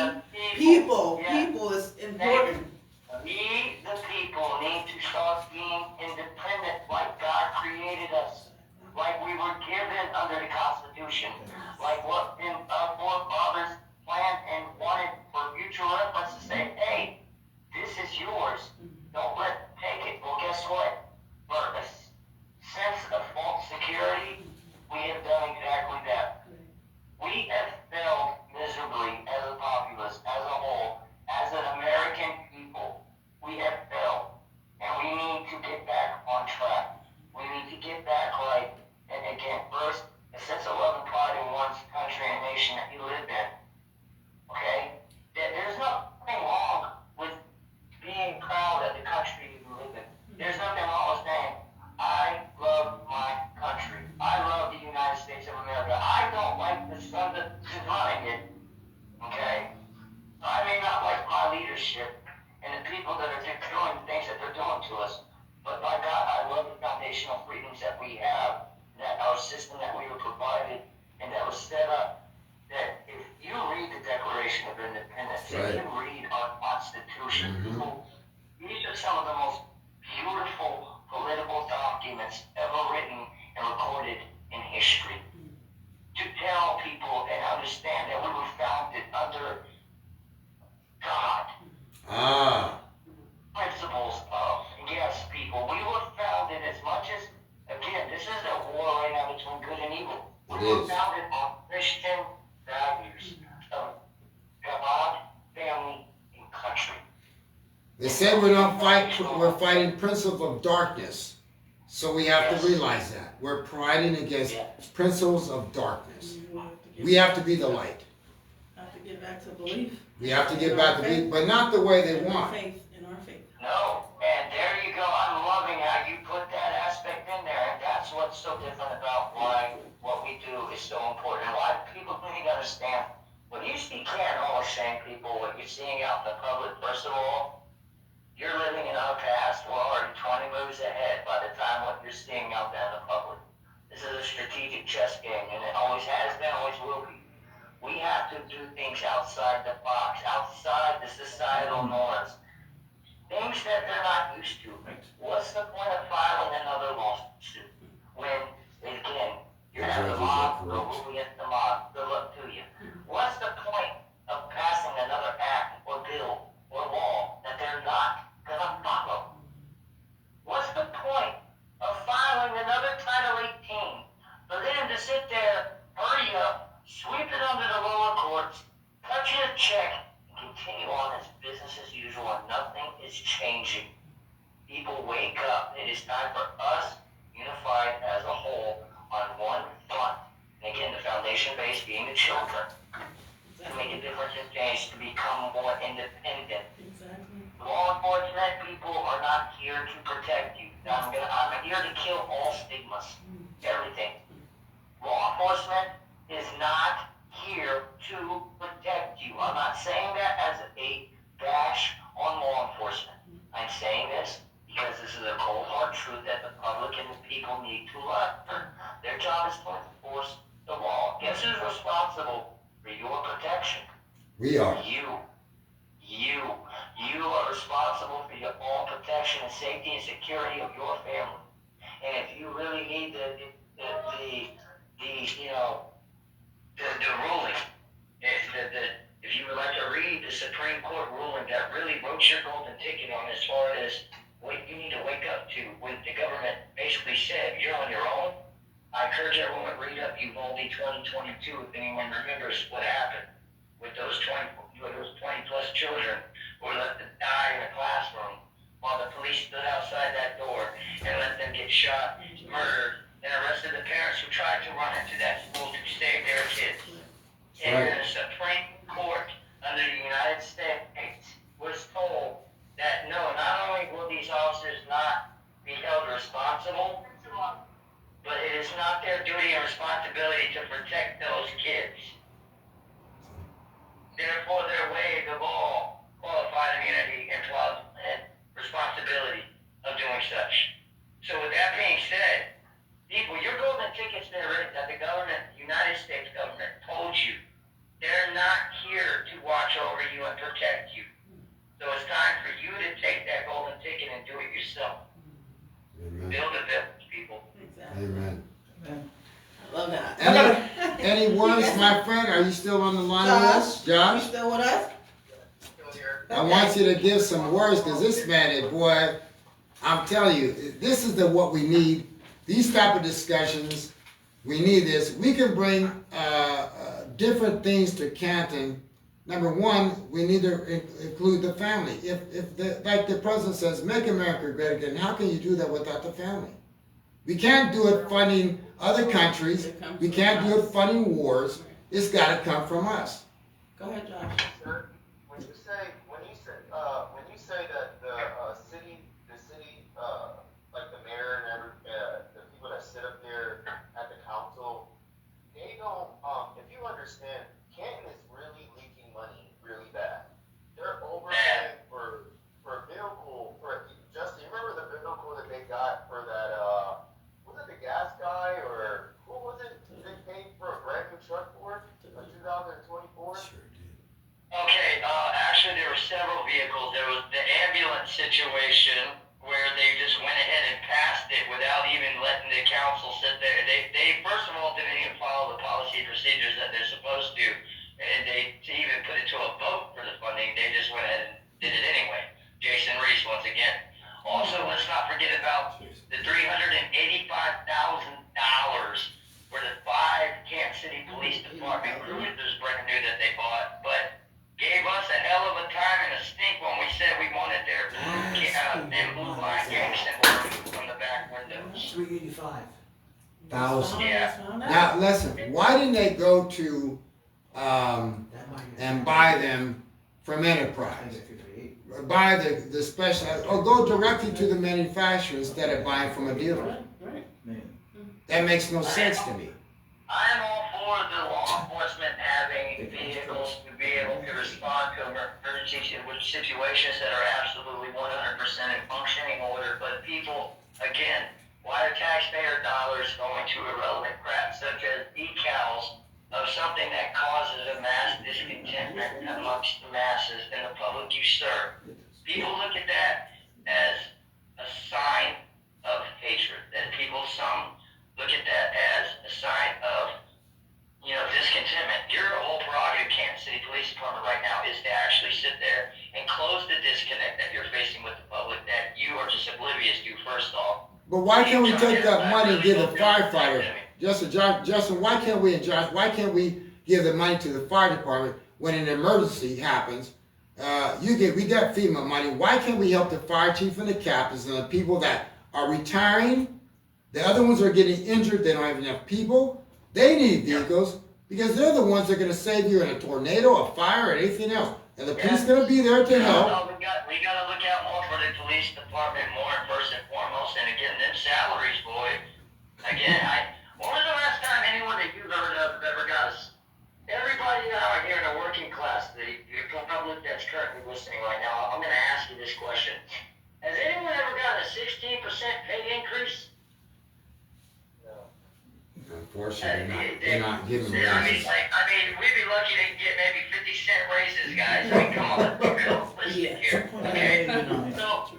people. People is important. We, the people, need to start being independent like God created us. Like we were given under the Constitution. Like what our forefathers planned and wanted for future reference to say, hey, this is yours. Don't take it. Well, guess what? For a sense of false security, we have done exactly that. We have failed miserably as a populace, as a whole, as an American people. We have failed. And we need to get back on track. We need to get back right. And again, first, a sense of love and pride in one's country and nation that you live in. Okay? There's nothing wrong with being proud of the country you live in. There's nothing wrong with saying, I love my country. I love the United States of America. I don't like the son that's running it. Okay? I may not like my leadership and the people that are doing the things that they're doing to us. But by God, I love the foundational freedoms that we have, that our system that we were provided and that was set up. That if you read the Declaration of Independence, if you read our Constitution, people, these are some of the most beautiful political documents ever written and recorded in history. To tell people and understand that we were founded under God. Principles of, yes, people, we were founded as much as, again, this is a war right now between good and evil. We were founded on Christian values of God, family, and country. They said we're fighting principles of darkness. So we have to realize that. We're fighting against principles of darkness. We have to be the light. Have to get back to belief. We have to get back to belief, but not the way they want. In our faith. No, and there you go. I'm loving how you put that aspect in there, and that's what's so different about why what we do is so important. Why people need to understand. When you see Canton always saying people, what you're seeing out in the public, first of all, you're living in our past. We're already 20 moves ahead by the time what you're seeing out there in the public. This is a strategic chess game, and it always has been, always will be. We have to do things outside the box, outside the societal norms. Things that they're not used to. What's the point of filing another lawsuit when, again, you're at the mob, go against the mob, good luck to you. What's the point of passing another act or bill or law that they're not going to follow? What's the point of filing another Title 18 for them to sit there, hurry up, sweep it under the lower courts, cut you a check, and continue on as business as usual, and nothing is changing. People wake up. It is time for us, unified as a whole, on one front. And again, the foundation base being the children, to make a difference in change, to become more independent. Exactly. Law enforcement people are not here to protect you. I'm here to kill all stigmas, everything. Law enforcement is not here to protect you. I'm not saying that as a bash on law enforcement. I'm saying this because this is a cold hard truth that the public and the people need to learn. Their job is to enforce the law. Guess who's responsible for your protection? We are. You are responsible for your own protection and safety and security of your family. And if you really need the ruling, if you would like to read the Supreme Court ruling that really wrote your golden ticket on as far as what you need to wake up to when the government basically said you're on your own, I encourage everyone to read up Uvalde 2022 if anyone remembers what happened with those 20 plus children who were left to die in a classroom while the police stood outside that door and let them get shot, murdered, and arrested the parents who tried to run into that school to save their kids. And the Supreme Court under the United States was told that no, not only will these officers not be held responsible, but it is not their duty and responsibility to protect those kids. Therefore, they're waived of all qualified immunity and responsibility of doing such. So with that being said, people, your golden ticket's been written that the government, United States government, told you they're not here to watch over you and protect you. So it's time for you to take that golden ticket and do it yourself. Amen. Build a village, people. Exactly. Amen. I love that. Any words, my friend? Are you still on the line with us? You Josh? still with us? Still here. I want you to give some words because this man, boy, I'm telling you, this is what we need. These type of discussions, we need this. We can bring different things to Canton. Number one, we need to include the family. Like the president says, make America great again. How can you do that without the family? We can't do it funding other countries. We can't do it funding wars. It's got to come from us. Go ahead, Josh. Sir, when you say that the city, like the mayor and the people that sit up there at the council, they don't. If you understand, Canton is really leaking money really bad. They're overpaying for a vehicle. Justin, you remember the vehicle that they got for that? Was it the gas guy or who was it? They paid for a brand new truck for it, a 2024. Okay, actually there were several vehicles. There was the ambulance situation where they just went ahead and passed it without even letting the council sit there. They first of all didn't even follow the policy and procedures that they're supposed to, and to even put it to a vote for the funding, they just went ahead and did it anyway. Jason Reese once again. Also, let's not forget about the $385,000 for the 5 Kansas City Police Department cruisers brand new that they bought, but gave us a hell of a time and a stink when we said we wanted their blue line gang symbol from the back windows. 385,000. Yeah. Now, listen, why didn't they go to and buy them from Enterprise? Buy the special, or go directly to the manufacturer instead of buying from a dealer. Right. That makes no sense to me. I am all for the law enforcement having vehicles to be able to respond to emergency situations that are absolutely 100% in functioning order. But people, again, why are taxpayer dollars going to irrelevant crap such as decals of something that causes a mass discontentment amongst the masses and the public you serve? People look at that as a sign of hatred. That some look at that as a sign of, discontentment. Your whole prerogative, Kansas City Police Department right now, is to actually sit there and close the disconnect that you're facing with the public that you are just oblivious to, first off. But why can't we take that money and give the firefighter? Justin, why can't we give the money to the fire department when an emergency happens? We got FEMA money. Why can't we help the fire chief and the captains and the people that are retiring? The other ones are getting injured. They don't have enough people. They need vehicles because they're the ones that are going to save you in a tornado, a fire, or anything else. And the police are going to be there to help. No, we got to look out more for the police department more first and foremost. And again, them salaries, boy. Again, when was the last time anyone that you've heard of ever got every you out here in the working class, the public that's currently listening right now, I'm going to ask you this question. Has anyone ever gotten a 16% pay increase? Unfortunately, they're not giving I raises. mean, we'd be lucky to get maybe 50-cent raises, guys. I mean, come on, let's be realistic here. Okay? So,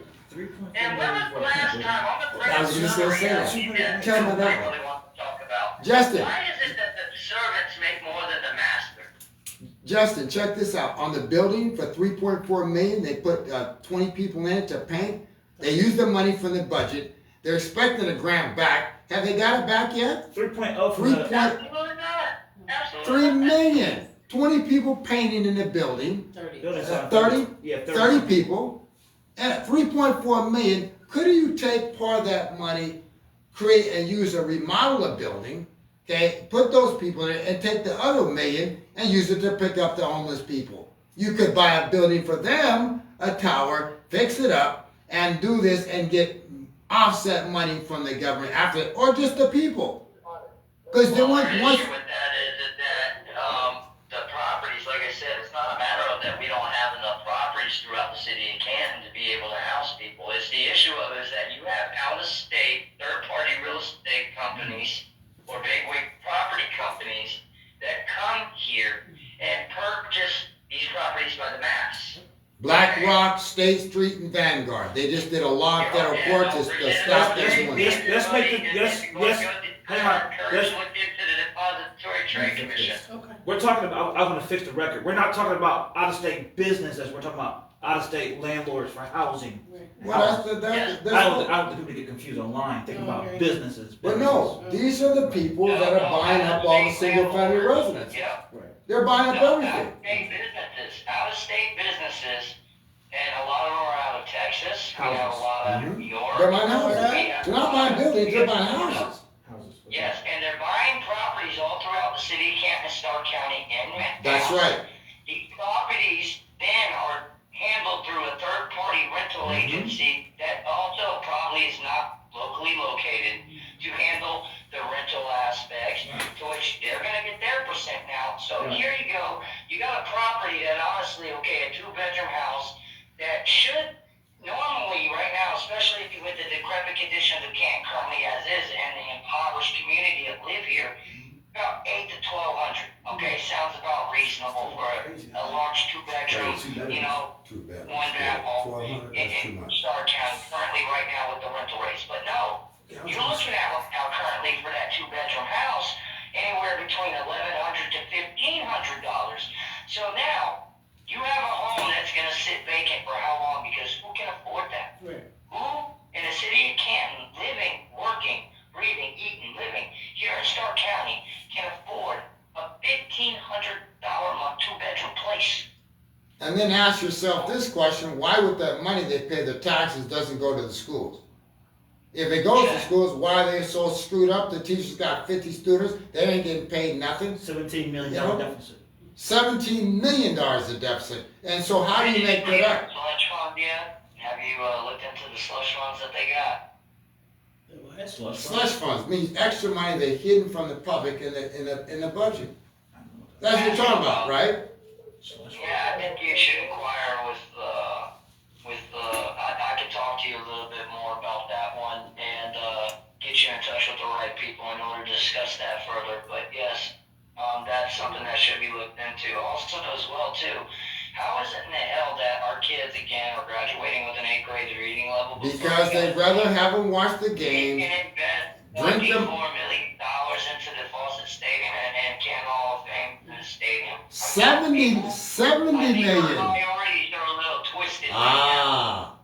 and when was the last time, I'm going to bring I up was just gonna say that. that Tell me that I one. really want to talk about. Justin, Why is it that the servants make more than the master? Justin, check this out. On the building for 3.4 million, they put 20 people in it to paint. They use the money from the budget. They're expecting a grant back. Have they got it back yet? 3.0 from 3. the. Absolutely not. Absolutely 3 not. million. 20 people painting in the building. 30. Building's 30? Yeah, 30 people. And at 3.4 million, couldn't you take part of that money, create and use a remodel a building, okay, put those people in it and take the other million and use it to pick up the homeless people? You could buy a building for them, a tower, fix it up, and do this and get offset money from the government after, or just the people. Because they Well, want, the once, issue with that is that the properties, like I said, it's not a matter of that we don't have enough properties throughout the city of Canton to be able to house people. It's the issue of is that you have out-of-state, third-party real estate companies or bigwig property companies that come here and purchase these properties by the mass. Black Rock, State Street, and Vanguard. They just did a law in federal court to stop this one. Let's make the- yes, hang on. Let's- Look into the Depository Trade Commission. Okay. We're talking about, I want to fix the record. We're not talking about out-of-state businesses. We're talking about out-of-state landlords for housing. Well, I don't think people get confused online thinking about Okay. businesses. But no, these are the people that are buying up all the single family residents. Yeah. They're buying up everything. Out-of-state businesses, and a lot of them are out of Texas. We have a lot out of New York. They're buying houses. We have- They're not buying buildings, they're buying houses. Yes, and they're buying properties all throughout the city of Canton, Stark County, and That's right. These properties then are handled through a third-party rental agency that also probably is not locally located to handle the rental aspects, to which they're going to get their percent now. So here you go. You got a property that honestly, okay, a two-bedroom house that should normally right now, especially if you with the decrepit conditions of Canton currently as is and the impoverished community that live here, about 8 to 1,200. Okay, sounds about reasonable for a large two-bedroom, you know, one bath home in Stark County currently right now with the rental rates. But no, you're looking at now currently for that two-bedroom house anywhere between $1,100 to $1,500. So now you have a home that's going to sit vacant for how long? Because who can afford that? Right. Who in the city of Canton, living, working, breathing, eating, living here in Stark County can afford a $1,500 a month two-bedroom place? And then ask yourself this question, why would that money they pay the taxes doesn't go to the schools? If it goes to schools, why are they so screwed up? The teachers got 50 students, they ain't getting paid nothing. $17 million deficit. $17 million of deficit. And so how do you make that up? Slush fund yet? Have you looked into the slush funds that they got? Slush funds means extra money they hidden from the public in the budget. That's what you're talking about, right? Yeah, I think you should inquire with I can talk to you a little bit more about that one and get you in touch with the right people in order to discuss that further. But yes, that's something that should be looked into. Also as well too, how is it in the hell that our kids again are graduating with an 8th grade reading level? Because they'd rather have them watch the game, drink them. $4 million into the Fawcett Stadium and Canton Hall of Fame in the stadium. 70 million. Priorities are a little twisted. Ah.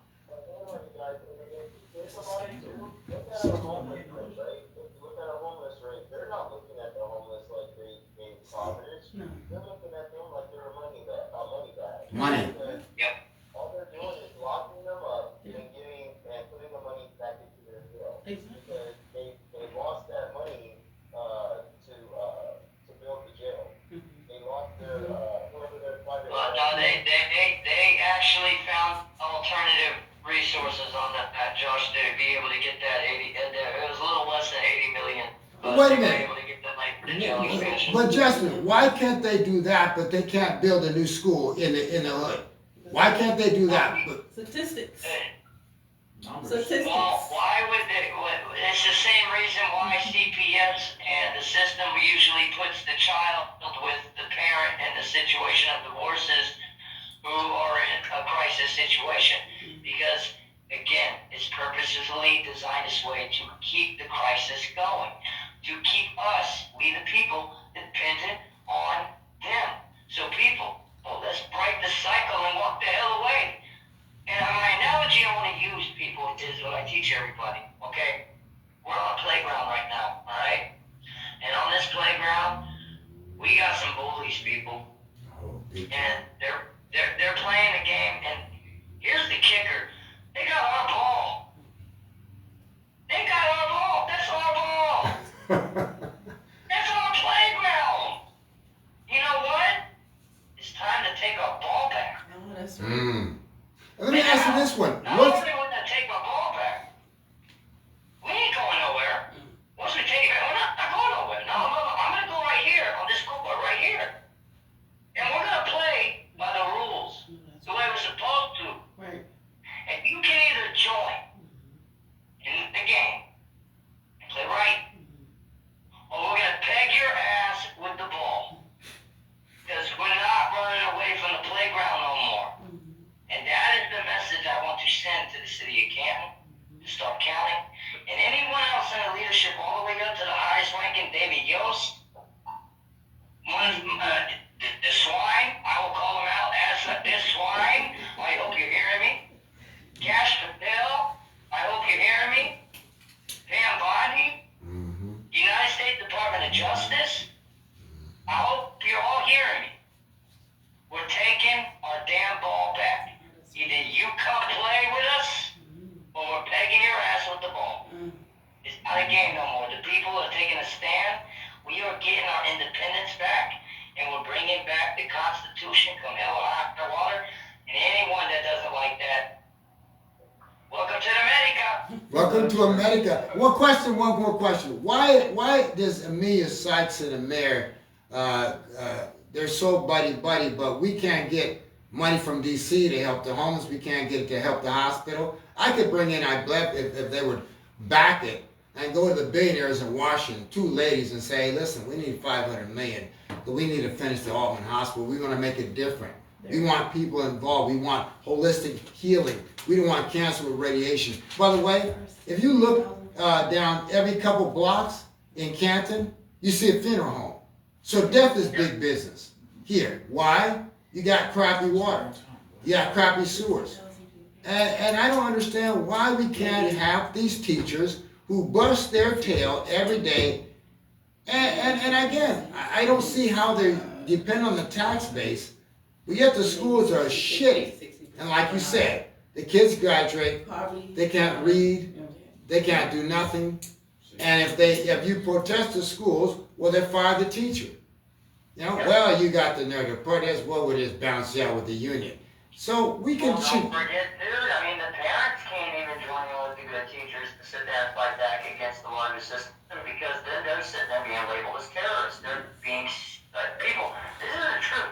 They're not looking at the homeless like they impoverished. No. They're looking at them like they're a money bag. Money. Yep. All they're doing is locking them up and putting the money back into their bill. Exactly. Because they lost that money to build the jail. They lost their whoever their private. Well, no, they actually found alternative resources on that, Josh, to be able to get that 80. It was a little less than 80 million. Wait a They were minute. able to get that like But Justin, why can't they do that, but they can't build a new school in the hood? Why can't they do that? Statistics. Numbers. Statistics. Well, why would they? It's the same reason why CPS and the system usually puts the child with the parent in the situation of divorces who are in a crisis situation. Because, again, it's purposefully designed this way to keep the crisis going, to keep us, we the people, dependent on them. So people, well, let's break the cycle and walk the hell away. And my analogy I want to use, people, is what I teach everybody, okay? We're on a playground right now, all right? And on this playground, we got some bullies, people. And they're playing a game, and here's the kicker. They got our ball. They got our ball. That's our ball. That's our playground. You know what? It's time to take our ball back. No, that's right. Let me ask you this one. Not What's, only would I take my ball back, we ain't going nowhere. Once we take it back, we're not going nowhere. No, I'm going to go right here on this court right here. And we're going to play by the rules, the way we're supposed to. Right. And you can either join in the game and play right, or we're going to peg your ass with the ball. Because we're not running away from the playground no more. And that is the message I want to send to the city of Canton, to Stark County, and anyone else in the leadership, all the way up to the highest ranking David Yost, the swine, I will call him out as this swine. I hope you're hearing me. Cash Patel, I hope you're hearing me. Pam Bondi, United States Department of Justice, I hope you're all hearing me. We're taking our damn ball back. Either you come play with us, or we're pegging your ass with the ball. It's not a game no more. The people are taking a stand. We are getting our independence back, and we're bringing back the Constitution, come hell or high water. And anyone that doesn't like that, welcome to America. welcome to America. One more question. Why does Amelia Sykes and the mayor, they're so buddy, but we can't get money from D.C. to help the homeless. We can't get it to help the hospital. I could bring in, I believe, if they would back it and go to the billionaires in Washington, two ladies, and say, listen, we need $500 million, but we need to finish the Altman Hospital. We're going to make it different. We want people involved. We want holistic healing. We don't want cancer with radiation. By the way, if you look down every couple blocks in Canton, you see a funeral home. So death is big business here. Why? You got crappy water. You got crappy sewers. And I don't understand why we can't have these teachers who bust their tail every day. And again, I don't see how they depend on the tax base, but yet the schools are shitty. And like you said, the kids graduate, they can't read, they can't do nothing. And if you protest the schools, well, they fire the teacher. You know, well, you got the nerve to protest. What would this bounce out with the union? So we can. Well, don't forget, dude. I mean, the parents can't even join in with the good teachers to sit there and fight back against the larger system because then they're sitting there being labeled as terrorists. They're being people. This is the truth.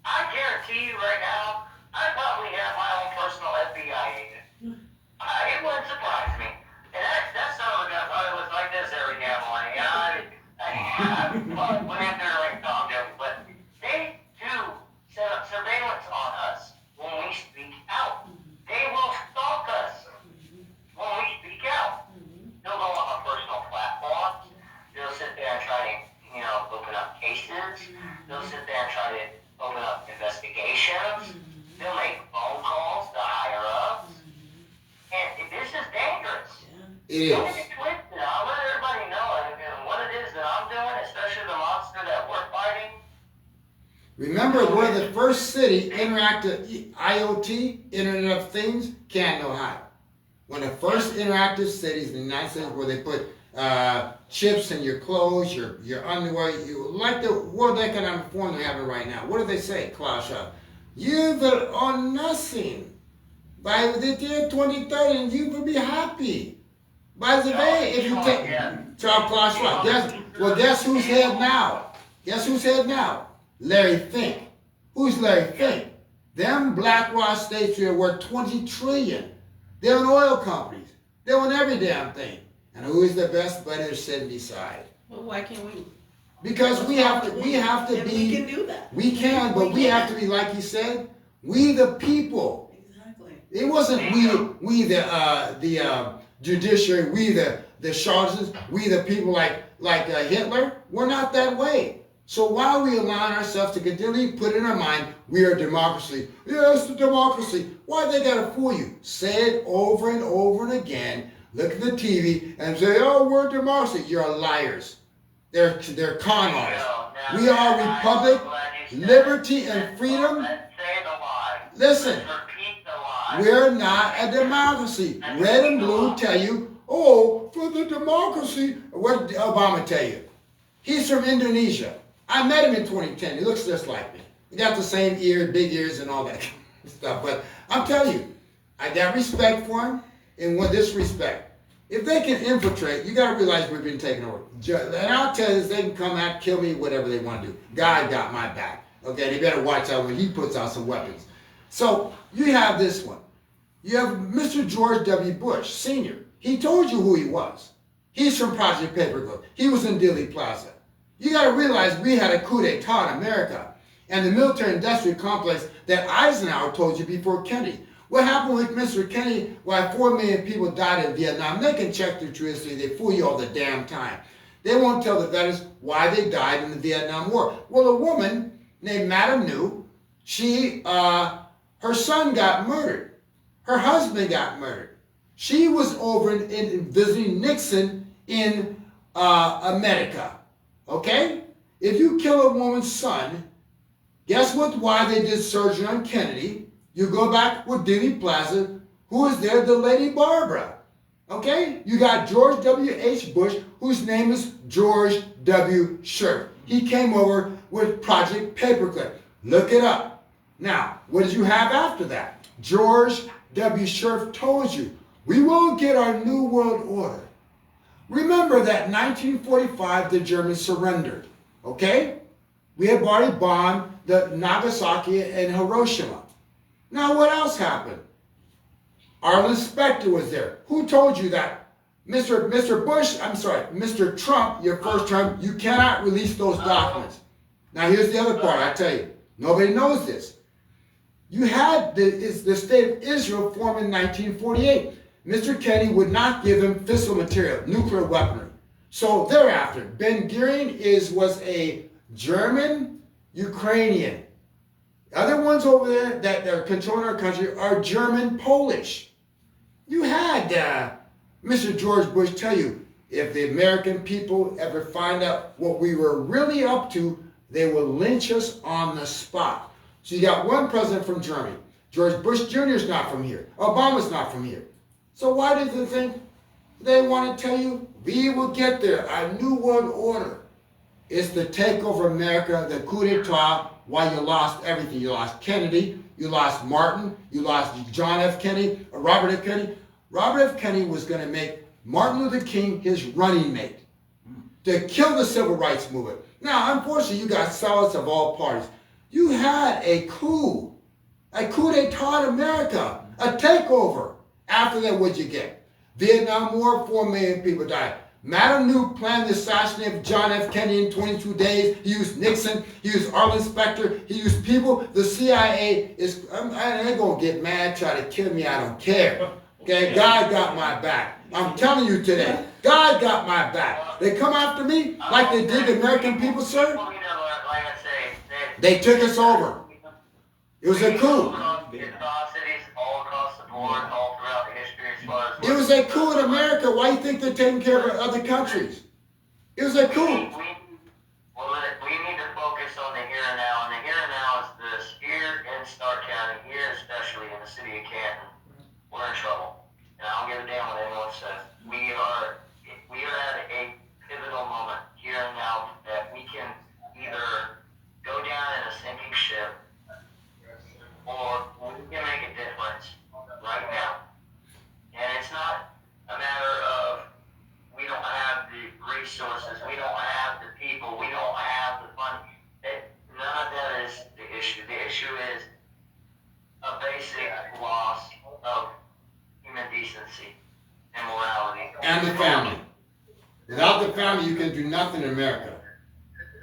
I guarantee you right now, I probably have my own personal FBI agent. It wouldn't surprise me. And that son of a gun probably looks like this every damn morning. I went in there like Tom Jones, but they do set up surveillance on us when we speak out. They will stalk us when we speak out. They'll go on our personal platforms. They'll sit there and try to, open up cases. They'll sit there and try to open up investigations. They'll make phone calls to higher ups. And this is dangerous. It Don't is. get twisted. I'll let everybody know what it is that I'm doing, especially the monster that we're fighting. Remember, we're the first city interactive IoT, Internet of Things, Canton, Ohio. One of the first interactive cities in the United States where they put chips in your clothes, your underwear, like the World Economic Forum they're having right now. What do they say, Klaus Schwab? You will own nothing by the year 2030, and you will be happy. By the way, if you take Charles Clark Schwab, guess who's head now? Guess who's head now? Larry Fink. Who's Larry Fink? Them BlackRock states here worth $20 trillion. They own oil companies. They own every damn thing. And who is the best buddy sitting beside? Well, why can't we? Because we have to And be. we can do that. We can, but we have to be, like he said, we the people. Exactly. It wasn't we the judiciary, we the charlatans, we the people like Hitler. We're not that way. So why are we allowing ourselves to continually put in our mind we are democracy? Yes, the democracy. Why they gotta fool you? Say it over and over and again. Look at the TV and say, "Oh, we're democracy." You're liars. They're con artists. We are republic, liberty, and freedom. Listen, we're not a democracy. Red and blue tell you, "Oh, for the democracy." What did Obama tell you? He's from Indonesia. I met him in 2010. He looks just like me. He got the same ears, big ears, and all that stuff. But I'm telling you, I got respect for him. And with this respect, if they can infiltrate, you got to realize we've been taken over. And I'll tell you this, they can come out, kill me, whatever they want to do. God got my back. Okay, they better watch out when he puts out some weapons. So you have this one. You have Mr. George W. Bush, Sr. He told you who he was. He's from Project Paperclip. He was in Dealey Plaza. You got to realize we had a coup d'etat in America and the military-industrial complex that Eisenhower told you before Kennedy. What happened with Mr. Kennedy? Why 4 million people died in Vietnam? They can check their true history. They fool you all the damn time. They won't tell the veterans why they died in the Vietnam War. Well, a woman named Madame New, her son got murdered. Her husband got murdered. She was over in visiting Nixon in America. Okay? If you kill a woman's son, guess what? Why they did surgery on Kennedy? You go back with Dealey Plaza. Who is there? The Lady Barbara. Okay? You got George W.H. Bush, whose name is George W. Sherf. He came over with Project Paperclip. Look it up. Now, what did you have after that? George W. Sherf told you, we won't get our New World Order. Remember that in 1945, the Germans surrendered. Okay? We had already bombed the Nagasaki and Hiroshima. Now, what else happened? Arlen Specter was there. Who told you that? Mr. Trump, your first term, you cannot release those documents. Now, here's the other part, I tell you. Nobody knows this. You had the state of Israel formed in 1948. Mr. Kennedy would not give them fissile material, nuclear weaponry. So thereafter, Ben-Gurion was a German Ukrainian. The other ones over there that are controlling our country are German Polish. You had Mr. George Bush tell you, if the American people ever find out what we were really up to, they will lynch us on the spot. So you got one president from Germany. George Bush Jr. is not from here. Obama's not from here. So why do they think they want to tell you, we will get there, our New World Order is to take over America, the coup d'etat, why you lost everything. You lost Kennedy, you lost Martin, you lost John F. Kennedy, or Robert F. Kennedy. Robert F. Kennedy was going to make Martin Luther King his running mate to kill the civil rights movement. Now, unfortunately, you got zealots of all parties. You had a coup d'etat in America, a takeover. After that, what'd you get? Vietnam War, 4 million people died. Madame New planned the assassination of John F. Kennedy in 22 days. He used Nixon. He used Arlen Specter. He used people. The CIA is, they're going to get mad, try to kill me. I don't care. Okay, God got my back. I'm telling you today, God got my back. They come after me like they did the American people, sir. They took us over. It was a coup. It was a coup in America. Why do you think they're taking care of other countries? It was a coup. We need to focus on the here and now. And the here and now is this. Here in Stark County, here especially in the city of Canton, we're in trouble. And I don't give a damn what anyone says. We are at a pivotal moment here and now that we can either go down in a sinking ship or we can make a difference right now. And it's not a matter of decency and morality. And the family. Without the family, you can do nothing in America.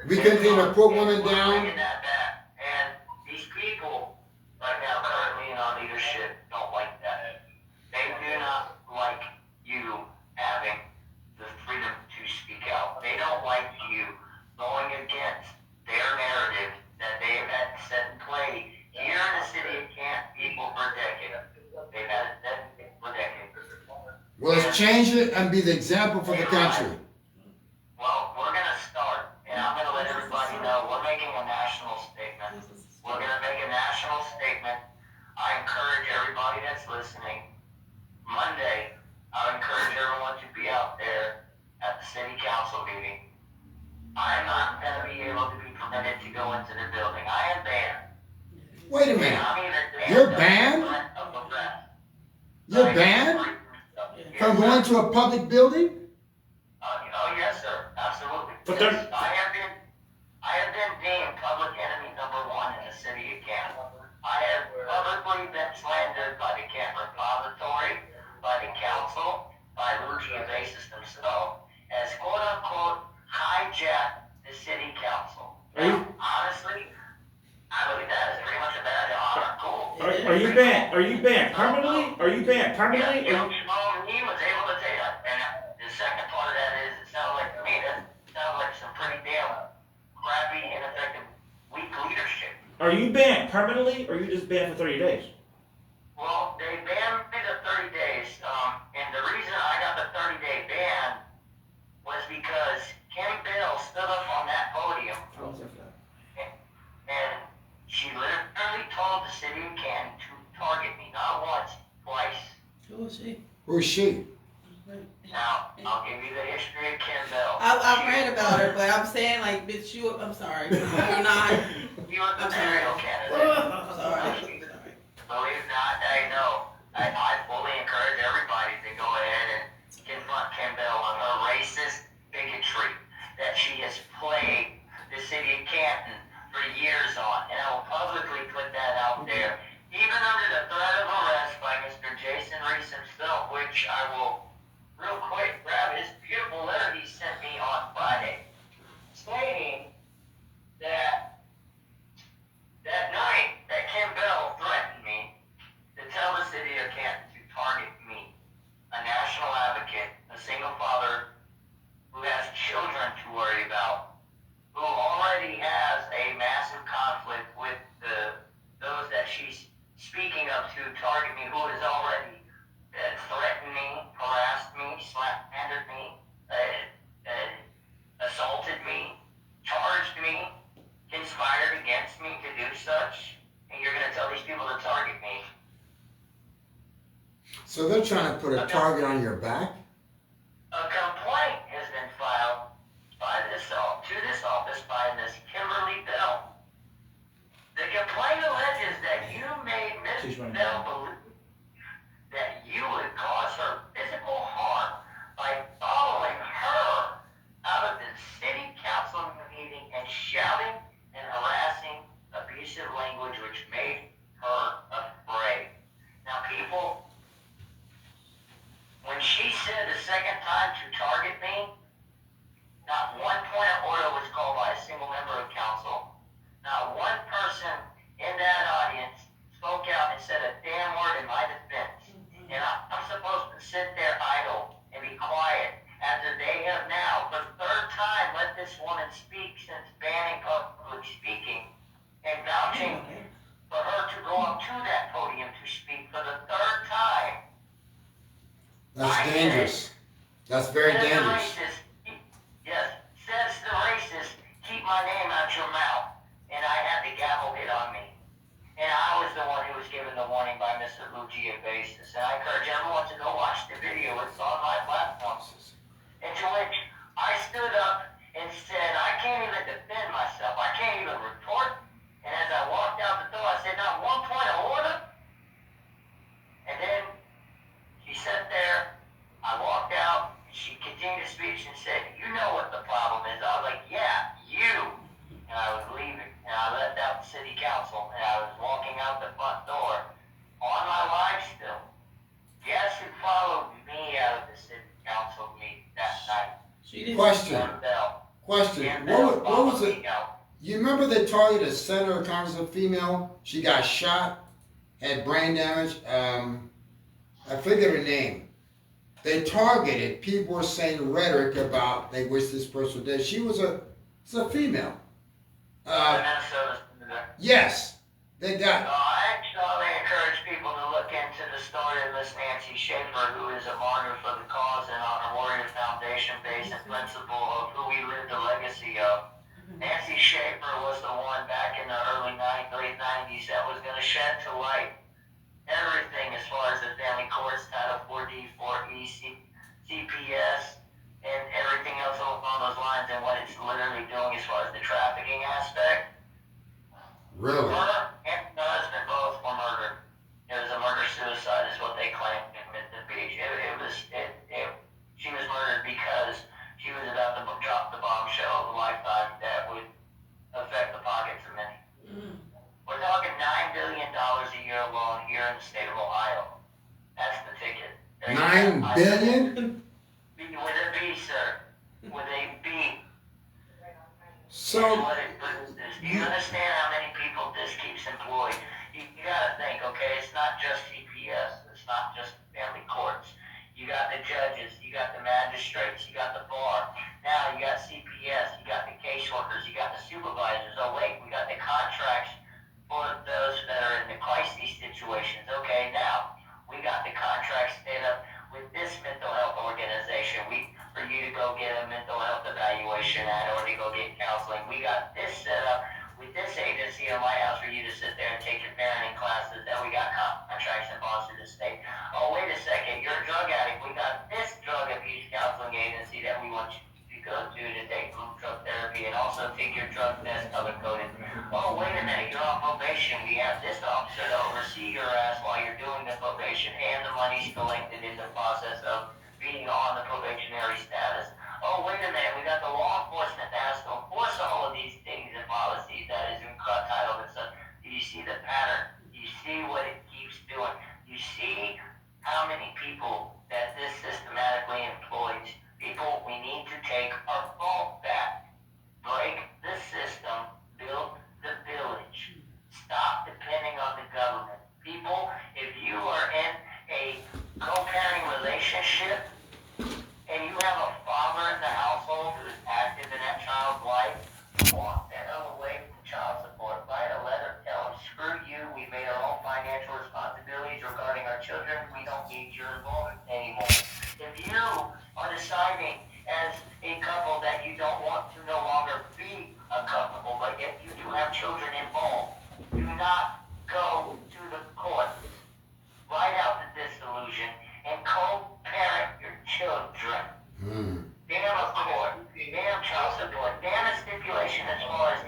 We continue to put women We're down. bringing that back. And these people right now currently in our leadership don't like that. They do not like you having the freedom to speak out. They don't like you going against their narrative that they have had set in play here in the city of Canton people for decades. They've had it set for decades. Well, let's change it and be the example for the country. Well, we're going to start, and I'm going to let everybody know we're making a national statement. We're going to make a national statement. I encourage everybody that's listening, Monday, I encourage everyone to be out there at the city council meeting. I'm not going to be able to be permitted to go into the building. I am banned. Wait a And minute. I'm either You're or banned? threat of arrest. You're banned from going to a public building? Oh yes, sir. Absolutely. But Yes, there- I have been deemed public enemy #1 in the city of Canton. I have publicly been slandered by the Canton Repository, by the council, by Luigi Basis himself, as quote unquote hijacked the city council. Are you- Honestly, I believe that is pretty much a badge of honor. Cool. Are you banned? Are you banned permanently? Are you banned permanently? Yeah, he was able to take it. And the second part of that is, it sounds like to me, that sounds like some pretty damn crappy, ineffective, weak leadership. Are you banned permanently, or are you just banned for 30 days? Well, they banned me the 30 days, and the reason I got the 30-day ban was because Kim Bell stood up on that podium, and she literally told the city of Canton to target me, not once, twice. Who is she? Who's she? Now, I'll give you the history of Kim Bell. I've read about her, but I'm saying like, bitch, I'm sorry. You're not. He was a serial candidate. I'm sorry. Believe it or not, I know. I fully encourage everybody to go ahead and confront Kim Bell on her racist bigotry that she has plagued the city of Canton for years on. And I will publicly put that out there, even under the threat of arrest by Mr. Jason Reese himself, which I will real quick grab his beautiful letter he sent me on Friday, stating that that night that Kim Bell threatened me to tell the city of Canton to target me, a national advocate, a single father who has children to worry about, who already has a massive conflict with those that she's speaking of to target me, who has already threatened me, harassed me, slandered me, assaulted me, charged me, conspired against me to do such, and you're going to tell these people to target me. So they're trying to put a target on your back? A complaint has been filed to this office by Miss Kimberly Bell. The complaint alleges that you made Miss Bell believe that you would cause her physical harm by following her out of the city council meeting and shouting and harassing abusive language which made her afraid. Now people, when she said the second time to target me, not one point of order was called by a single member of council. Not one person in that audience spoke out and said a damn word in my defense. And I'm supposed to sit there idle and be quiet after they have now, for the third time, let this woman speak since banning public speaking and vouching for her to go up to that podium to speak for the third time. That's dangerous. That's very Says the dangerous. racist, yes, says the racist, keep my name out your mouth. And I had the gavel hit on me. And I was the one who was given the warning by Mr. Luigi Basis. And I encourage everyone to go watch the video. It's on my platform. And to which I stood up and said, I can't even defend myself. I can't even retort. And as I walked out the door, I said, not one point of order. And then she sat there. I walked out. She continued to speak and said, you know what the problem is. I was like, yeah, you. And I was leaving. And I left out the city council. And I was walking out the front door on my live still. Guess who followed She didn't. Question. One bell. Question. And What was it? following out. You remember they targeted a senator of Congress, a female? She got shot, had brain damage. I forget her name. They targeted. People were saying rhetoric about they wish this person was dead. It's a female. Minnesota senator. Yes, they got. I actually encourage people to look into the story of Miss Nancy Schaefer, who is a martyr for the cause and on a Warrior Foundation based in principle of who we live the legacy of. Nancy Schaefer was the one back in the late 90s that was going to shed to light everything as far as the family courts, Title 4D, 4E, CPS, and everything else along those lines and what it's literally doing as far as the trafficking aspect. Really? Her and her husband both were murdered. It was a murder-suicide is what they claimed in Midland Beach. She was murdered because she was about to drop the bombshell of a lifetime that would affect the pockets of many. We're talking $9 billion a year alone here in the state of Ohio. That's the ticket. $9 billion? With a B, sir. With a B. So, Do you understand how many people this keeps employed? You gotta think, okay, it's not just CPS, it's not just family courts. You got the judges, you got the magistrates, you got the bar. Now you got CPS, you got the caseworkers, you got the supervisors. Oh wait, we got the contracts for those that are in the crisis situations. Okay, now we got the contracts set up with this mental health organization. For you to go get a mental health evaluation at or to go get counseling. We got this set up with this agency in my house for you to sit there and take your parenting classes. Then we got contracts and bonds through the state. Oh, wait a second, you're a drug addict. We got this drug abuse counseling agency that we want you to go to take group drug therapy and also take your drug test color coded. Oh, wait a minute, you're on probation. We have this officer to oversee your ass while you're doing the probation and the money's collected in the process of being on the probationary status. Oh, wait a minute, we got the law enforcement that has to enforce all of these things and policies that is entitled and stuff. Do you see the pattern? Do you see what it keeps doing? You see how many people that this systematically employs? People, we need to take our fault back. Break the system, build the village. Stop depending on the government. People, if you are in a co-parenting relationship, and you have a father in the household who is active in that child's life, walk that away from child support. Write a letter, tell them, screw you, we made our own financial responsibilities regarding our children, we don't need your involvement anymore. If you are deciding as a couple that you don't want to no longer be a couple, but yet you do have children involved, do not go to the court. Write out the dissolution and co-parent your children. Damn a court, damn child support, damn a stipulation as far as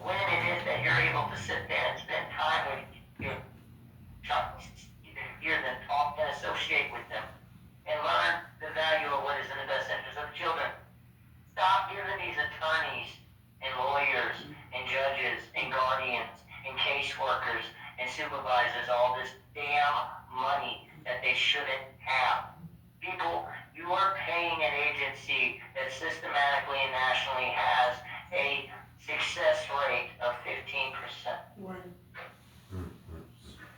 when it is that you're able to sit there and spend time with your child, hear them talk and associate with them, and learn the value of what is in the best interest of the children. Stop giving these attorneys and lawyers and judges and guardians and caseworkers and supervisors all this damn money that they shouldn't have. People, you are paying an agency that systematically and nationally has a success rate of 15%. Right.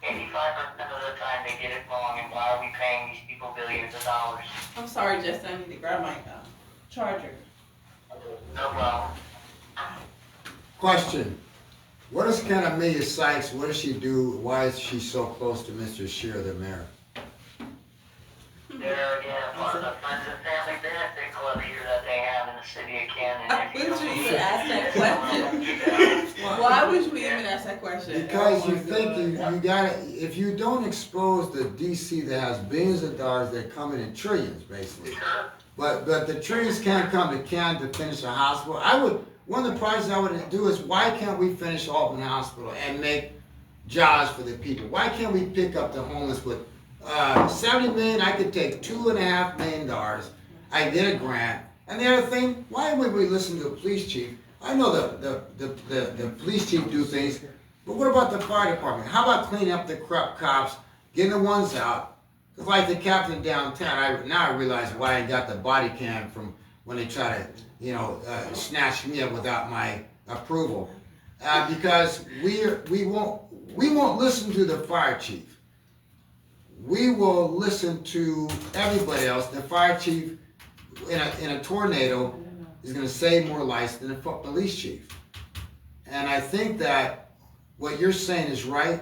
85% of the time they get it wrong, and why are we paying these people billions of dollars? I'm sorry, Justin. I need to grab my charger. No problem. question. What is kind of Amelia Sykes? What does she do? Why is she so close to Mr. Shearer, the mayor? They're again part of the Friends and Family Benefit Club here that they have in the city of Canton. Would you even ask that question? Why would you even ask that question? Because you think you gotta, if you don't expose the DC that has billions of dollars that come in trillions, basically. But the trillions can't come to Canton to finish a hospital. One of the projects I would do is, why can't we finish Albany Hospital and make jobs for the people? Why can't we pick up the homeless with $70 million? I could take $2.5 million. I get a grant. And the other thing, why would we listen to a police chief? I know the police chief do things, but what about the fire department? How about cleaning up the corrupt cops, getting the ones out? It's like the captain downtown. Now I realize why I got the body cam from when they try to, snatch me up without my approval. Because we won't listen to the fire chief. We will listen to everybody else. The fire chief in a tornado is going to save more lives than the police chief. And I think that what you're saying is right.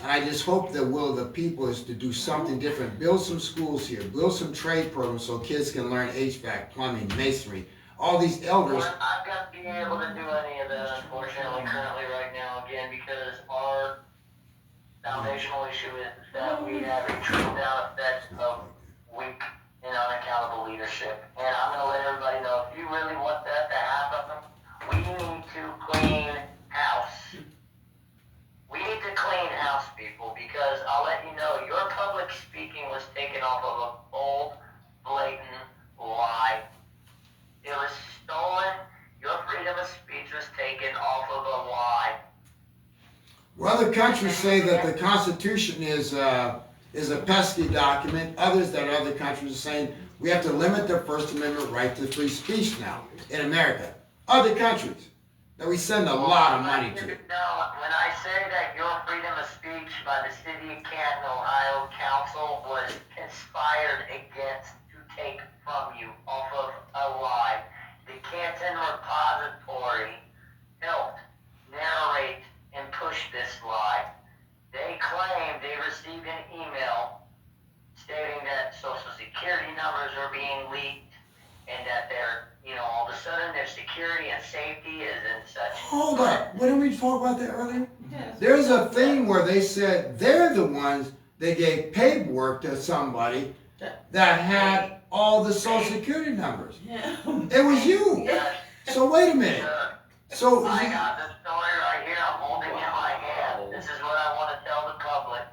And I just hope the will of the people is to do something different. Build some schools here. Build some trade programs so kids can learn HVAC, plumbing, masonry. All these elders. Well, I've got to be able to do any of that, unfortunately, currently right now, again, because our foundational issue is that we have a trickle-down effect of weak and unaccountable leadership. And I'm going to let everybody know, if you really want that to happen, we need to clean house. We need to clean house, people, because I'll let you know, your public speaking was taken off of a bold, blatant lie. It was stolen. Your freedom of speech was taken off of a lie. Well, other countries say that the Constitution is a pesky document. Others that other countries are saying we have to limit the First Amendment right to free speech now in America. Other countries that we send a lot of money to. No, when I say that your freedom of speech by the City of Canton, Ohio Council was conspired against to take from you off of a lie, the Canton Repository helped narrate and push this lie. They claim they received an email stating that Social Security numbers are being leaked and that they're, all of a sudden their security and safety is in such... Hold up. Didn't we talk about that earlier? Yes. There's a thing where they said they're the ones that gave paperwork to somebody that had all the Social Security numbers. Yeah. It was you. Yes, So wait a minute. sir. So I got the story right here. I'm holding it in my hand. This is what I want to tell the public.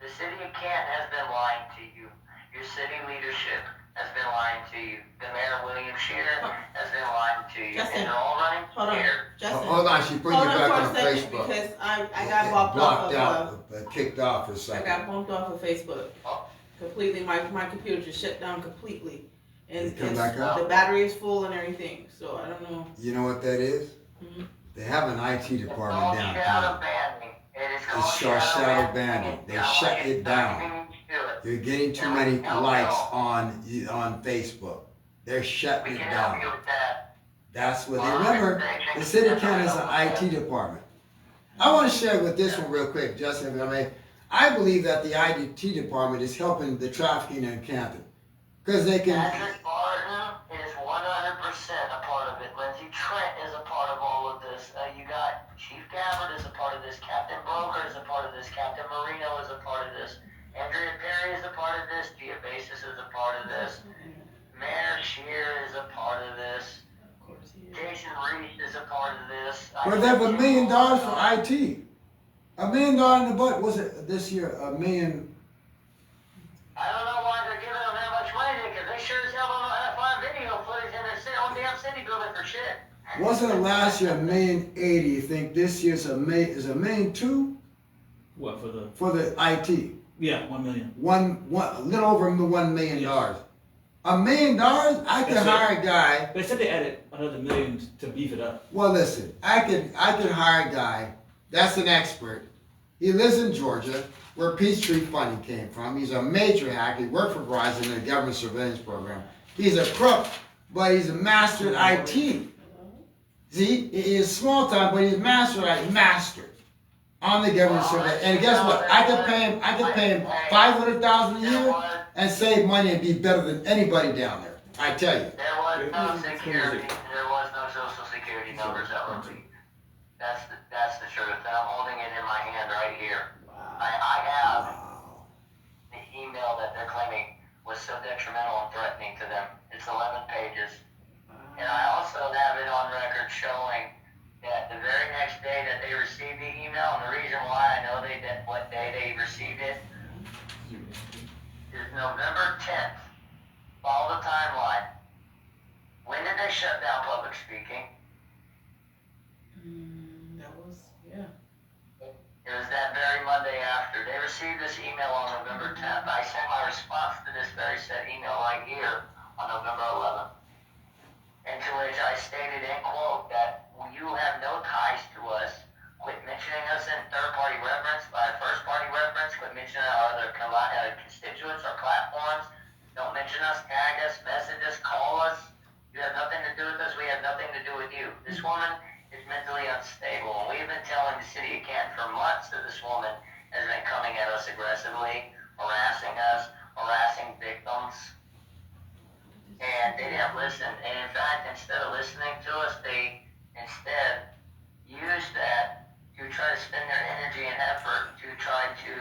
The City of Canton has been lying to you. Your city leadership has been lying to you. The Mayor, William Shearer, has been lying to you. Justin, And they're all running Hold on, here. Justin. hold on, she put you Hold back on on for a second Facebook. because I got bumped Blocked off of out, kicked off for a I second. got bumped off of Facebook. Oh. Completely, my computer just shut down completely. And Come back up? the battery is full and everything, so I don't know. You know what that is? Mhm. They have an IT It's department called downtown. shadow banning. It is called It's shadow shadow banning. They I don't shut like it down. I don't even do it. You're getting too many likes on Facebook. They're We shutting it can help down. you with that. That's what they remember. The city of Canton has an IT department. I want to share with this one real quick, Justin, if I may. I believe that the IT department is helping the trafficking in Canton. Because they can, Patrick Barton is 100% a part of it. Lindsey Trent is a part of all of this. You got Chief Gabbard is a part of this. Captain Broker is a part of this. Captain Marino is a part of this. Andrea Perry is a part of this. Gia Basis is a part of this. Mayor Shear is a part of this. Of course, he is. Jason Reese is a part of this. but they have $1 million for IT. $1 million in the budget. Was it this year? $1 million. I don't know why they're giving them that much money because they sure as hell don't know how to find video footage in their city, on damn city building for shit. Wasn't it last year $1,080,000? You think this year's $1 million? Is $1 million too What for the? for the IT? Yeah, 1 million. A little over $1 million. $1 million? I could That's it. hire a guy. They said they added another million to beef it up. Well, listen, I could hire a guy that's an expert. He lives in Georgia, where Peachtree funding came from. He's a major hacker. He worked for Verizon in the government surveillance program. He's a crook, but he's a master at IT. See, he is small time, but he's master on the government surveillance. And guess what? I could pay him $500,000 a year and save money and be better than anybody down there. I tell you. There was no security. There was no social security numbers that were leaked. That's the truth. And I'm holding it in my hand right here. I have the email that they're claiming was so detrimental and threatening to them. It's 11 pages. And I also have it on record showing that the very next day that they received the email, and the reason why I know what day they received it is November 10th. Follow the timeline. When did they shut down public speaking? That was, yeah. It was that very Monday after. They received this email on November 10th. I sent my response to this very set email right here on November 11th. And to which I stated in quote that you have no ties to us. Quit mentioning us in third-party reference, by first-party reference. Quit mentioning our other constituents or platforms. Don't mention us, tag us, message us, call us. You have nothing to do with us. We have nothing to do with you. This woman is mentally unstable, and we've been telling the city of Canton for months that this woman has been coming at us aggressively, harassing us, harassing victims. And they didn't listen. And in fact, instead of listening to us, they instead used that to try to spend their energy and effort to try to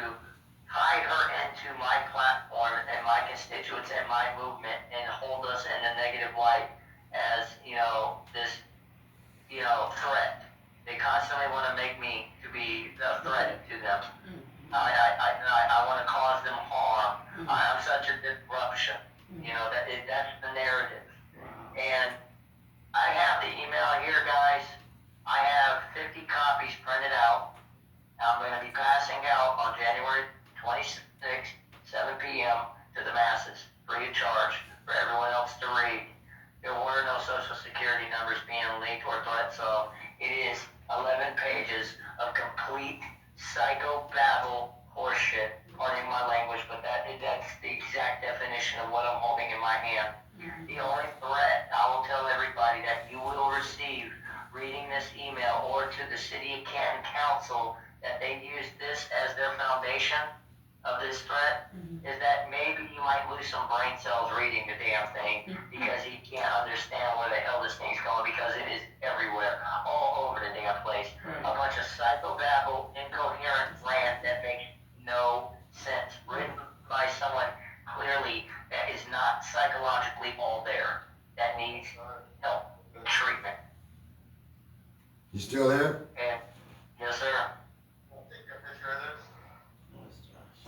tie her into my platform and my constituents and my movement and hold us in a negative light as, this, threat. They constantly want to make me to be a threat to them. I want to cause them harm. I'm such a disruption. That's the narrative. And I have the email here, guys. I have 50 copies printed out. I'm going to be passing out on January 26th, 7 p.m. to the masses, free of charge, for everyone else to read. There were no social security numbers being leaked or threats of. It is 11 pages of complete psychobabble horseshit. Pardon my language, but that's the exact definition of what I'm holding in my hand. The only threat I will tell everybody that you will receive reading this email or to the City of Canton Council that they use this as their foundation of this threat is that maybe you might lose some brain cells reading the damn thing because he can't understand where the hell this thing's going because it is everywhere, all over the damn place. A bunch of psychobabble, incoherent rant that makes no sense, written by someone clearly that is not psychologically all there, that needs help, treatment. You still there? And yes, sir.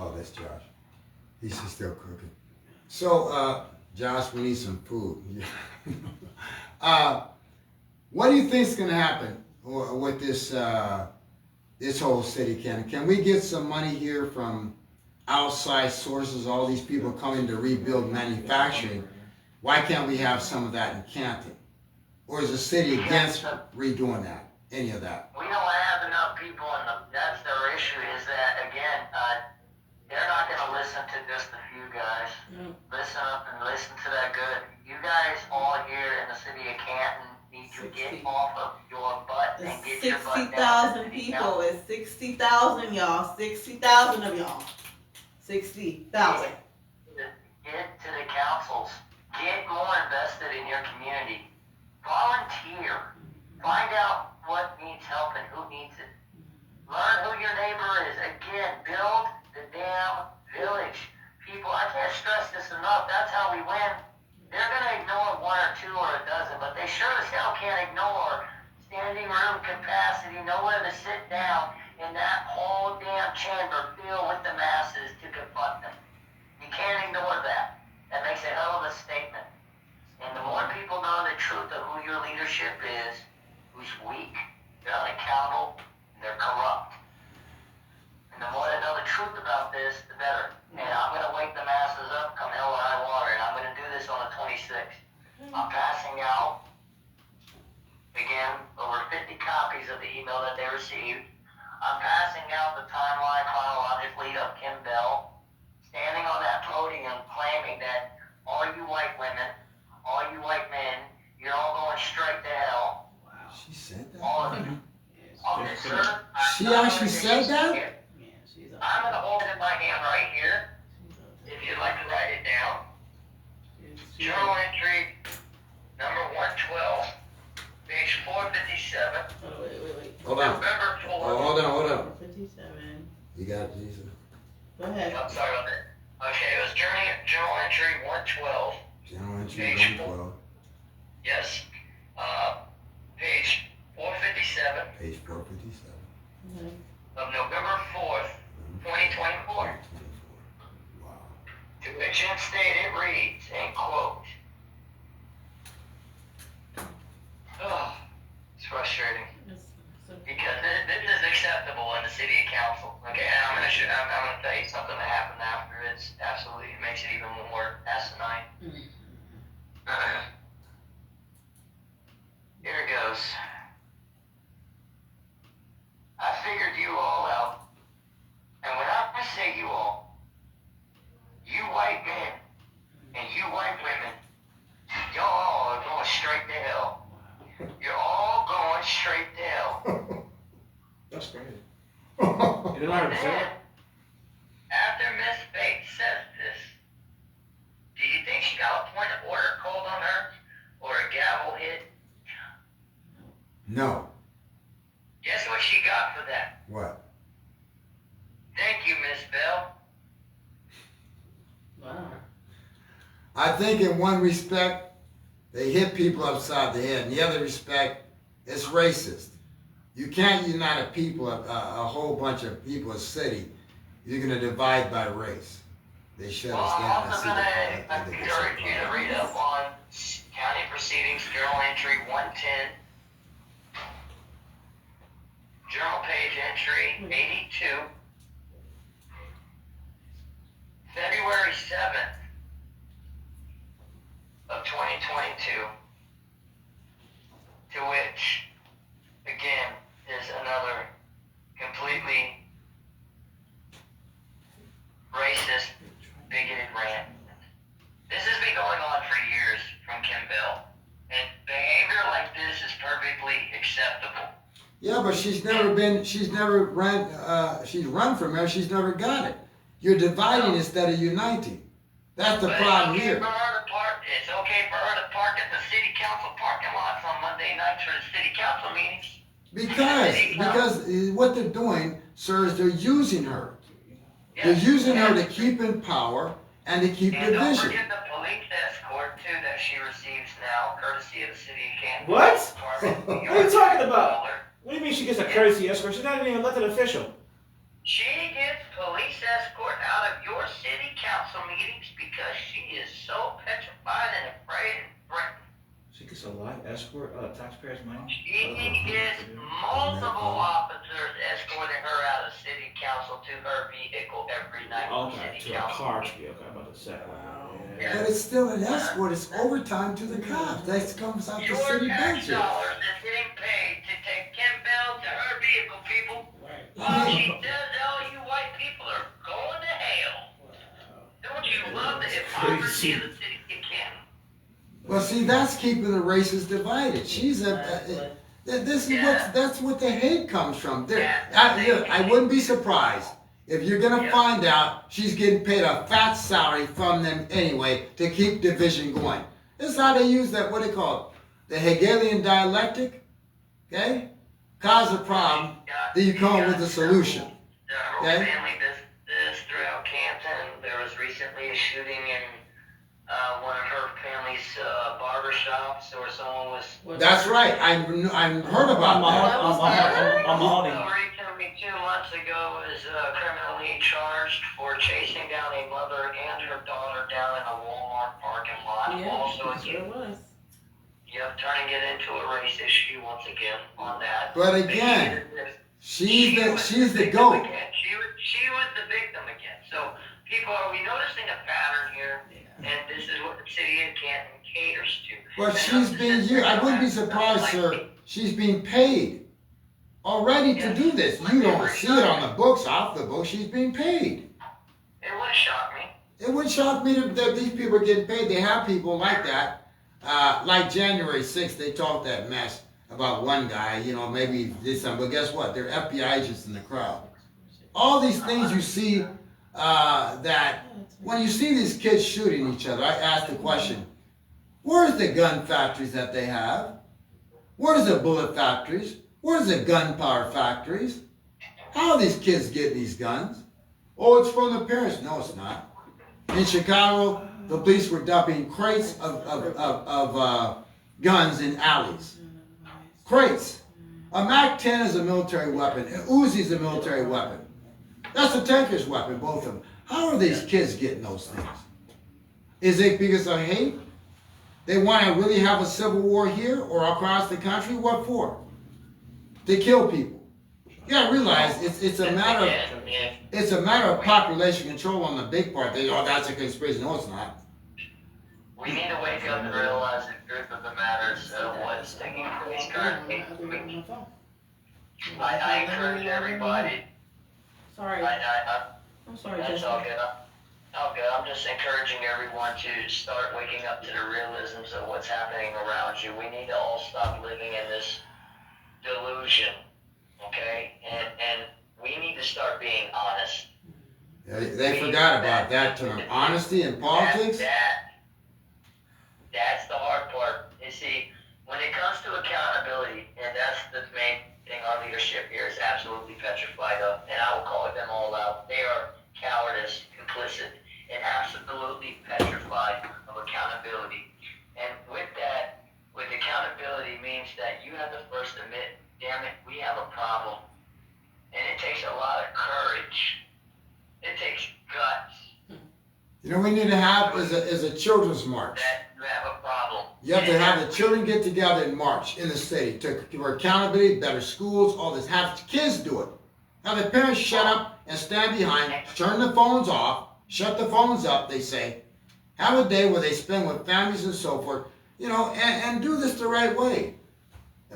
Oh, that's Josh. He's still cooking. So, Josh, we need some food. What do you think's gonna happen with this this whole city, Canton? Can we get some money here from outside sources? All these people coming to rebuild manufacturing. Why can't we have some of that in Canton? Or is the city against redoing that? Any of that? We don't have enough people, that's their issue. Is that again? They're not going to listen to just a few guys. Listen up and listen to that good. You guys all here in the city of Canton need to get off of your butt and get your butt down. 60,000 people. It's 60,000, y'all. 60,000 of y'all. 60,000. Get to the councils. Get more invested in your community. Volunteer. Find out what needs help and who needs it. Learn who your neighbor is. Again, build the damn village. People, I can't stress this enough. That's how we win. They're going to ignore one or two or a dozen, but they sure as hell can't ignore standing room capacity, nowhere to sit down in that whole damn chamber filled with the masses to confront them. You can't ignore that. That makes a hell of a statement. And the more people know the truth of who your leadership is, who's weak, they're unaccountable, and they're corrupt. And the more they know the truth about this, the better. And I'm going to wake the masses up come hell or high water, and I'm going to do this on the 26th. I'm passing out, again, over 50 copies of the email that they received. I'm passing out the timeline chronologically of Kim Bell, standing on that podium claiming that all you white women, all you white men, you're all going straight to hell. Wow. She said that? All of you. Okay, sir. She actually said that? I'm going to hold it in my hand right here, if you'd like to write it down. Journal entry number 112, page 457. Oh, wait. Hold on. November 4th. Oh, hold on. 57. You got it, Jesus. Go ahead. I'm sorry about that. Okay, it was journal entry 112. General entry Page 112. Yes. Page 457 Page 457. Okay. of November 4th, 2024. Wow. To which instead it reads, and quote, oh, it's frustrating. Because this is acceptable in the city council. Okay, and I'm gonna tell you something that happened after. It makes it even more asinine. women. Y'all are going straight to hell. You're all going straight to hell. That's crazy. You didn't have to say Then, it? after Miss Bates says this, do you think she got a point of order called on her or a gavel hit? No. Guess what she got for that? What? Thank you, Miss Bell. Wow. I think in one respect, they hit people upside the head. In the other respect, it's racist. You can't unite a people, a whole bunch of people, a city. You're going to divide by race. They shut Well, us I'm down. also going to encourage you to read up on County Proceedings, Journal Entry 110, Journal Page Entry 82, February 7th of 2022, to which, again, is another completely racist, bigoted rant. This has been going on for years from Kim Bell, and behavior like this is perfectly acceptable. Yeah, but she's never run for mayor, she's never got it. You're dividing instead of uniting. That's the But problem it's okay here. for her to park. It's okay for her to park at the city council parking lots on Monday nights for the city council meetings. Because what they're doing, sir, is they're using her. They're Yes. using her to keep in power and to keep And don't division. forget the police escort too that she receives now, courtesy of the city of Canton. What? Department. What are you talking about? What do you mean she gets a courtesy escort? She's not even an elected official. She gets police escort out of your city council meetings because she is so petrified and afraid and threatened. She gets a light escort out of taxpayers' money? She gets multiple officers escorting her out of city council to her vehicle every night. Okay, City to a council car meeting. vehicle. I'm about to say. Yeah. But it's still an escort. It's overtime to the cops. That comes out the Your city tax budget. dollars is getting paid to take Kim Bell to her vehicle, people. Right. While she says all you white people are going to hell. Don't you love the hypocrisy of the city of Canton? Well, see, that's keeping the races divided. She's that's what the hate comes from. I wouldn't be surprised if you're gonna find out she's getting paid a fat salary from them anyway to keep division going. This is how they use that. What do they call it? The Hegelian dialectic. Okay, cause a problem, then you come up with a solution. Several Okay. family businesses throughout Canton. There was recently a shooting in one of her family's barber shops where someone was That's right. I heard about that. I'm on him. recently 2 months ago was criminally charged for chasing down a mother and her daughter down in a Walmart parking lot. Yeah, Also, that's what it was. turning it into a race issue once again on that. But again, she's the victim goat. again. She was the victim again. So people, are we noticing a pattern here? And this is what the city of Canton caters to. But she's being used. I wouldn't be surprised, sir. She's being paid already to do this. You don't see it on the books, off the books. She's being paid. It would shock me. It would shock me that these people are getting paid. They have people like that. Like January 6th, they talked that mess about one guy, maybe he did something. But guess what? There are FBI agents in the crowd. All these things you see that when you see these kids shooting each other, I ask the question, where's the gun factories that they have? Where's the bullet factories? Where's the gunpowder factories? How are these kids getting these guns? Oh, it's from the parents. No, it's not. In Chicago, the police were dumping crates of guns in alleys. Crates. A MAC-10 is a military weapon. An Uzi is a military weapon. That's a tanker's weapon, both of them. How are these kids getting those things? Is it because of hate? They want to really have a civil war here or across the country? What for? To kill people. You gotta realize it's a matter of population control on the big part. That's a conspiracy. No, it's not. We need to wake up and realize the truth of the matters of what's taking place currently. I encourage everybody. Sorry. I I'm sorry, that's Justin. all good. Okay, I'm just encouraging everyone to start waking up to the realisms of what's happening around you. We need to all stop living in this delusion, okay? And we need to start being honest. They forgot about that term. Honesty in politics? That's the hard part. You see, when it comes to accountability, and that's the main thing our leadership here is absolutely petrified of, and I will call them all out. They are cowardice, complicit, and absolutely petrified of accountability. And with that, with accountability means that you have to first admit, damn it, we have a problem. And it takes a lot of courage. It takes guts. You know, we need to have is a children's march. That you have a problem. You have to have the children get together and march in the city for accountability, better schools, all this. Have kids do it. Have the parents shut up and stand behind, turn the phones off, shut the phones up, they say. Have a day where they spend with families and so forth, you know, and do this the right way.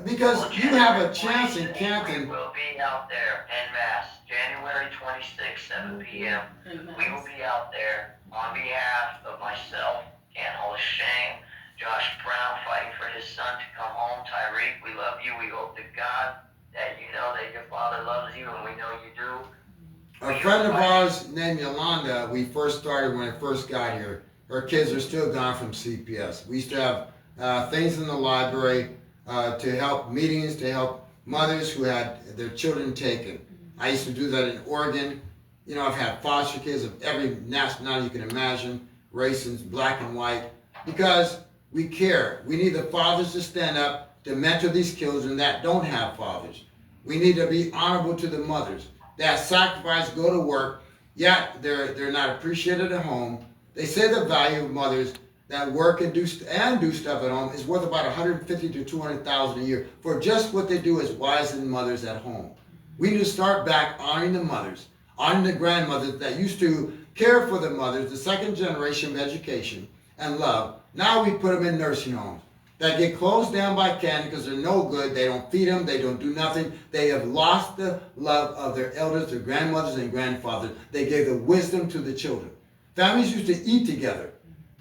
Because you have a chance in Canton. We will be out there en masse, January 26th, 7 p.m. We will be out there on behalf of myself, Canton Shane, Josh Brown fighting for his son to come home. Tyreek, we love you. We hope to God that you know that your father loves you, and we know you do. A friend of ours named Yolanda, we first started when I first got here. Her kids are still gone from CPS. We used to have things in the library to help meetings, to help mothers who had their children taken. I used to do that in Oregon. You know, I've had foster kids of every nationality you can imagine, races, black and white, because we care. We need the fathers to stand up to mentor these children that don't have fathers. We need to be honorable to the mothers that sacrifice, go to work, yet they're not appreciated at home. They say the value of mothers that work and do stuff at home is worth about $150,000 to $200,000 a year for just what they do as wives and mothers at home. We need to start back honoring the mothers, honoring the grandmothers that used to care for the mothers, the second generation of education and love. Now we put them in nursing homes that get closed down by Canton because they're no good. They don't feed them. They don't do nothing. They have lost the love of their elders, their grandmothers and grandfathers. They gave the wisdom to the children. Families used to eat together.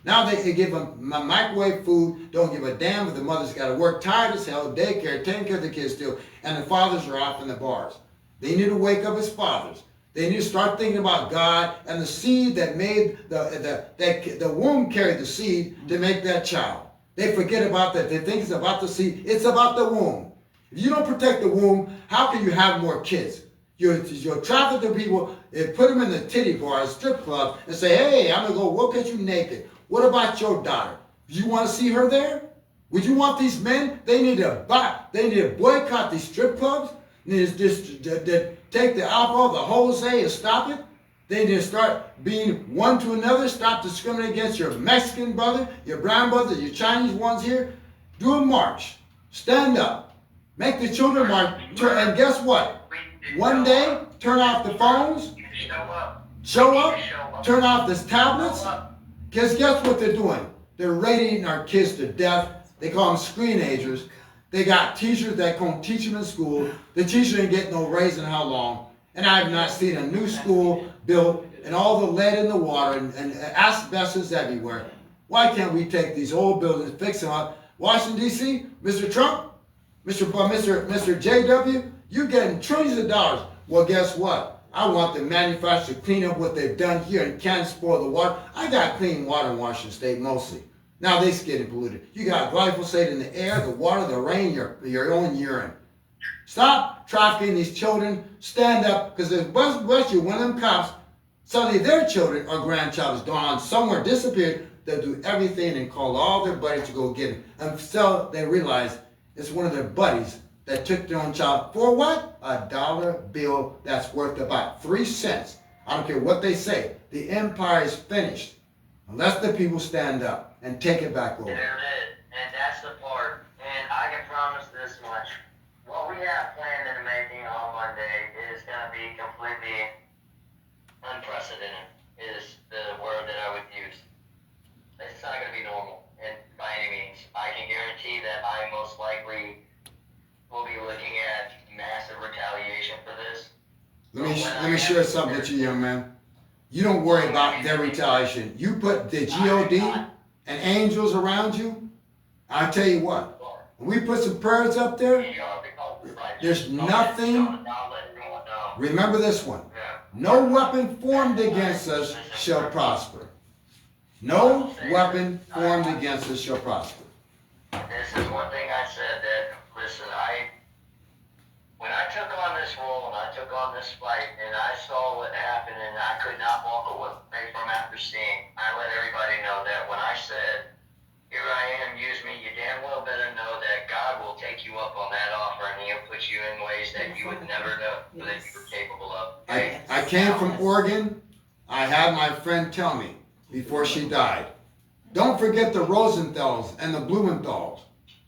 Now they give them microwave food, don't give a damn if the mother's got to work, tired as hell, daycare, taking care of the kids still, and the fathers are off in the bars. They need to wake up as fathers. They need to start thinking about God and the seed that made the womb carried the seed to make that child. They forget about that. They think it's about the seed. It's about the womb. If you don't protect the womb, how can you have more kids? You'll traffic the people, put them in the titty bars, strip clubs, and say, hey, I'm going to go look at you naked. What about your daughter? Do you want to see her there? Would you want these men? They need to boycott these strip clubs. They need to take the alcohol, the Jose, and stop it. They need to start being one to another. Stop discriminating against your Mexican brother, your brown brother, your Chinese ones here. Do a march. Stand up. Make the children march. And guess what? One day, turn off the phones. Show up. Turn off the tablets. Because guess what they're doing? They're radiating our kids to death. They call them screenagers. They got teachers that can't teach them in school. The teacher ain't getting no raise in how long. And I have not seen a new school built and all the lead in the water and asbestos everywhere. Why can't we take these old buildings, fix them up? Washington, D.C., Mr. Trump, Mr. JW, you're getting trillions of dollars. Well, guess what? I want the manufacturer to clean up what they've done here and can't spoil the water. I got clean water in Washington State mostly. Now they're getting polluted. You got glyphosate in the air, the water, the rain, your own urine. Stop trafficking these children. Stand up, because if West you, one of them cops, suddenly their children or grandchild is gone, somewhere disappeared, they'll do everything and call all their buddies to go get him. Until they realize it's one of their buddies that took their own child for what? A dollar bill that's worth about 3 cents. I don't care what they say. The empire is finished unless the people stand up and take it back over. There it is. And that's the part. And I can promise this much. What we have planned in the making on Monday is going to be completely unprecedented, is the word that I would use. It's not going to be normal by any means. I can guarantee that I most likely will be looking at massive retaliation for this. Let me share something with you, young man. You don't worry about their retaliation. You put the GOD and angels around you. I tell you what, when we put some prayers up there, there's nothing. Remember this one. No weapon formed against us shall prosper. No weapon formed against us shall prosper. This is one thing I said that, listen, when I took on this role and I took on this fight and I saw what happened and I could not walk away from after seeing, I let everybody know that when I said, here I am, use me, you damn well better know that God will take you up on that offer and He'll put you in ways that you would never know that you were capable of. Okay? I came from Oregon. I had my friend tell me before she died, don't forget the Rosenthals and the Blumenthal's.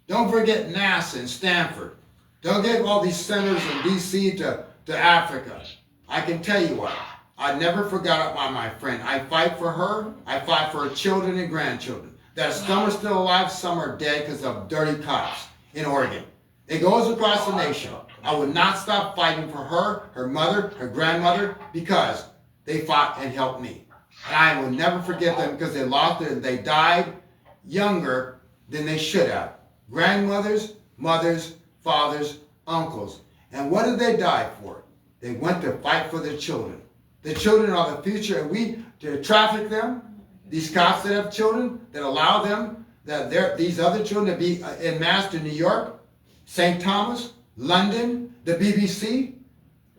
Don't forget NASA and Stanford. Don't get all these senators in D.C. to Africa. I can tell you what, I never forgot about my friend. I fight for her. I fight for her children and grandchildren. That some are still alive, some are dead because of dirty cops in Oregon. It goes across the nation. I would not stop fighting for her, her mother, her grandmother, because they fought and helped me. And I will never forget them because they died younger than they should have. Grandmothers, mothers, fathers, uncles. And what did they die for? They went to fight for their children. The children are the future, and we to traffic them. These cops that have children, that allow them, these other children to be en masse to New York, St. Thomas, London, the BBC.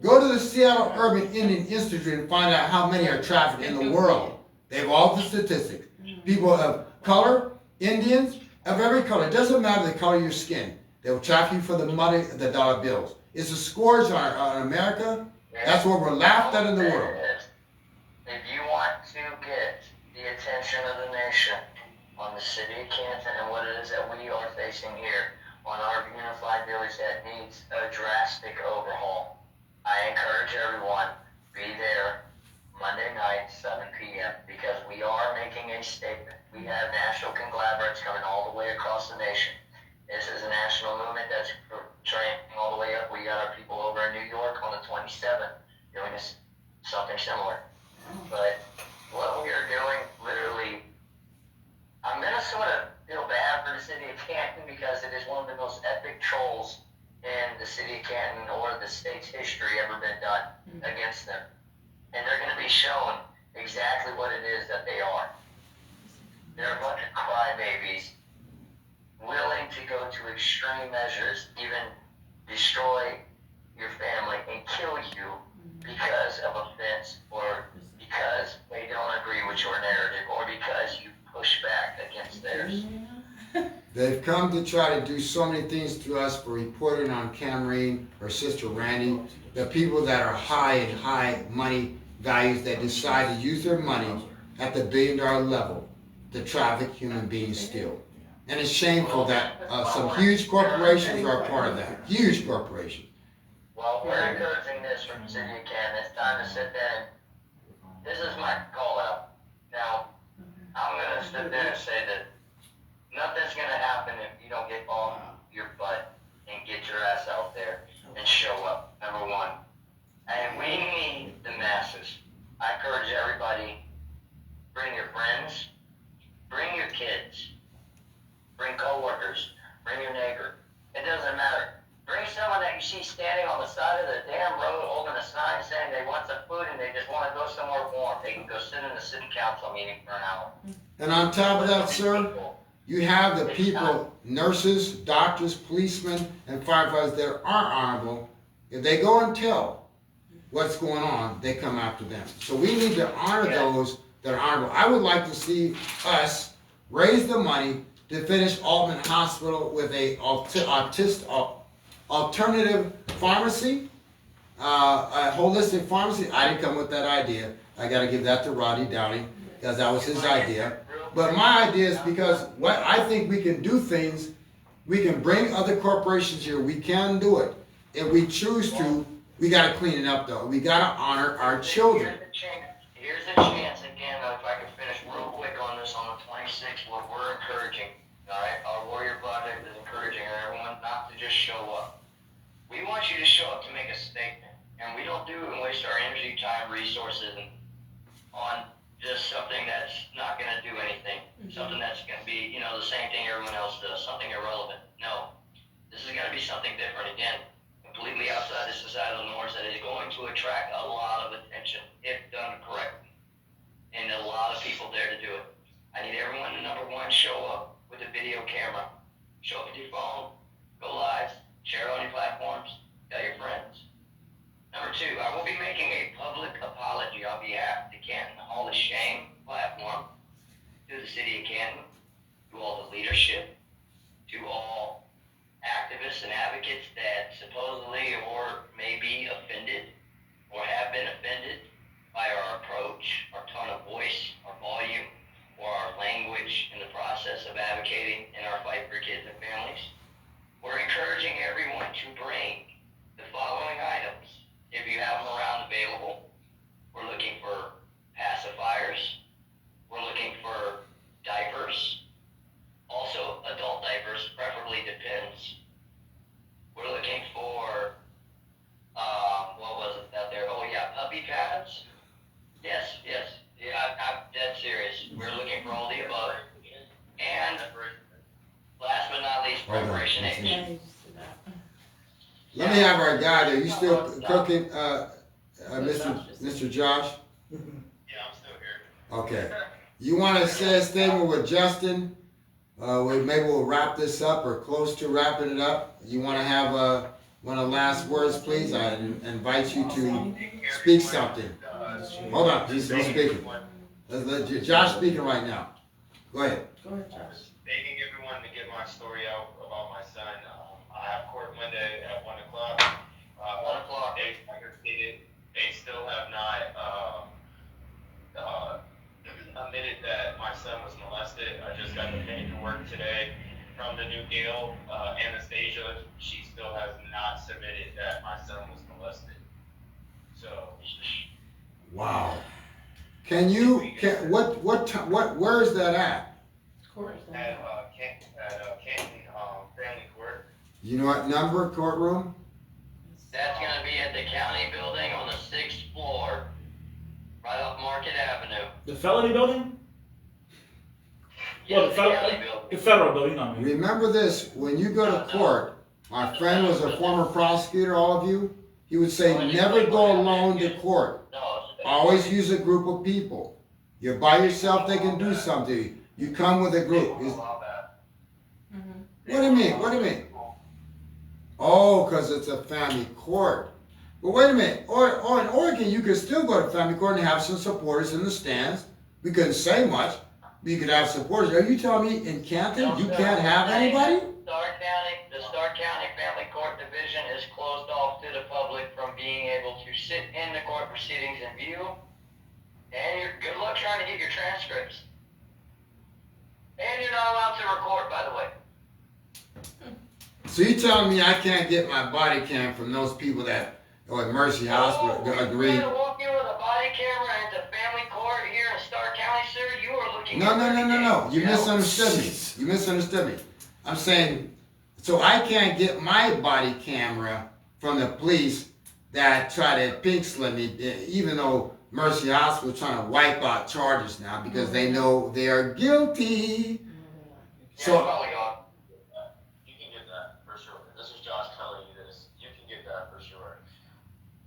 Go to the Seattle Urban Indian Institute and find out how many are trafficked in the world. They have all the statistics. People of color, Indians, of every color. It doesn't matter the color of your skin. They will traffic you for the money, the dollar bills. It's a scourge on America. That's what we're laughed at in the world. If you want to get the attention of the nation on the city of Canton and what it is that we are facing here on our unified village that needs a drastic overhaul, I encourage everyone, be there Monday night, 7 p.m., because we are making a statement. We have national conglomerates coming all the way across the nation. This is a national movement that's training all the way up. We got our people over in New York on the 27th doing something similar. But what we are doing, literally, I'm going to sort of feel bad for the city of Canton because it is one of the most epic trolls in the city of Canton or the state's history ever been done against them. And they're going to be shown exactly what it is that they are. They're a bunch of crybabies willing to go to extreme measures, even destroy your family and kill you because of offense or because they don't agree with your narrative or because you push back against theirs. They've come to try to do so many things to us for reporting on Cameron, her sister Randy, the people that are high money values that decide to use their money at the $1 billion level to traffic human beings still. And it's shameful that some huge corporations are a part of that. Huge corporations. Well, we're encouraging this from the city of Canton. It's time to sit there and this is my call out. Now, I'm going to sit there and say that nothing's going to happen if you don't get off your butt and get your ass out there and show up, number one. And we need the masses. I encourage everybody, bring your friends, bring your kids, bring co-workers, bring your neighbor. It doesn't matter. Bring someone that you see standing on the side of the damn road holding a sign saying they want some food and they just want to go somewhere warm. They can go sit in the city council meeting for an hour. And on top of that, sir, you have the people, nurses, doctors, policemen, and firefighters that are honorable. If they go and tell what's going on, they come after them. So we need to honor those that are honorable. I would like to see us raise the money to finish Altman Hospital with a alternative pharmacy, a holistic pharmacy. I didn't come with that idea. I got to give that to Rodney Downey because that was his idea. But my idea is because what I think we can do things, we can bring other corporations here. We can do it. If we choose to, we got to clean it up though. We got to honor our children. Here's a chance again, if I can finish real quick on this on the 26th, what we're encouraging. All right, our Warrior Project is encouraging everyone not to just show up. We want you to show up to make a statement, and we don't do it and waste our energy, time, resources, and on just something that's not going to do anything, something that's going to be, the same thing everyone else does, something irrelevant. No, this is going to be something different again, completely outside the societal norms that is going to attract a lot of attention if done correctly, and a lot of people there to do it. I need everyone to, number one, show up with a video camera, show up with your phone, go live, share it on your platforms, tell your friends. Number two, I will be making a public apology on behalf of the Canton Hall of Shame platform to the city of Canton, to all the leadership, to all activists and advocates that supposedly or may be offended or have been offended by our approach, our tone of voice, our volume, or our language in the process of advocating in our fight for kids and families. We're encouraging everyone to bring the following items. If you have them around available, we're looking for pacifiers, we're looking for diapers, also adult diapers, preferably Depends. We're looking for, what was it out there? Oh yeah, puppy pads. Yes, yeah, I'm dead serious. We're looking for all the above. And last but not least, preparation H. Let me have our guy there. You still cooking, Mr. Josh? Yeah, I'm still here. Okay. You want to say a statement with Justin? Maybe we'll wrap this up or close to wrapping it up. You want to have one of the last words, please? I invite you to speak something. Hold on, he's speaking. Josh speaking right now. Go ahead. Go ahead, Josh. Begging everyone to get my story out about my son. I have court Monday at 1 o'clock. 1 o'clock. They, like I stated, they still have not admitted that my son was molested. I just got the paperwork today from the new Gail, Anastasia. She still has not submitted that my son was molested. So. Wow. Where is that at? Court. At Canton Family Court. You know what number courtroom? That's going to be at the county building on the 6th floor, right off Market Avenue. The felony building? Yeah, Well, the county building. the federal building, I mean. Remember this, when you go to court, my friend was a former prosecutor, all of you, he would say, never go alone to court. No, Always use a group of people. You're by yourself, they can do something. You come with a group. What do you mean? What do you mean? Oh, because it's a family court. But wait a minute. Or in Oregon, you could still go to family court and have some supporters in the stands. We couldn't say much, but you could have supporters. Are you telling me in Canton you can't have anybody? The Stark County Family Court Division is closed off to the public from being able to sit in the court proceedings and view. And good luck trying to get your transcripts. And you're not allowed to record, by the way. So you telling me I can't get my body cam from those people that, or at Mercy Hospital, agreed? You're walk in with a body camera into family court here in Stark County, sir. You are looking. No. You misunderstood me. You misunderstood me. I'm saying, so I can't get my body camera from the police that try to pink slip me, even though Mercy Hospital is trying to wipe out charges now because they know they are guilty. So. You can get that for sure. This is Josh telling you this. You can get that for sure.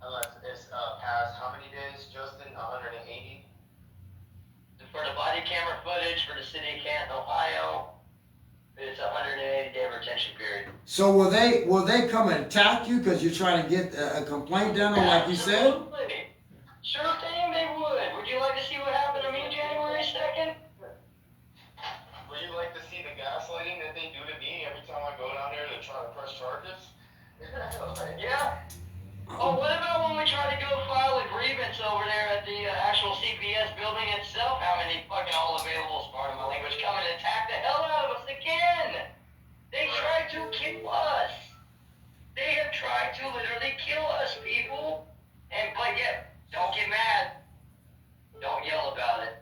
Unless it's past how many days, Justin? 180? For the body camera footage for the city of Canton, Ohio, it's a 180-day retention period. So will they come and attack you because you're trying to get a complaint done, like you said? Absolutely. Sure thing, they would. Would you like to see what happened to me January 2nd? Would you like to see the gaslighting that they do to me every time I go down there to try to press charges? Yeah. Oh, what about when we tried to go file a grievance over there at the actual CPS building itself? How many fucking all available, pardon my language, come and attack the hell out of us again? They tried to kill us. They have tried to literally kill us, people. But yet, don't get mad. Don't yell about it.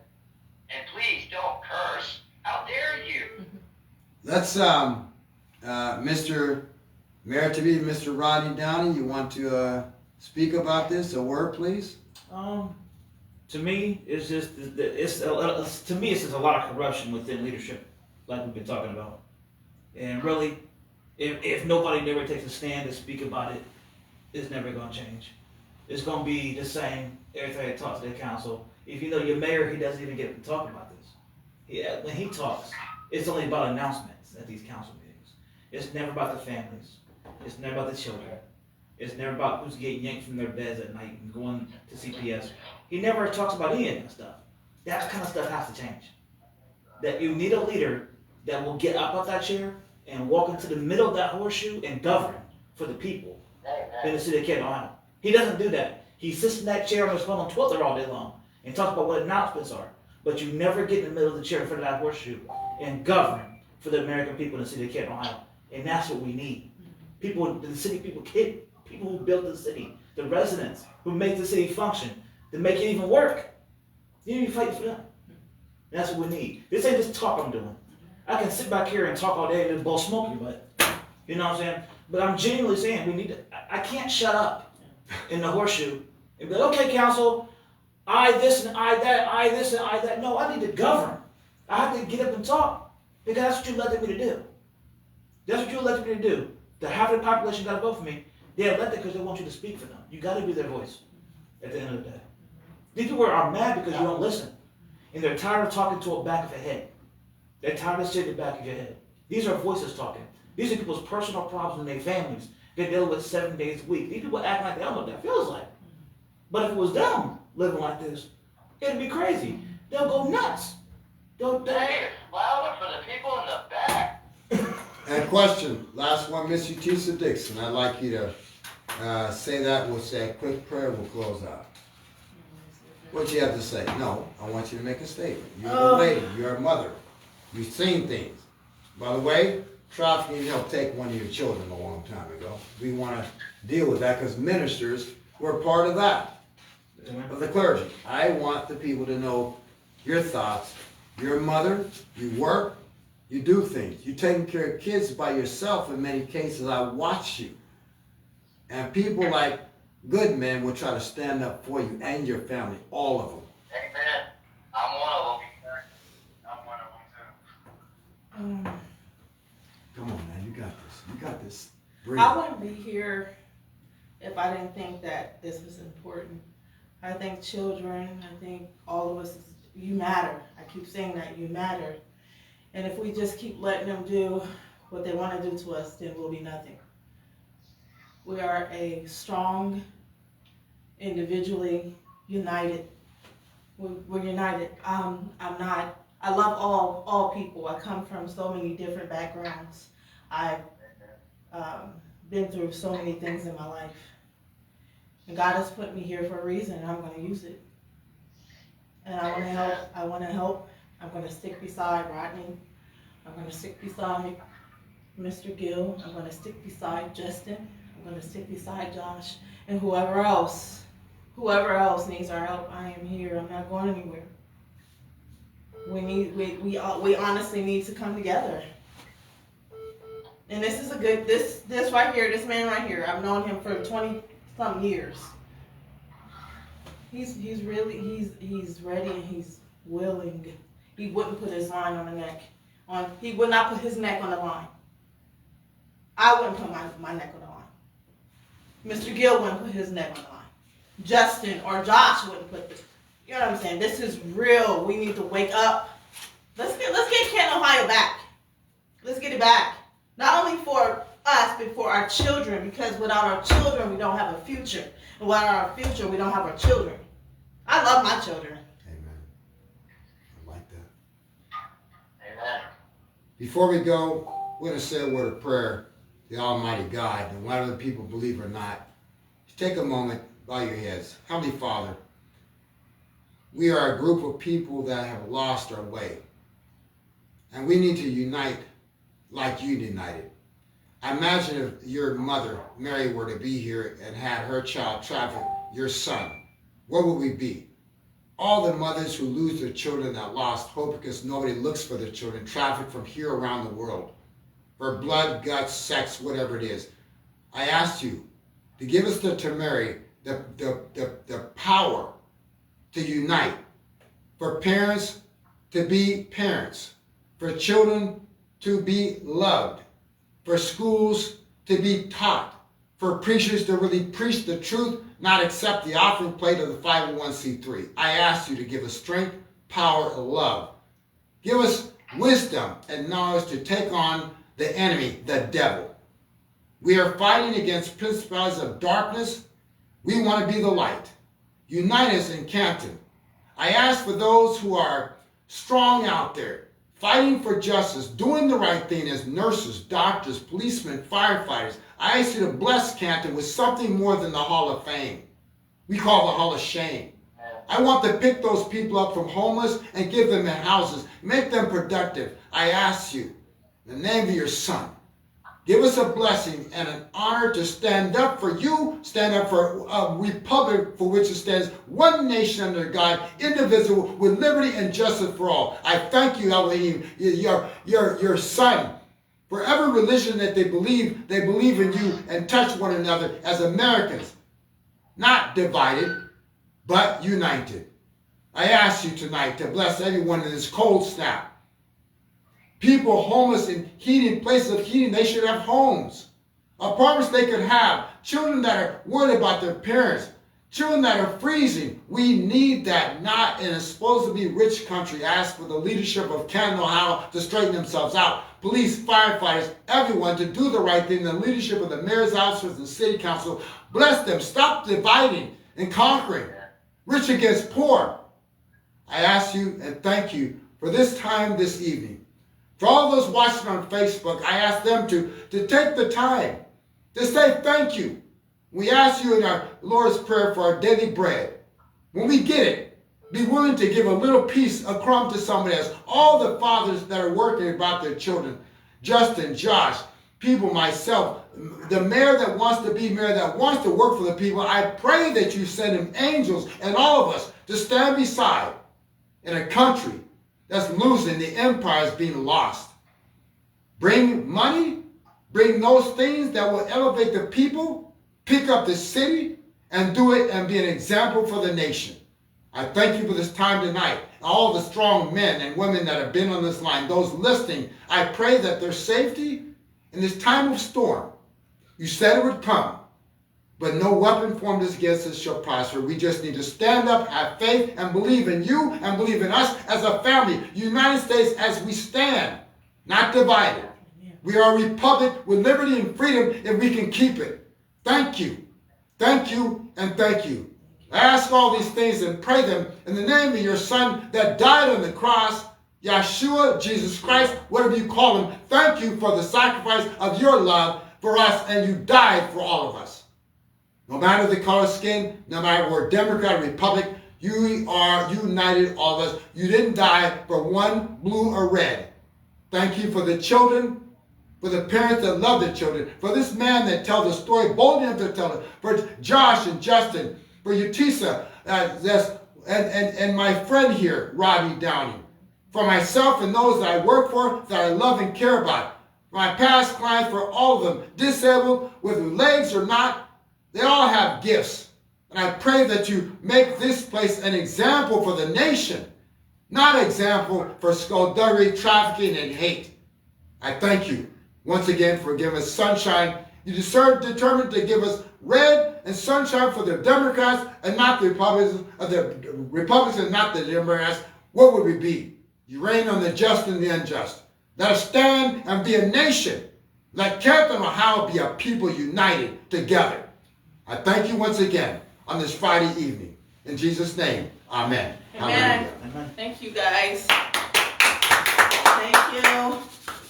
And please don't curse. How dare you? Let's, Mr. Mayor-to-be, Mr. Rodney Downey, you want to speak about this? A word, please? To me, it's just to me it's just a lot of corruption within leadership, like we've been talking about. And really, if nobody never takes a stand to speak about it, it's never going to change. It's going to be the same every time you talk to the council. If you know your mayor, he doesn't even get to talk about this. When he talks, it's only about announcements at these council meetings. It's never about the families. It's never about the children. It's never about who's getting yanked from their beds at night and going to CPS. He never talks about any of that stuff. That kind of stuff has to change. That you need a leader that will get up out that chair and walk into the middle of that horseshoe and govern for the people in the city of Canton, Ohio. He doesn't do that. He sits in that chair on his phone on Twitter all day long and talks about what announcements are. But you never get in the middle of the chair in front of that horseshoe and govern for the American people in the city of Canton, Ohio. And that's what we need. People, the city people, people who built the city, the residents who make the city function, to make it even work. You need to fight for them. That's what we need. This ain't just talk I'm doing. I can sit back here and talk all day and blow smoke in your butt. You know what I'm saying? But I'm genuinely saying we need to, I can't shut up in the horseshoe and be like, okay, council, I this and I that, I this and I that. No, I need to govern. I have to get up and talk because that's what you elected me to do. That's what you elected me to do. The half of the population got to vote for me. They're elected because they want you to speak for them. You got to be their voice at the end of the day. These people are mad because you don't listen. And they're tired of talking to the back of a head. They're tired of sitting in the back of your head. These are voices talking. These are people's personal problems in their families. They're dealing with 7 days a week. These people act like they don't know what that feels like. But if it was them living like this, it'd be crazy. They'll go nuts. Hey, it's louder for the people in the back. And question, last one, Miss Utisa Dixon. I'd like you to say that. We'll say a quick prayer. We'll close out. What you have to say? No, I want you to make a statement. You're a lady. You're a mother. You've seen things. By the way, trafficking helped take one of your children a long time ago. We want to deal with that because ministers were part of that. Of the clergy. I want the people to know your thoughts. You're a mother. You work. You do things. You're taking care of kids by yourself in many cases. I watch you. And people like good men will try to stand up for you and your family, all of them. Amen. I'm one of them. I'm one of them too. Come on, man. You got this. You got this. Breathe. I wouldn't be here if I didn't think that this was important. I think children, I think all of us, you matter. I keep saying that, you matter. And if we just keep letting them do what they want to do to us, then we'll be nothing. We are a strong, individually united. We're united. I love all people. I come from so many different backgrounds. I've been through so many things in my life. And God has put me here for a reason, and I'm going to use it. And I want to help. I want to help. I'm going to stick beside Rodney. I'm going to stick beside Mr. Gill. I'm going to stick beside Justin. I'm going to stick beside Josh. And whoever else needs our help, I am here. I'm not going anywhere. We honestly need to come together. And this is a good, this right here, this man right here, I've known him for 20-some years. He's ready and he's willing. He wouldn't put his line on the neck. He would not put his neck on the line. I wouldn't put my neck on the line. Mr. Gill wouldn't put his neck on the line. Justin or Josh wouldn't put this. You know what I'm saying? This is real. We need to wake up. Let's get Canton, Ohio back. Let's get it back. Not only for us, but for our children, because without our children, we don't have a future. And without our future, we don't have our children. I love my children. Amen. I like that. Amen. Before we go, we're going to say a word of prayer to the Almighty God, and whether the people believe or not. Just take a moment, bow your heads. Heavenly Father, we are a group of people that have lost our way. And we need to unite like you united. I imagine if your mother, Mary, were to be here and had her child traffic, your son, where would we be? All the mothers who lose their children that lost hope because nobody looks for their children, traffic from here around the world, for blood, guts, sex, whatever it is. I asked you to give us the temerity, the power to unite, for parents to be parents, for children to be loved, for schools to be taught, for preachers to really preach the truth, not accept the offering plate of the 501c3. I ask you to give us strength, power, and love. Give us wisdom and knowledge to take on the enemy, the devil. We are fighting against principalities of darkness. We want to be the light. Unite us in Canton. I ask for those who are strong out there, fighting for justice, doing the right thing as nurses, doctors, policemen, firefighters. I ask you to bless Canton with something more than the Hall of Fame. We call the Hall of Shame. I want to pick those people up from homeless and give them houses. Make them productive. I ask you, in the name of your Son, give us a blessing and an honor to stand up for you, stand up for a republic for which it stands, one nation under God, indivisible, with liberty and justice for all. I thank you, Elohim, your Son, for every religion that they believe in you and touch one another as Americans, not divided, but united. I ask you tonight to bless everyone in this cold snap. People homeless in heating, places of heating, they should have homes. Apartments they could have. Children that are worried about their parents. Children that are freezing. We need that, not in a supposed to be rich country. Ask for the leadership of Canton, Ohio to straighten themselves out. Police, firefighters, everyone to do the right thing. The leadership of the mayor's officers and city council. Bless them. Stop dividing and conquering. Rich against poor. I ask you and thank you for this time this evening. For all those watching on Facebook, I ask them to take the time to say thank you. We ask you in our Lord's Prayer for our daily bread. When we get it, be willing to give a little piece, a crumb to somebody else. All the fathers that are working about their children, Justin, Josh, people, myself, the mayor that wants to be mayor, that wants to work for the people, I pray that you send him angels and all of us to stand beside in a country that's losing, the empire is being lost. Bring money, bring those things that will elevate the people, pick up the city, and do it and be an example for the nation. I thank you for this time tonight. All the strong men and women that have been on this line, those listening, I pray that their safety in this time of storm, you said it would come, but no weapon formed against us shall prosper. We just need to stand up, have faith, and believe in you and believe in us as a family. United States as we stand, not divided. We are a republic with liberty and freedom if we can keep it. Thank you. Thank you and thank you. I ask all these things and pray them in the name of your Son that died on the cross, Yeshua, Jesus Christ, whatever you call him. Thank you for the sacrifice of your love for us, and you died for all of us. No matter the color of skin, no matter we're Democrat or Republic, you are united, all of us. You didn't die for one, blue or red. Thank you for the children, for the parents that love their children, for this man that tells the story bold enough to tell it, for Josh and Justin, for Utisa, and my friend here, Rodney Downey, for myself and those that I work for, that I love and care about, for my past clients, for all of them, disabled, whether legs or not, they all have gifts. And I pray that you make this place an example for the nation, not an example for skullduggery, trafficking, and hate. I thank you once again for giving us sunshine. You determined to give us red and sunshine for the Democrats and not the Republicans, and not the Democrats. What would we be? You reign on the just and the unjust. Let us stand and be a nation. Let Canton, Ohio be a people united together. I thank you once again on this Friday evening. In Jesus' name, amen. Amen. Amen. Thank you, guys. Thank you.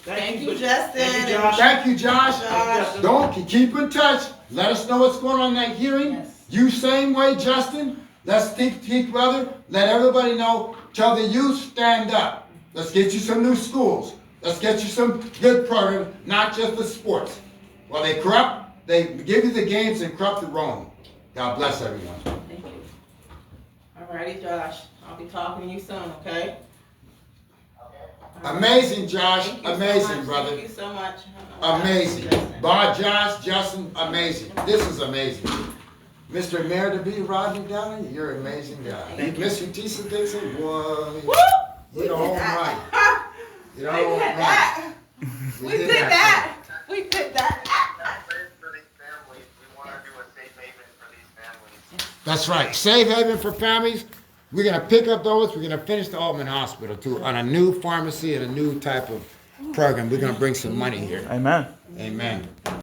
Thank you, Justin. Thank you, Josh. Thank you, Josh. Josh. Don't keep in touch. Let us know what's going on in that hearing. Yes. You same way, Justin. Let's teach brother. Let everybody know. Tell the youth, stand up. Let's get you some new schools. Let's get you some good programs, not just the sports. While they corrupt, they give you the games and corrupt the wrong. God bless everyone. Thank you. All righty, Josh. I'll be talking to you soon, okay? Amazing, Josh. Thank you so Amazing, much. brother. Thank you so much. Amazing. Bob, Josh, Justin, amazing. This is amazing. Mr. Mayor to be Rodney Downey, you're an amazing guy. Miss Utisa Dixon, boy, you're all right. You're all right. We did that. We did that. For these families, we want to do a safe haven for these families. That's right. Safe haven for families. We're gonna pick up those. We're gonna finish the Altman Hospital too on a new pharmacy and a new type of program. We're gonna bring some money here. Amen. Amen.